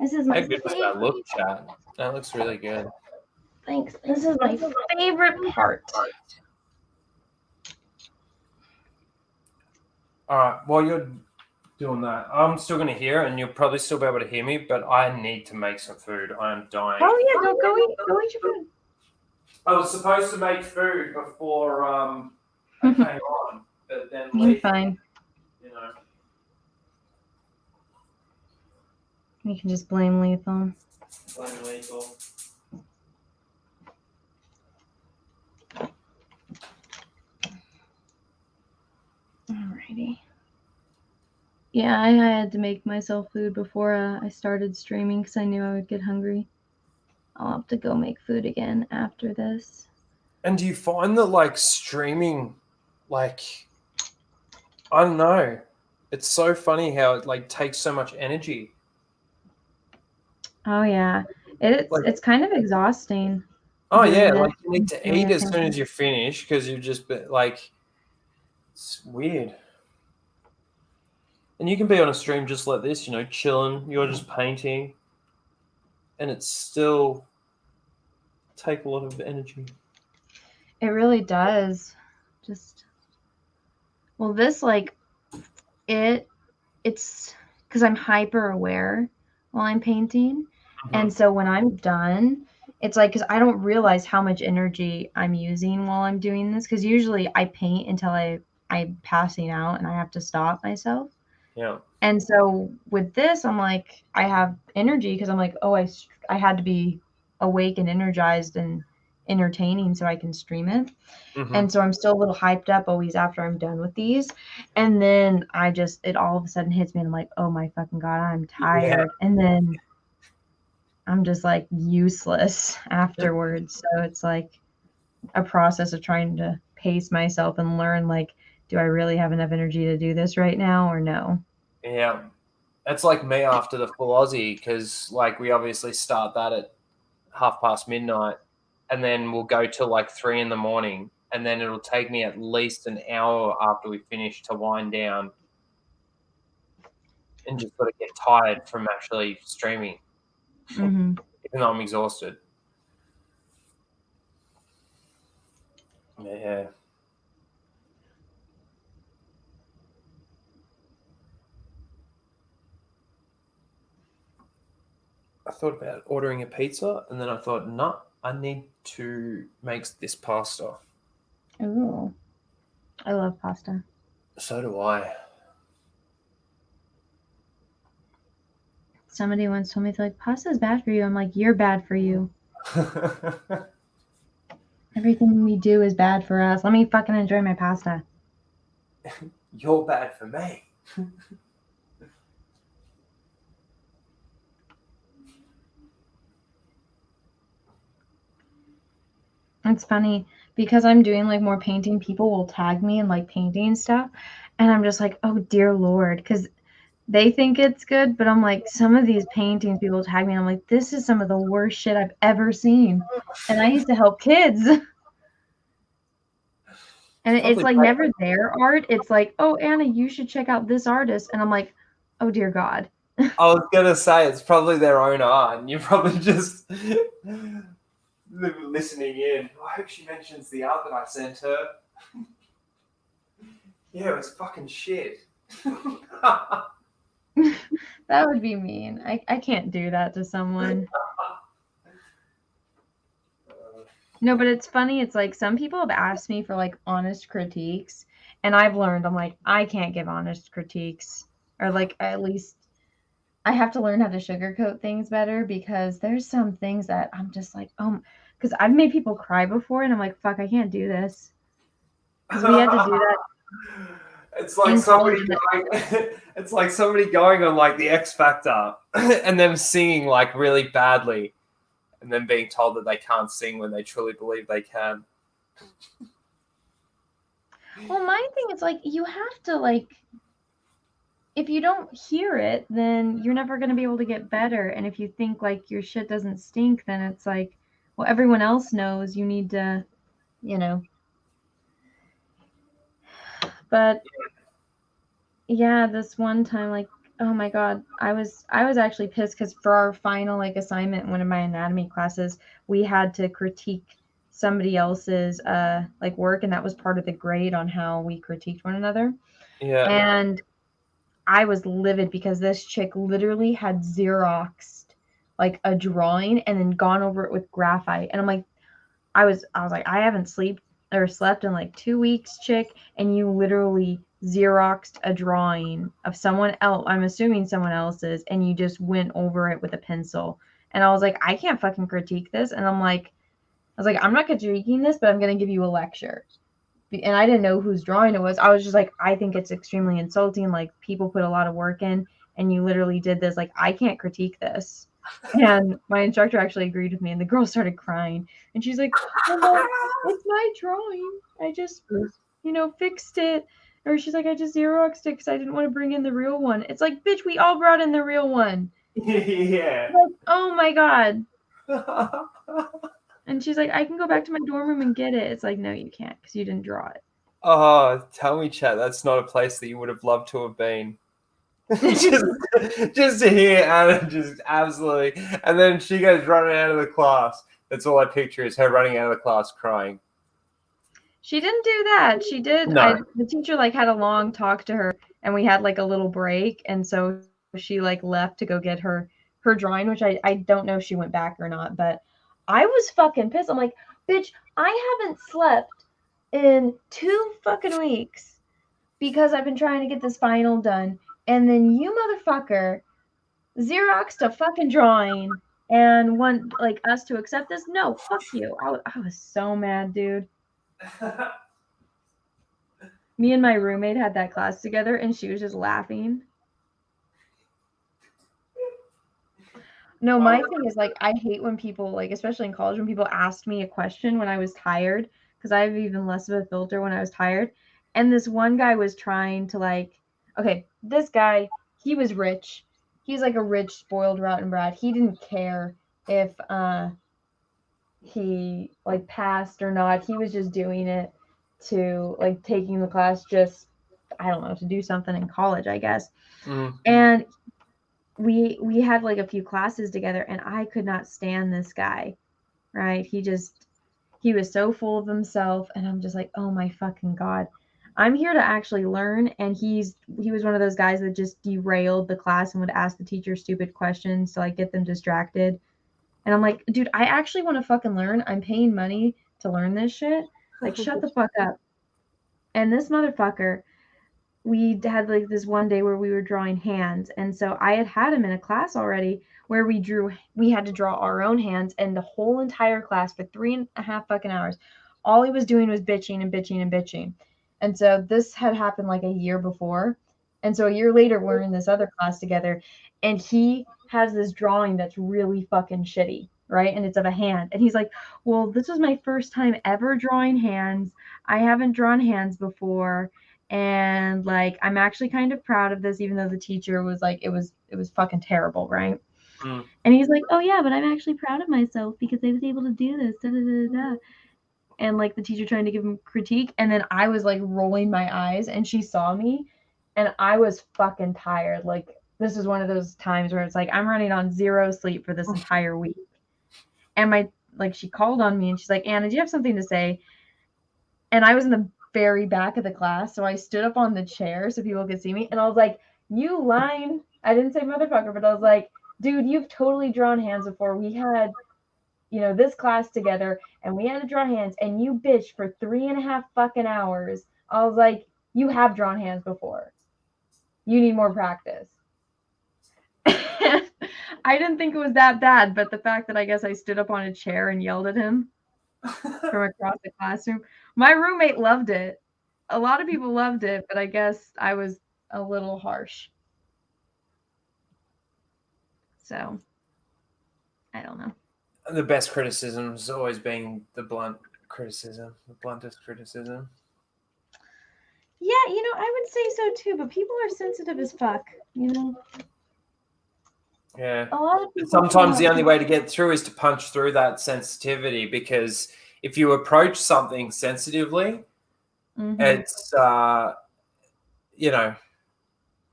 This is my favorite. That look, chat. That looks really good. Thanks. This is my favorite part. All right. While you're doing that, I'm still going to hear, and you'll probably still be able to hear me, but I need to make some food. I am dying. Oh yeah, go eat your food. I was supposed to make food before I came on, but then You're Lethal, fine. you know. You can just blame Lethal. Blame Lethal. Alrighty. Yeah, I had to make myself food before I started streaming because I knew I would get hungry. I'll have to go make food again after this. And do you find that like streaming, like, I don't know, it's so funny how it like takes so much energy. Oh yeah, it's Like, it's kind of exhausting oh doing yeah, this. like you need to Streaming eat at the as same soon as time. you finish because you've just been like, it's weird. And you can be on a stream just like this, you know, chilling. You're just painting, and it's still take a lot of energy. It really does. Just well, this like it's because I'm hyper aware while I'm painting. Mm-hmm. And so when I'm done, it's like, because I don't realize how much energy I'm using while I'm doing this. Because usually I paint until I'm passing out and I have to stop myself. Yeah. And so with this, I'm like, I have energy because I'm like, oh, I had to be awake and energized and entertaining so I can stream it. Mm-hmm. And so I'm still a little hyped up always after I'm done with these. And then it all of a sudden hits me and I'm like, oh my fucking God, I'm Yeah. tired. And then I'm just like useless afterwards. So it's like a process of trying to pace myself and learn like, do I really have enough energy to do this right now or no? Yeah. It's like me after the full Aussie because like we obviously start that at midnight, and then we'll go till like 3 in the morning, and then it'll take me at least an hour after we finish to wind down and just sort of get tired from actually streaming, Mm-hmm. even though I'm exhausted. Yeah. I thought about ordering a pizza, and then I thought, nah, I need to make this pasta. Ooh, I love pasta. So do I. Somebody once told me, they're like, pasta's bad for you. I'm like, you're bad for you. Everything we do is bad for us. Let me fucking enjoy my pasta. You're bad for me. It's funny because I'm doing like more painting, people will tag me in like painting stuff. And I'm just like, oh dear Lord, because they think it's good, but I'm like, some of these paintings people tag me, and I'm like, this is some of the worst shit I've ever seen. And I used to help kids. And it's Probably like never their art. It's like, oh Anna, you should check out this artist. And I'm like, oh dear God. I was gonna say it's probably their own art, and you're probably just listening in. I hope she mentions the art that I sent her. Yeah, it was fucking shit. That would be mean. I can't do that to someone. No, but it's funny. It's like some people have asked me for like honest critiques, and I've learned I'm like, I can't give honest critiques. Or like at least I have to learn how to sugarcoat things better because there's some things that I'm just like, because I've made people cry before, and I'm like, fuck, I can't do this. Because we had to do that It's like in college. somebody going, it's like somebody going on like the X Factor and them singing like really badly and then being told that they can't sing when they truly believe they can. Well, my thing is like, you have to like, if you don't hear it, then you're never going to be able to get better. And if you think like your shit doesn't stink, then it's like, well, everyone else knows you need to, you know. But yeah, this one time, like, oh my God, I was actually pissed because for our final like assignment in one of my anatomy classes, we had to critique somebody else's like work, and that was part of the grade on how we critiqued one another. Yeah. And I was livid because this chick literally had Xeroxed like a drawing and then gone over it with graphite. And I'm like, I was like, I haven't slept or slept in like 2 weeks, chick, and you literally Xeroxed a drawing of someone else, I'm assuming someone else's, and you just went over it with a pencil. And I was like, I can't fucking critique this. And I was like, I'm not critiquing this, but I'm going to give you a lecture. And I didn't know whose drawing it was. I was just like, I think it's extremely insulting. Like, people put a lot of work in, and you literally did this. Like, I can't critique this. And my instructor actually agreed with me, and the girl started crying. And she's like, well, it's my drawing. I just, fixed it. Or she's like, I just Xeroxed it because I didn't want to bring in the real one. It's like, bitch, we all brought in the real one. Yeah. Like, oh my God. And she's like, I can go back to my dorm room and get it. It's like, no, you can't because you didn't draw it. Oh, tell me, chat, that's not a place that you would have loved to have been. just to hear Anna just absolutely, and then she goes running out of the class. That's all I picture is her running out of the class crying. She didn't do that. She did. No. The teacher like had a long talk to her, and we had like a little break, and so she like left to go get her drawing, which I don't know if she went back or not, but I was fucking pissed. I'm like, bitch, I haven't slept in 2 fucking weeks because I've been trying to get this final done, and then you motherfucker Xeroxed a fucking drawing and want like us to accept this? No, fuck you. I was so mad, dude. Me and my roommate had that class together, and she was just laughing. No, my thing is, like, I hate when people, like, especially in college, when people asked me a question when I was tired, because I have even less of a filter when I was tired. And this one guy was trying to, like, okay, this guy, he was rich. He's like a rich, spoiled, rotten brat. He didn't care if he, like, passed or not. He was just doing it to, like, taking the class just, I don't know, to do something in college, I guess. Mm. And we had like a few classes together, and I could not stand this guy, right? He was so full of himself, and I'm just like, oh my fucking God. I'm here to actually learn, and he was one of those guys that just derailed the class and would ask the teacher stupid questions to like get them distracted. And I'm like, dude, I actually want to fucking learn. I'm paying money to learn this shit. Like, shut the fuck up. And this motherfucker, we had like this one day where we were drawing hands, and so I had him in a class already where we had to draw our own hands, and the whole entire class for 3.5 fucking hours, all he was doing was bitching and bitching and bitching. And so this had happened like a year before, and so a year later we're in this other class together, and he has this drawing that's really fucking shitty, right? And it's of a hand, and he's like, well, this was my first time ever drawing hands. I haven't drawn hands before, and like I'm actually kind of proud of this, even though the teacher was like, it was fucking terrible, right? Mm. And he's like, oh yeah, but I'm actually proud of myself because I was able to do this, da, da, da, da. And like the teacher trying to give him critique, and then I was like rolling my eyes, and she saw me, and I was fucking tired. Like, this is one of those times where it's like I'm running on 0 sleep for this entire week. And she called on me, and she's like, Anna, do you have something to say? And I was in the very back of the class, so I stood up on the chair so people could see me, and I was like, you lying. I didn't say motherfucker, but I was like, dude, you've totally drawn hands before. We had, this class together, and we had to draw hands, and you bitched for 3.5 fucking hours. I was like, you have drawn hands before. You need more practice. I didn't think it was that bad, but the fact that I guess I stood up on a chair and yelled at him from across the classroom. My roommate loved it. A lot of people loved it, but I guess I was a little harsh. So, I don't know. The best criticism has always been the blunt criticism, the bluntest criticism. Yeah, I would say so too, but people are sensitive as fuck, Yeah. A lot of people Sometimes the only way to get through is to punch through that sensitivity, because if you approach something sensitively, it's,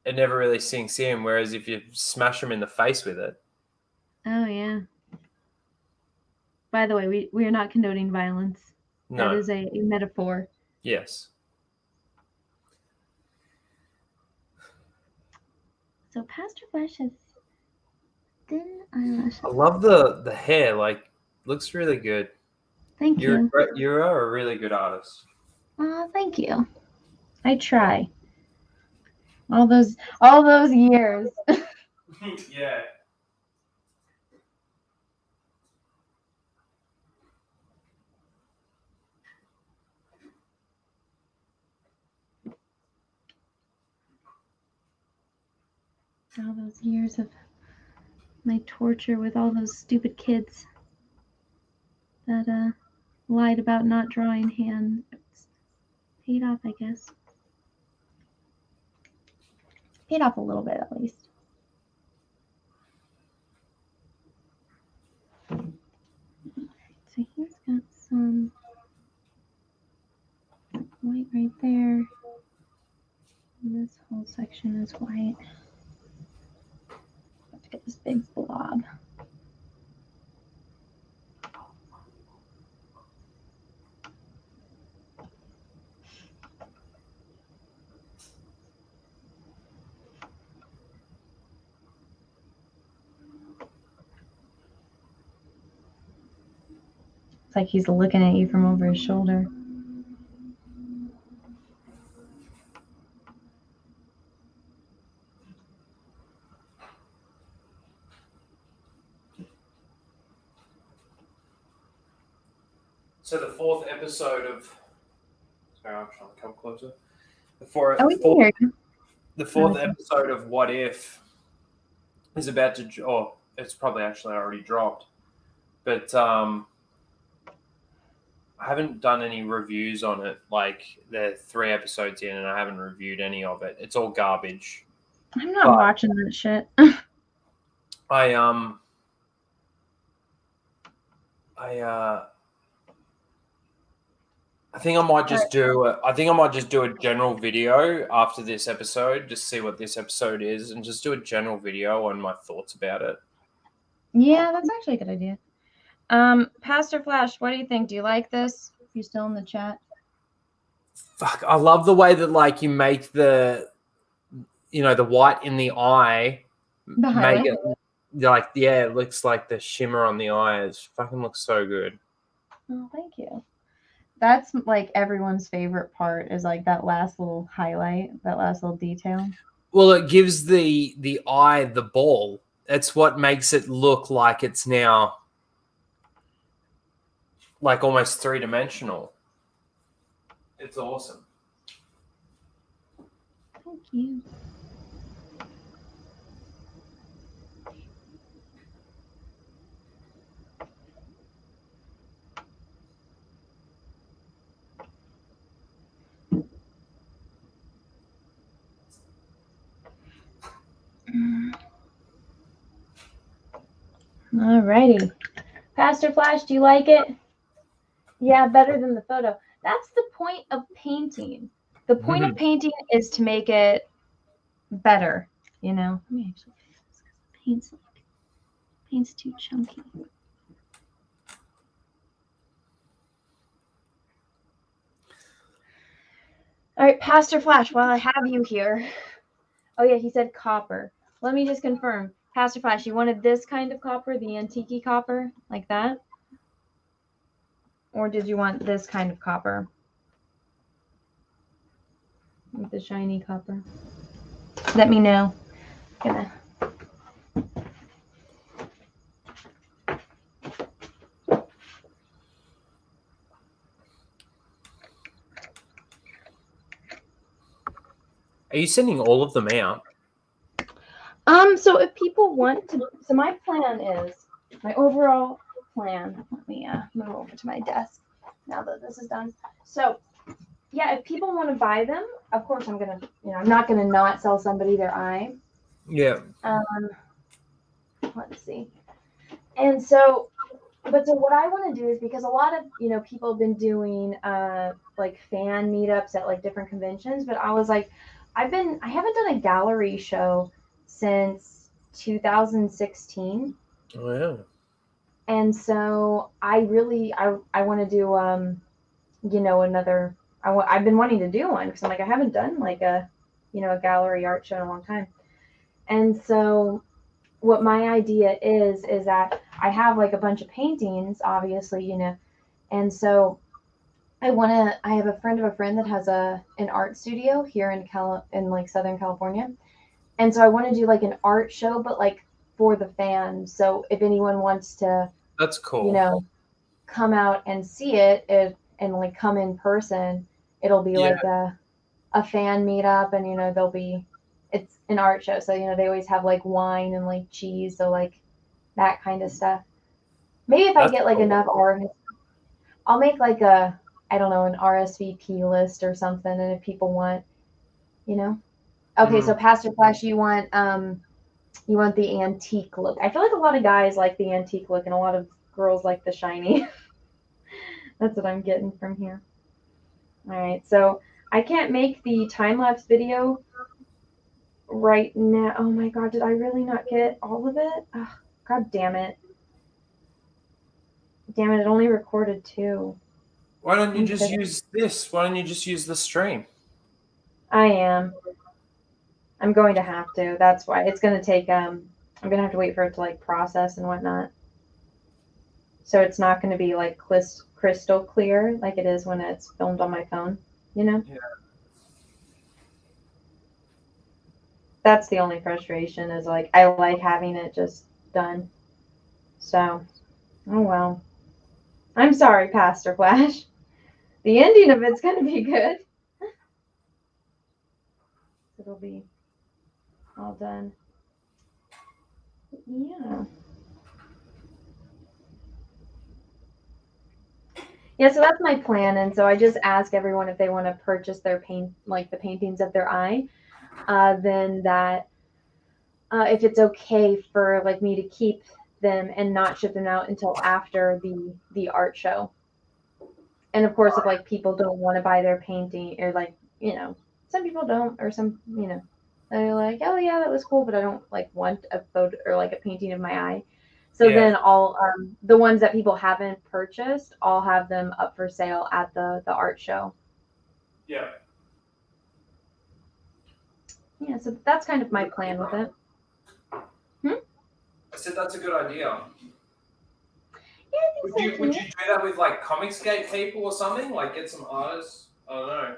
it never really sinks in. Whereas if you smash them in the face with it. Oh, yeah. By the way, we are not condoning violence. No. That is a metaphor. Yes. So Pastor Flesh has thin eyelashes. I love the hair. Like, looks really good. Thank you. You are a really good artist. Thank you. I try. All those years. Yeah. All those years of my torture with all those stupid kids that lied about not drawing hand. It's paid off, I guess. Paid off a little bit at least. So he's got some white right there. And this whole section is white. Have to get this big blob. It's like he's looking at you from over his shoulder. So the fourth episode of. Sorry, I'm trying to come closer. The fourth episode of What If is about to. Oh, it's probably actually already dropped, but I haven't done any reviews on it. Like they're 3 episodes in, and I haven't reviewed any of it. It's all garbage. I'm not watching that shit. I think I might just do. I think I might just do a general video after this episode, just see what this episode is, and just do a general video on my thoughts about it. Yeah, that's actually a good idea. Pastor Flash, what do you think? Do you like this? You still in the chat? Fuck, I love the way that like you make the white in the eye, make it like it looks like the shimmer on the eye. It fucking looks so good. Oh, thank you. That's like everyone's favorite part is like that last little highlight, that last little detail. Well, it gives the eye the ball. That's what makes it look like it's now like almost 3-dimensional. It's awesome. Thank you. Alrighty. Pastor Flash, do you like it? Yeah, better than the photo. That's the point of painting. The point of painting is to make it better, you know? Let me actually paint's too chunky. All right, Pastor Flash, while I have you here. Oh yeah, he said copper. Let me just confirm. Pastor Flash, you wanted this kind of copper, the antique copper, like that? Or did you want this kind of copper? With the shiny copper. Let me know. Gonna. Are you sending all of them out? So if people want to, so my plan is, my overall plan, let me move over to my desk now that this is done. So yeah, if people want to buy them, of course I'm gonna, I'm not gonna not sell somebody their eye. Yeah. Let's see. And so, but so what I want to do is, because a lot of, people have been doing like fan meetups at like different conventions, but I was like, I haven't done a gallery show since 2016. Oh yeah. And so I really, I want to do, another, I've been wanting to do one because I'm like, I haven't done like a gallery art show in a long time. And so what my idea is that I have like a bunch of paintings, obviously, And so I have a friend of a friend that has an art studio here in like Southern California. And so I want to do like an art show, but like for the fans. So if anyone wants to, That's you cool. know, come out and see and like come in person, it'll be Yeah, like a fan meetup, and it's an art show. So, they always have like wine and like cheese. So like that kind of stuff. Maybe if I that's get like cool. enough artists, I'll make like I don't know, an RSVP list or something. And if people want, you know, okay, so Mm. Pastor Flash, you want the antique look. I feel like a lot of guys like the antique look, and a lot of girls like the shiny. That's what I'm getting from here. All right, so I can't make the time lapse video right now. Oh my god, did I really not get all of it? Oh, god damn it. Damn it, it only recorded two. Why don't you I'm just pissed. use this? Why don't you just use the stream? I am. I'm going to have to. That's why. It's going to take, I'm going to have to wait for it to like process and whatnot. So it's not going to be like crystal clear like it is when it's filmed on my phone, you know? Yeah. That's the only frustration is like I like having it just done. So, oh well. I'm sorry, Pastor Flash. The ending of it's going to be good. It'll be all done. Yeah. Yeah, so that's my plan. And so I just ask everyone if they want to purchase their like the paintings of their eye. Then that if it's okay for like me to keep them and not ship them out until after the art show. And of course, if like people don't want to buy their painting or like some people don't or some they're like, oh yeah, that was cool, but I don't like want a photo or like a painting of my eye. So Yeah. then I'll the ones that people haven't purchased, I'll have them up for sale at the art show. Yeah. Yeah, so that's kind of my plan with it. Hmm? I said that's a good idea. Yeah, I think Would so you too. do that with like Comicsgate people or something? Like get some artists? I don't know.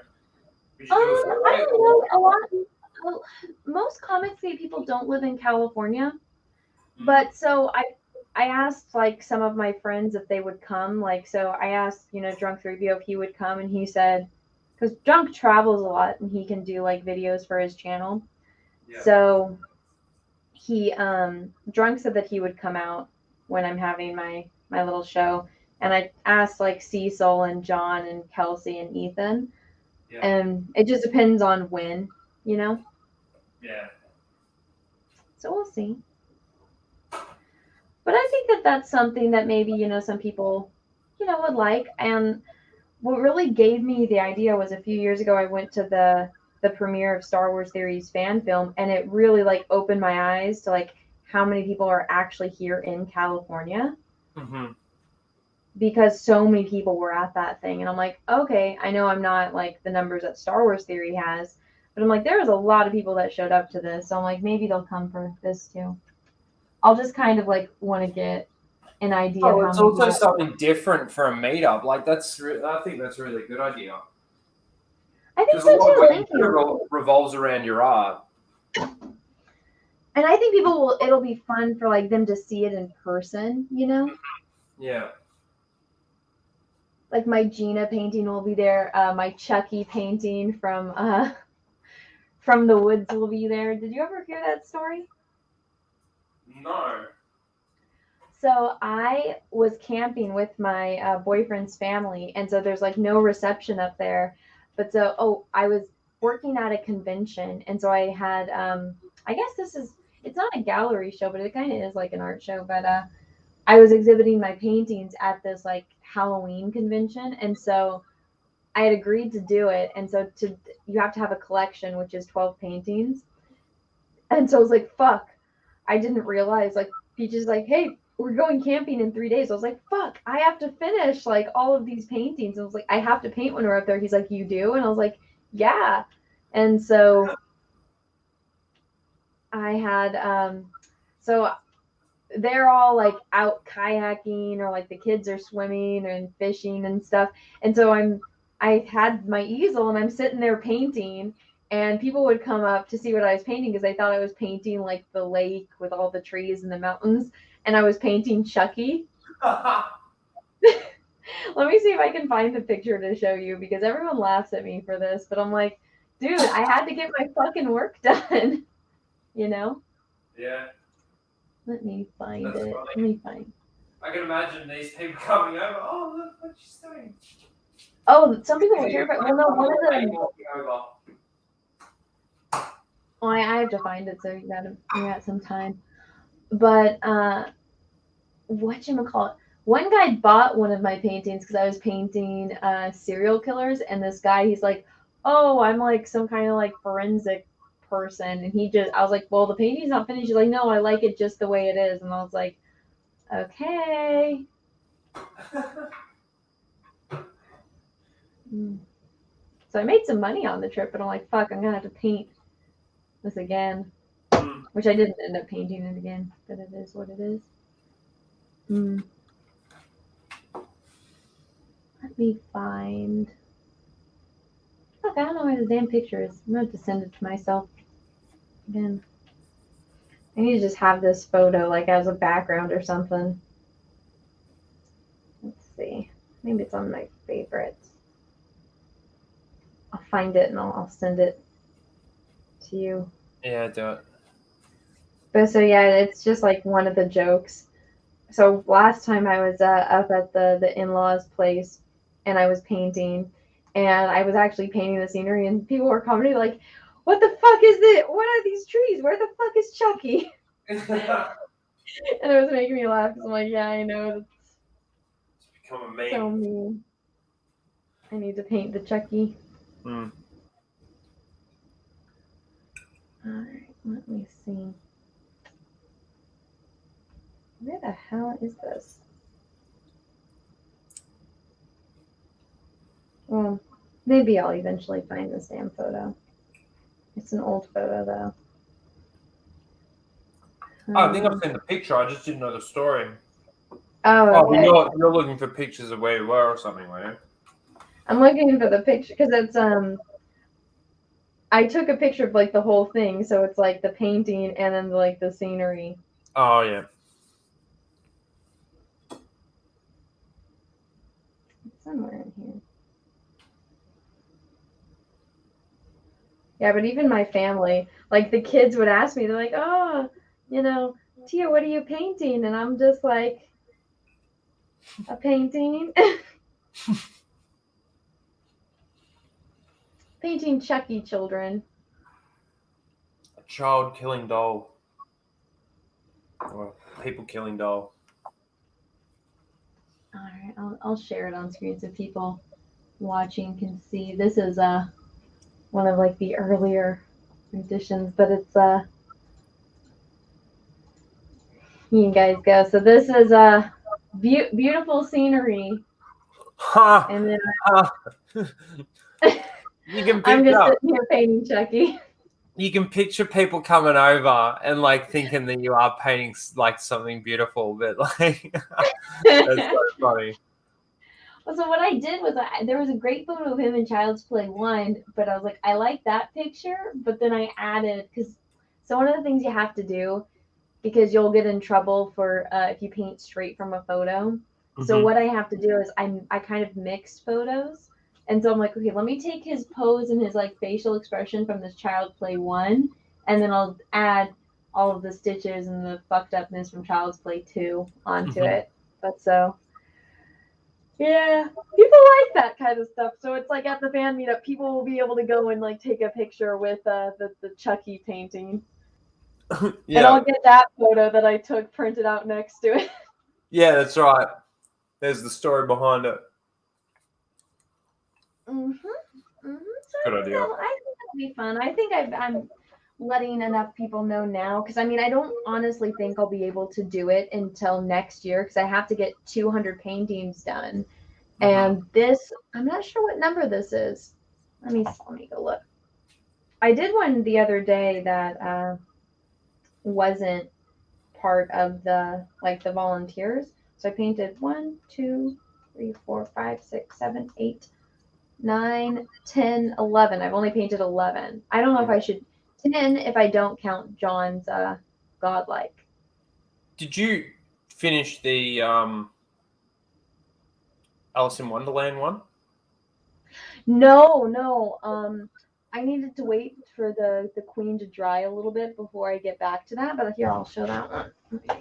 Would you do it that I way don't or? know. A lot. Most comics gay people don't live in California, Mm. but so I asked like some of my friends if they would come. Like so, I asked Drunk 3BO if he would come, and he said because Drunk travels a lot and he can do like videos for his channel. Yeah. So he Drunk said that he would come out when I'm having my little show, and I asked like Cecil and John and Kelsey and Ethan, Yeah. and it just depends on when, you know. Yeah. So we'll see. But I think that that's something that maybe, some people, would like. And what really gave me the idea was a few years ago I went to the premiere of Star Wars Theories fan film, and it really like opened my eyes to like how many people are actually here in California Mm-hmm. because so many people were at that thing. And I'm like, okay, I know I'm not like the numbers that Star Wars Theory has, but I'm like, there was a lot of people that showed up to this. So I'm like, maybe they'll come for this too. I'll just kind of like want to get an idea of Oh, how it's many also people. something different for a meetup. Like I think that's a really good idea I think because a so lot of too. what you Thank do you. revolves around your art. And I think people will. It'll be fun for like them to see it in person. Yeah. Like my Gina painting will be there. My Chucky painting from the woods will be there. Did you ever hear that story? No. So I was camping with my boyfriend's family, and so there's like no reception up there. But so, I was working at a convention, and so I had, I guess it's not a gallery show, but it kind of is like an art show. But I was exhibiting my paintings at this like Halloween convention, and so I had agreed to do it. And so you have to have a collection, which is 12 paintings. And so I was like, fuck. I didn't realize like Peach like, hey, we're going camping in 3 days. I was like, fuck, I have to finish like all of these paintings. I was like, I have to paint when we're up there. He's like, you do? And I was like, yeah. And so I had so they're all like out kayaking, or like the kids are swimming and fishing and stuff. And so I had my easel and I'm sitting there painting, and people would come up to see what I was painting because they thought I was painting like the lake with all the trees and the mountains, and I was painting Chucky. Let me see if I can find the picture to show you, because everyone laughs at me for this, but I'm like, dude, I had to get my fucking work done, you know? Yeah. Let me find That's it. funny. Let me find. I can imagine these people coming over. Oh, look what she's doing. Oh, some people were terrified. Well, no, one of them. Walking over. Well, I have to find it, so you got some time. But whatchamacallit? One guy bought one of my paintings because I was painting serial killers, and this guy, he's like, "Oh, I'm like some kind of like forensic person," and I was like, "Well, the painting's not finished." He's like, "No, I like it just the way it is," and I was like, "Okay." So I made some money on the trip, but I'm like, "Fuck, I'm gonna have to paint this again," which I didn't end up painting it again, but it is what it is. Let me find. Fuck, I don't know where the damn picture is. I'm gonna have to send it to myself again. I need to just have this photo like as a background or something. Let's see. Maybe it's on my favorites. I'll find it and I'll send it to you. Yeah, do it. But so yeah, it's just like one of the jokes. So last time I was up at the in-laws place, and I was painting, and I was actually painting the scenery, and people were commenting like, "What the fuck is this? What are these trees? Where the fuck is Chucky?" And it was making me laugh because I'm like, yeah, I know. It's become a meme. So mean. I need to paint the Chucky. Mm. Alright, let me see. Where the hell is this? Well, maybe I'll eventually find this damn photo. It's an old photo, though. I think I've seen the picture. I just didn't know the story. Oh, okay. You're looking for pictures of where you were or something, were you? I'm looking for the picture because it's I took a picture of like the whole thing, so it's like the painting and then like the scenery. Oh yeah. It's somewhere in here. Yeah, but even my family, like the kids would ask me, they're like, "Oh, you know, Tia, what are you painting?" And I'm just like, "A painting." Painting Chucky children. A child killing doll. Or people killing doll. All right, I'll share it on screen so people watching can see. This is one of like the earlier editions, but it's you guys go. So this is beautiful scenery, Ha! and then Ha! You can I'm picture just sitting here painting Chucky. you can picture people coming over and like thinking that you are painting like something beautiful, but like that's so funny. So what I did was there was a great photo of him in Child's Play 1, but I was like, I like that picture, but then I added, because so one of the things you have to do, because you'll get in trouble for if you paint straight from a photo. Mm-hmm. So what I have to do is I kind of mixed photos. And so I'm like, okay, let me take his pose and his like facial expression from this Child's Play 1, and then I'll add all of the stitches and the fucked upness from Child's Play 2 onto it. But so yeah, people like that kind of stuff. So it's like at the fan meetup, people will be able to go and like take a picture with the Chucky painting. Yeah. And I'll get that photo that I took printed out next to it. Yeah, that's right. There's the story behind it. So good idea. I think that'll be fun. I think I'm letting enough people know now, because I mean, I don't honestly think I'll be able to do it until next year, because I have to get 200 paintings done. And this, I'm not sure what number this is. Let me go look. I did one the other day that wasn't part of the volunteers. So I painted 1, 2, 3, 4, 5, 6, 7, 8, 9, 10, 11. I've only painted 11. I don't know if I should 10 if I don't count John's godlike. Did you finish the Alice in Wonderland one? No, no. I needed to wait for the queen to dry a little bit before I get back to that. But here, I'll show that one.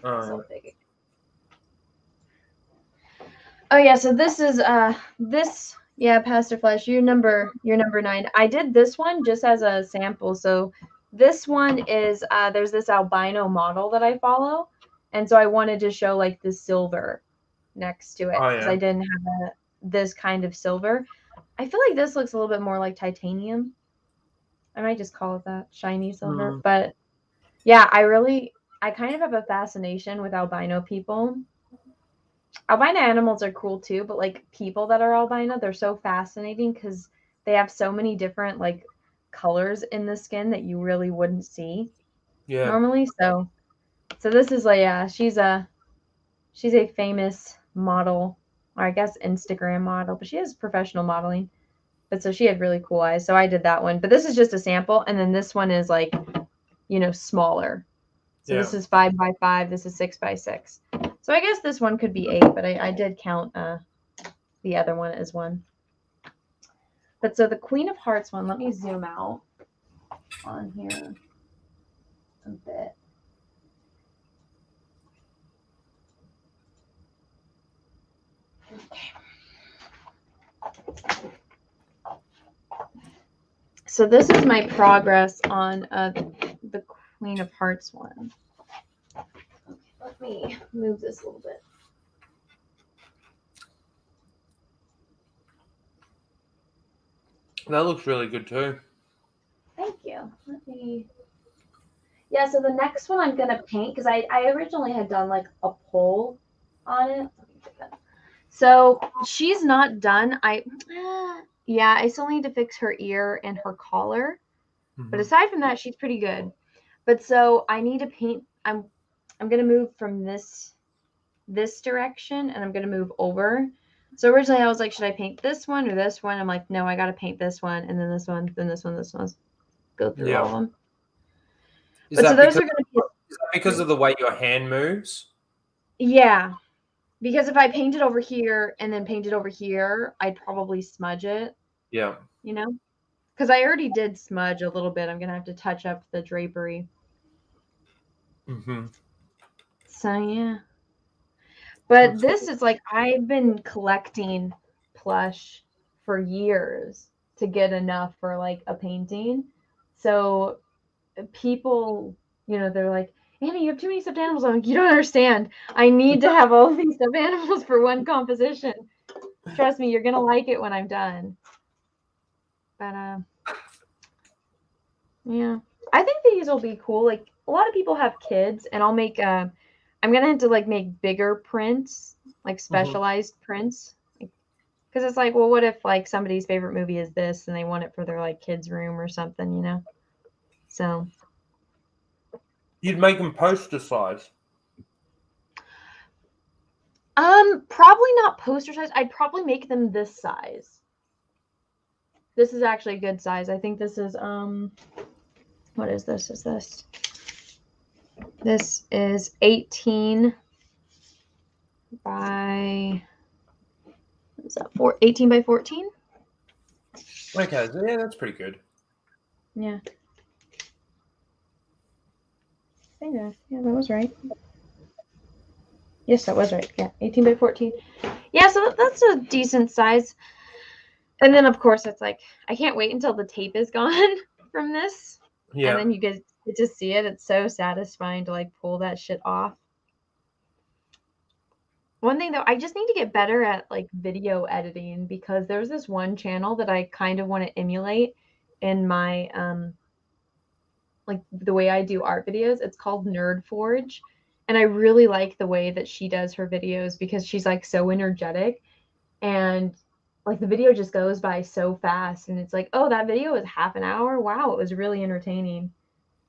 So big. Oh yeah, so this is this yeah, Pastor Flesh, you're number 9. I did this one just as a sample. So this one is there's this albino model that I follow, and so I wanted to show like the silver next to it because I didn't have this kind of silver. I feel like this looks a little bit more like titanium. I might just call it that, shiny silver. But yeah, I kind of have a fascination with albino people. Albino animals are cool too, but like people that are albino, they're so fascinating because they have so many different like colors in the skin that you really wouldn't see normally. So this is like she's a famous model, or I guess Instagram model, but she is professional modeling. But so she had really cool eyes. So I did that one. But this is just a sample, and then this one is like, smaller. So this is 5 by 5. This is 6 by 6. So I guess this one could be 8, but I did count the other one as 1. But so the Queen of Hearts one, let me zoom out on here a bit. So this is my progress on the Queen of Hearts one. Okay, let me move this a little bit. That looks really good too. Thank you. Yeah, so the next one I'm gonna paint because I originally had done like a poll on it. So she's not done. I still need to fix her ear and her collar. But aside from that, she's pretty good. But so I need to paint. I'm gonna move from this direction, and I'm gonna move over. So originally I was like, should I paint this one or this one? I'm like, no, I gotta paint this one, and then this one, then this one, this one. Go through all of them. Is that because of the way your hand moves? Yeah, because if I painted over here and then painted over here, I'd probably smudge it. Yeah. Because I already did smudge a little bit. I'm gonna have to touch up the drapery. So yeah. But this is like, I've been collecting plush for years to get enough for like a painting. So people, they're like, Anna, you have too many stuffed animals. I'm like, you don't understand. I need to have all these stuffed animals for one composition. Trust me, you're gonna like it when I'm done. But yeah, I think these will be cool. Like a lot of people have kids, and I'll make. I'm gonna have to like make bigger prints, like specialized prints, because it's like, well, what if like somebody's favorite movie is this, and they want it for their like kids' room or something, So. You'd make them poster size. Probably not poster size. I'd probably make them this size. This is actually a good size. I think this is what is this? This is 18 by, what is that, 18 by 14? Okay, so yeah, that's pretty good. Yeah. Yeah, that was right. Yes, that was right. Yeah, 18 by 14. Yeah, so that's a decent size. And then, of course, it's like, I can't wait until the tape is gone from this. Yeah. And then you get to see it. It's so satisfying to, like, pull that shit off. One thing, though, I just need to get better at, like, video editing because there's this one channel that I kind of want to emulate in my, like, the way I do art videos. It's called Nerd Forge. And I really like the way that she does her videos because she's, like, so energetic. And like the video just goes by so fast, and it's like, oh, that video was half an hour. Wow, it was really entertaining.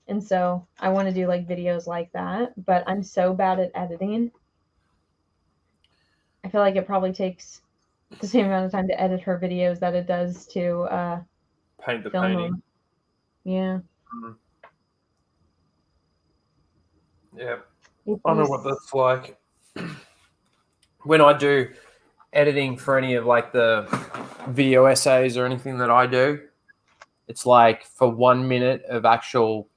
And so I want to do like videos like that, but I'm so bad at editing. I feel like it probably takes the same amount of time to edit her videos that it does to Paint the film painting. them. Yeah. Mm. Yeah. If I you know what that's like. When I do editing for any of like the video essays or anything that I do, it's like for 1 minute of actual.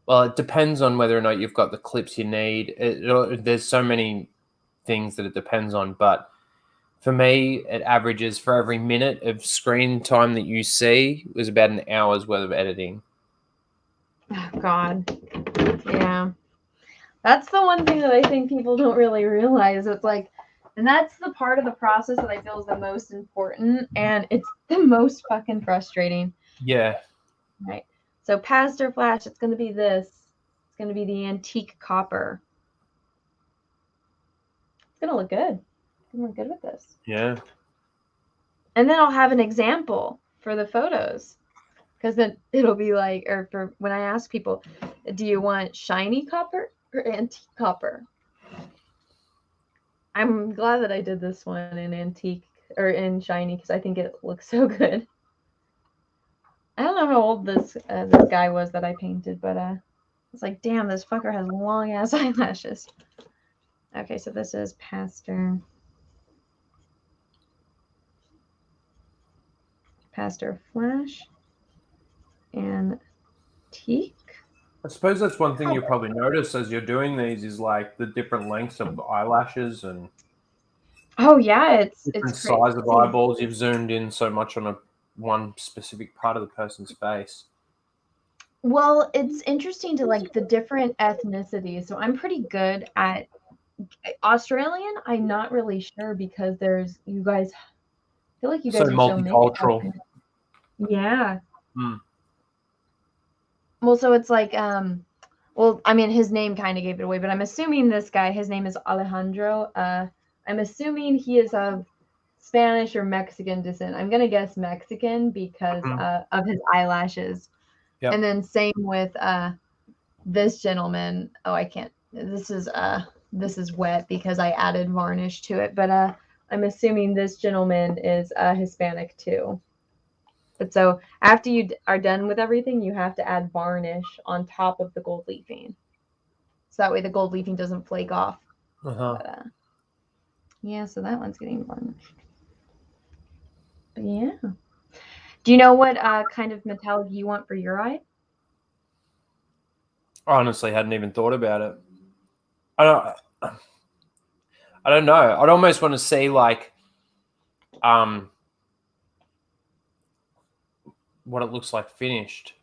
Well, it depends on whether or not you've got the clips you need. There's so many things that it depends on, but for me, it averages for every minute of screen time that you see was about an hour's worth of editing. Oh, God. Yeah. That's the one thing that I think people don't really realize. It's like, and that's the part of the process that I feel is the most important, and it's the most fucking frustrating. Yeah. Right. So Pastor Flash, it's going to be this. It's going to be the antique copper. It's going to look good. It's going to look good with this. Yeah. And then I'll have an example for the photos. Because then it'll be like, or for when I ask people, do you want shiny copper or antique copper? I'm glad that I did this one in antique or in shiny because I think it looks so good. I don't know how old this guy was that I painted, but it's like, damn, this fucker has long ass eyelashes. Okay, so this is Pastor Flash antique. I suppose that's one thing you'll probably notice as you're doing these is like the different lengths of eyelashes and Oh yeah, it's different crazy. size of eyeballs. You've zoomed in so much on one specific part of the person's face. Well, it's interesting to like the different ethnicities. So I'm pretty good at Australian. I'm not really sure because there's you guys. I feel like you So guys are so mixed. multicultural. Yeah. Mm. Well, so it's like well, I mean his name kind of gave it away, but I'm assuming this guy, his name is Alejandro. I'm assuming he is of Spanish or Mexican descent. I'm gonna guess Mexican because of his eyelashes. Yep. And then same with this gentleman. Oh, I can't. This is wet because I added varnish to it, but I'm assuming this gentleman is Hispanic too. But so after you are done with everything, you have to add varnish on top of the gold leafing. So that way the gold leafing doesn't flake off. Uh-huh. But yeah, so that one's getting varnished. But yeah. Do you know what kind of metallic you want for your eye? I honestly hadn't even thought about it. I don't know. I'd almost want to see like what it looks like finished.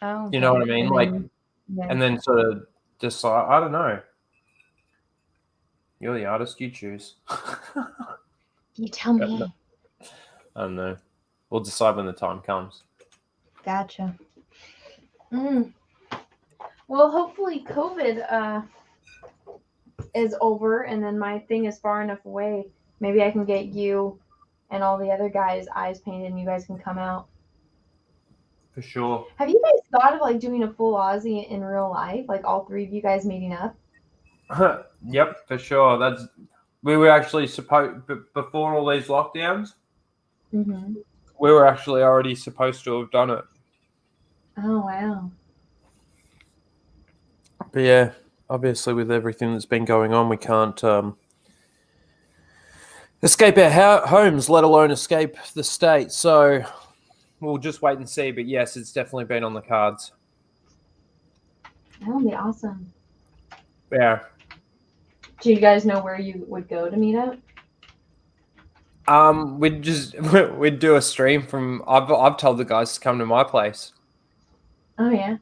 Oh, okay. You know what I mean? And Like then, yeah. and then sort of decide. I don't know. You're the artist. You choose. You tell me. I don't know. We'll decide when the time comes. Gotcha. Well, hopefully COVID is over and then my thing is far enough away. Maybe I can get you and all the other guys' eyes painted and you guys can come out. For sure. Have you guys thought of like doing a full Aussie in real life? Like all three of you guys meeting up? Yep, for sure. We were actually supposed before all these lockdowns. Mm-hmm. We were actually already supposed to have done it. Oh wow. But yeah, obviously with everything that's been going on, we can't escape our homes, let alone escape the state. So we'll just wait and see. But yes, it's definitely been on the cards. That would be awesome. Yeah. Do you guys know where you would go to meet up? We'd do a stream from. I've told the guys to come to my place. Oh yeah.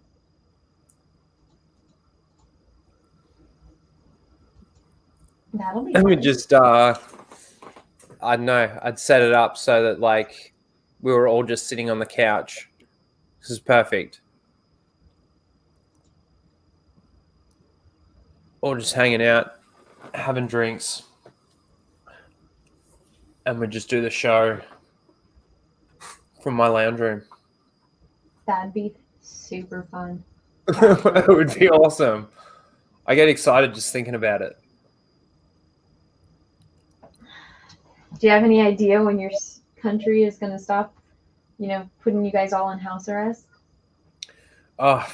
That'll be And we fun. just I don't know. I'd set it up so that like we were all just sitting on the couch. This is perfect. All just hanging out, having drinks, and we'd just do the show from my lounge room. That'd be super fun. It would be awesome. I get excited just thinking about it. Do you have any idea when your country is going to stop, putting you guys all in house arrest? Oh,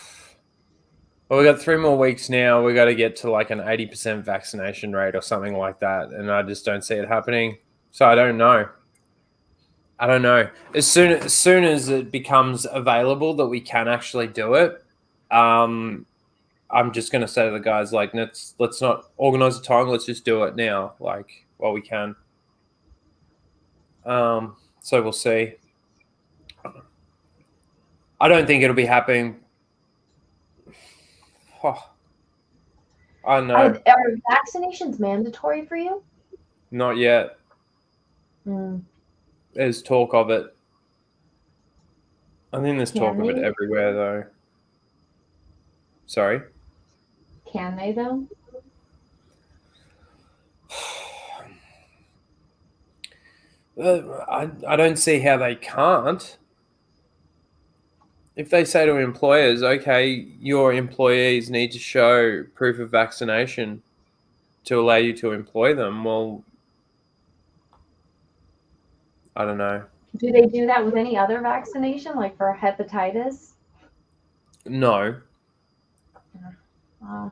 well, we got 3 more weeks now. We got to get to like an 80% vaccination rate or something like that, and I just don't see it happening. So I don't know. I don't know. As soon as it becomes available that we can actually do it, I'm just gonna say to the guys like let's not organize a time. Let's just do it now, like while we can. So we'll see. I don't think it'll be happening. Oh, I don't know. Are vaccinations mandatory for you? Not yet. Mm. There's talk of it. I think there's talk Can of it they? everywhere, though. Sorry. Can they though? I don't see how they can't. If they say to employers, okay, your employees need to show proof of vaccination to allow you to employ them, well, I don't know. Do they do that with any other vaccination, like for hepatitis? No. Uh,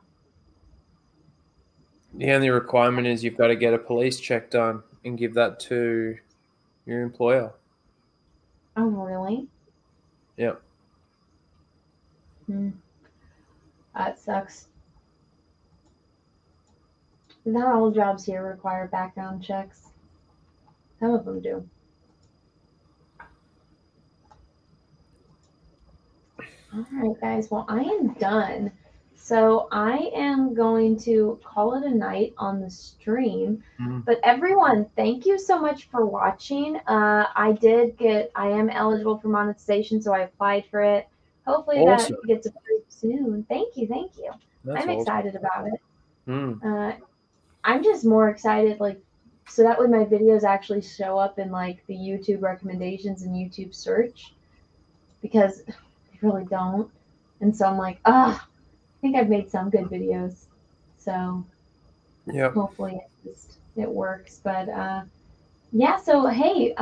The only requirement is you've got to get a police check done and give that to your employer. oh, really? Yep. Hmm. That sucks. Not all jobs here require background checks. Some of them do. All right, guys. Well, I am done. So I am going to call it a night on the stream. Mhm. But everyone, thank you so much for watching. I am eligible for monetization, so I applied for it. Hopefully that Awesome. gets approved soon. Thank you, thank you. That's I'm awesome. excited about it. Mm. I'm just more excited, like, so that way my videos actually show up in like the YouTube recommendations and YouTube search because they really don't. And so I'm like, I think I've made some good videos. So Yep. hopefully it works. But yeah, so hey,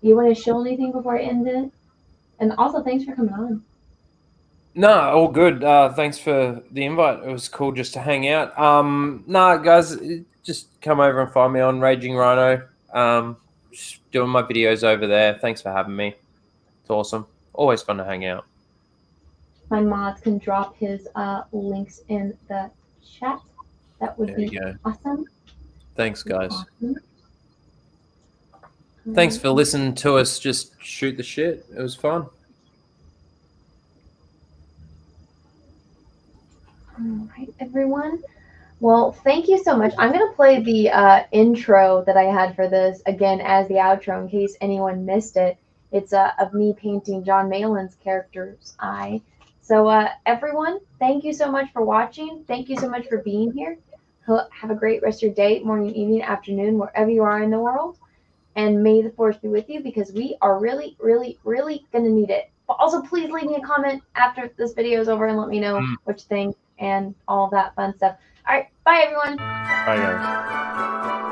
you want to show anything before I end it? And also thanks for coming on. No, all good. Thanks for the invite. It was cool just to hang out. Nah, guys, just come over and find me on Raging Rhino. Just doing my videos over there. Thanks for having me. It's awesome. Always fun to hang out. My mods can drop his links in the chat. That would There you be go. awesome. Thanks, guys. Awesome. Thanks for listening to us just shoot the shit. It was fun. All right, everyone. Well, thank you so much. I'm going to play the intro that I had for this again as the outro in case anyone missed it. It's of me painting John Malin's character's eye. So, everyone, thank you so much for watching. Thank you so much for being here. Have a great rest of your day, morning, evening, afternoon, wherever you are in the world. And may the force be with you because we are really, really, really going to need it. But also, please leave me a comment after this video is over and let me know what you think and all that fun stuff. All right, bye everyone. Bye, guys.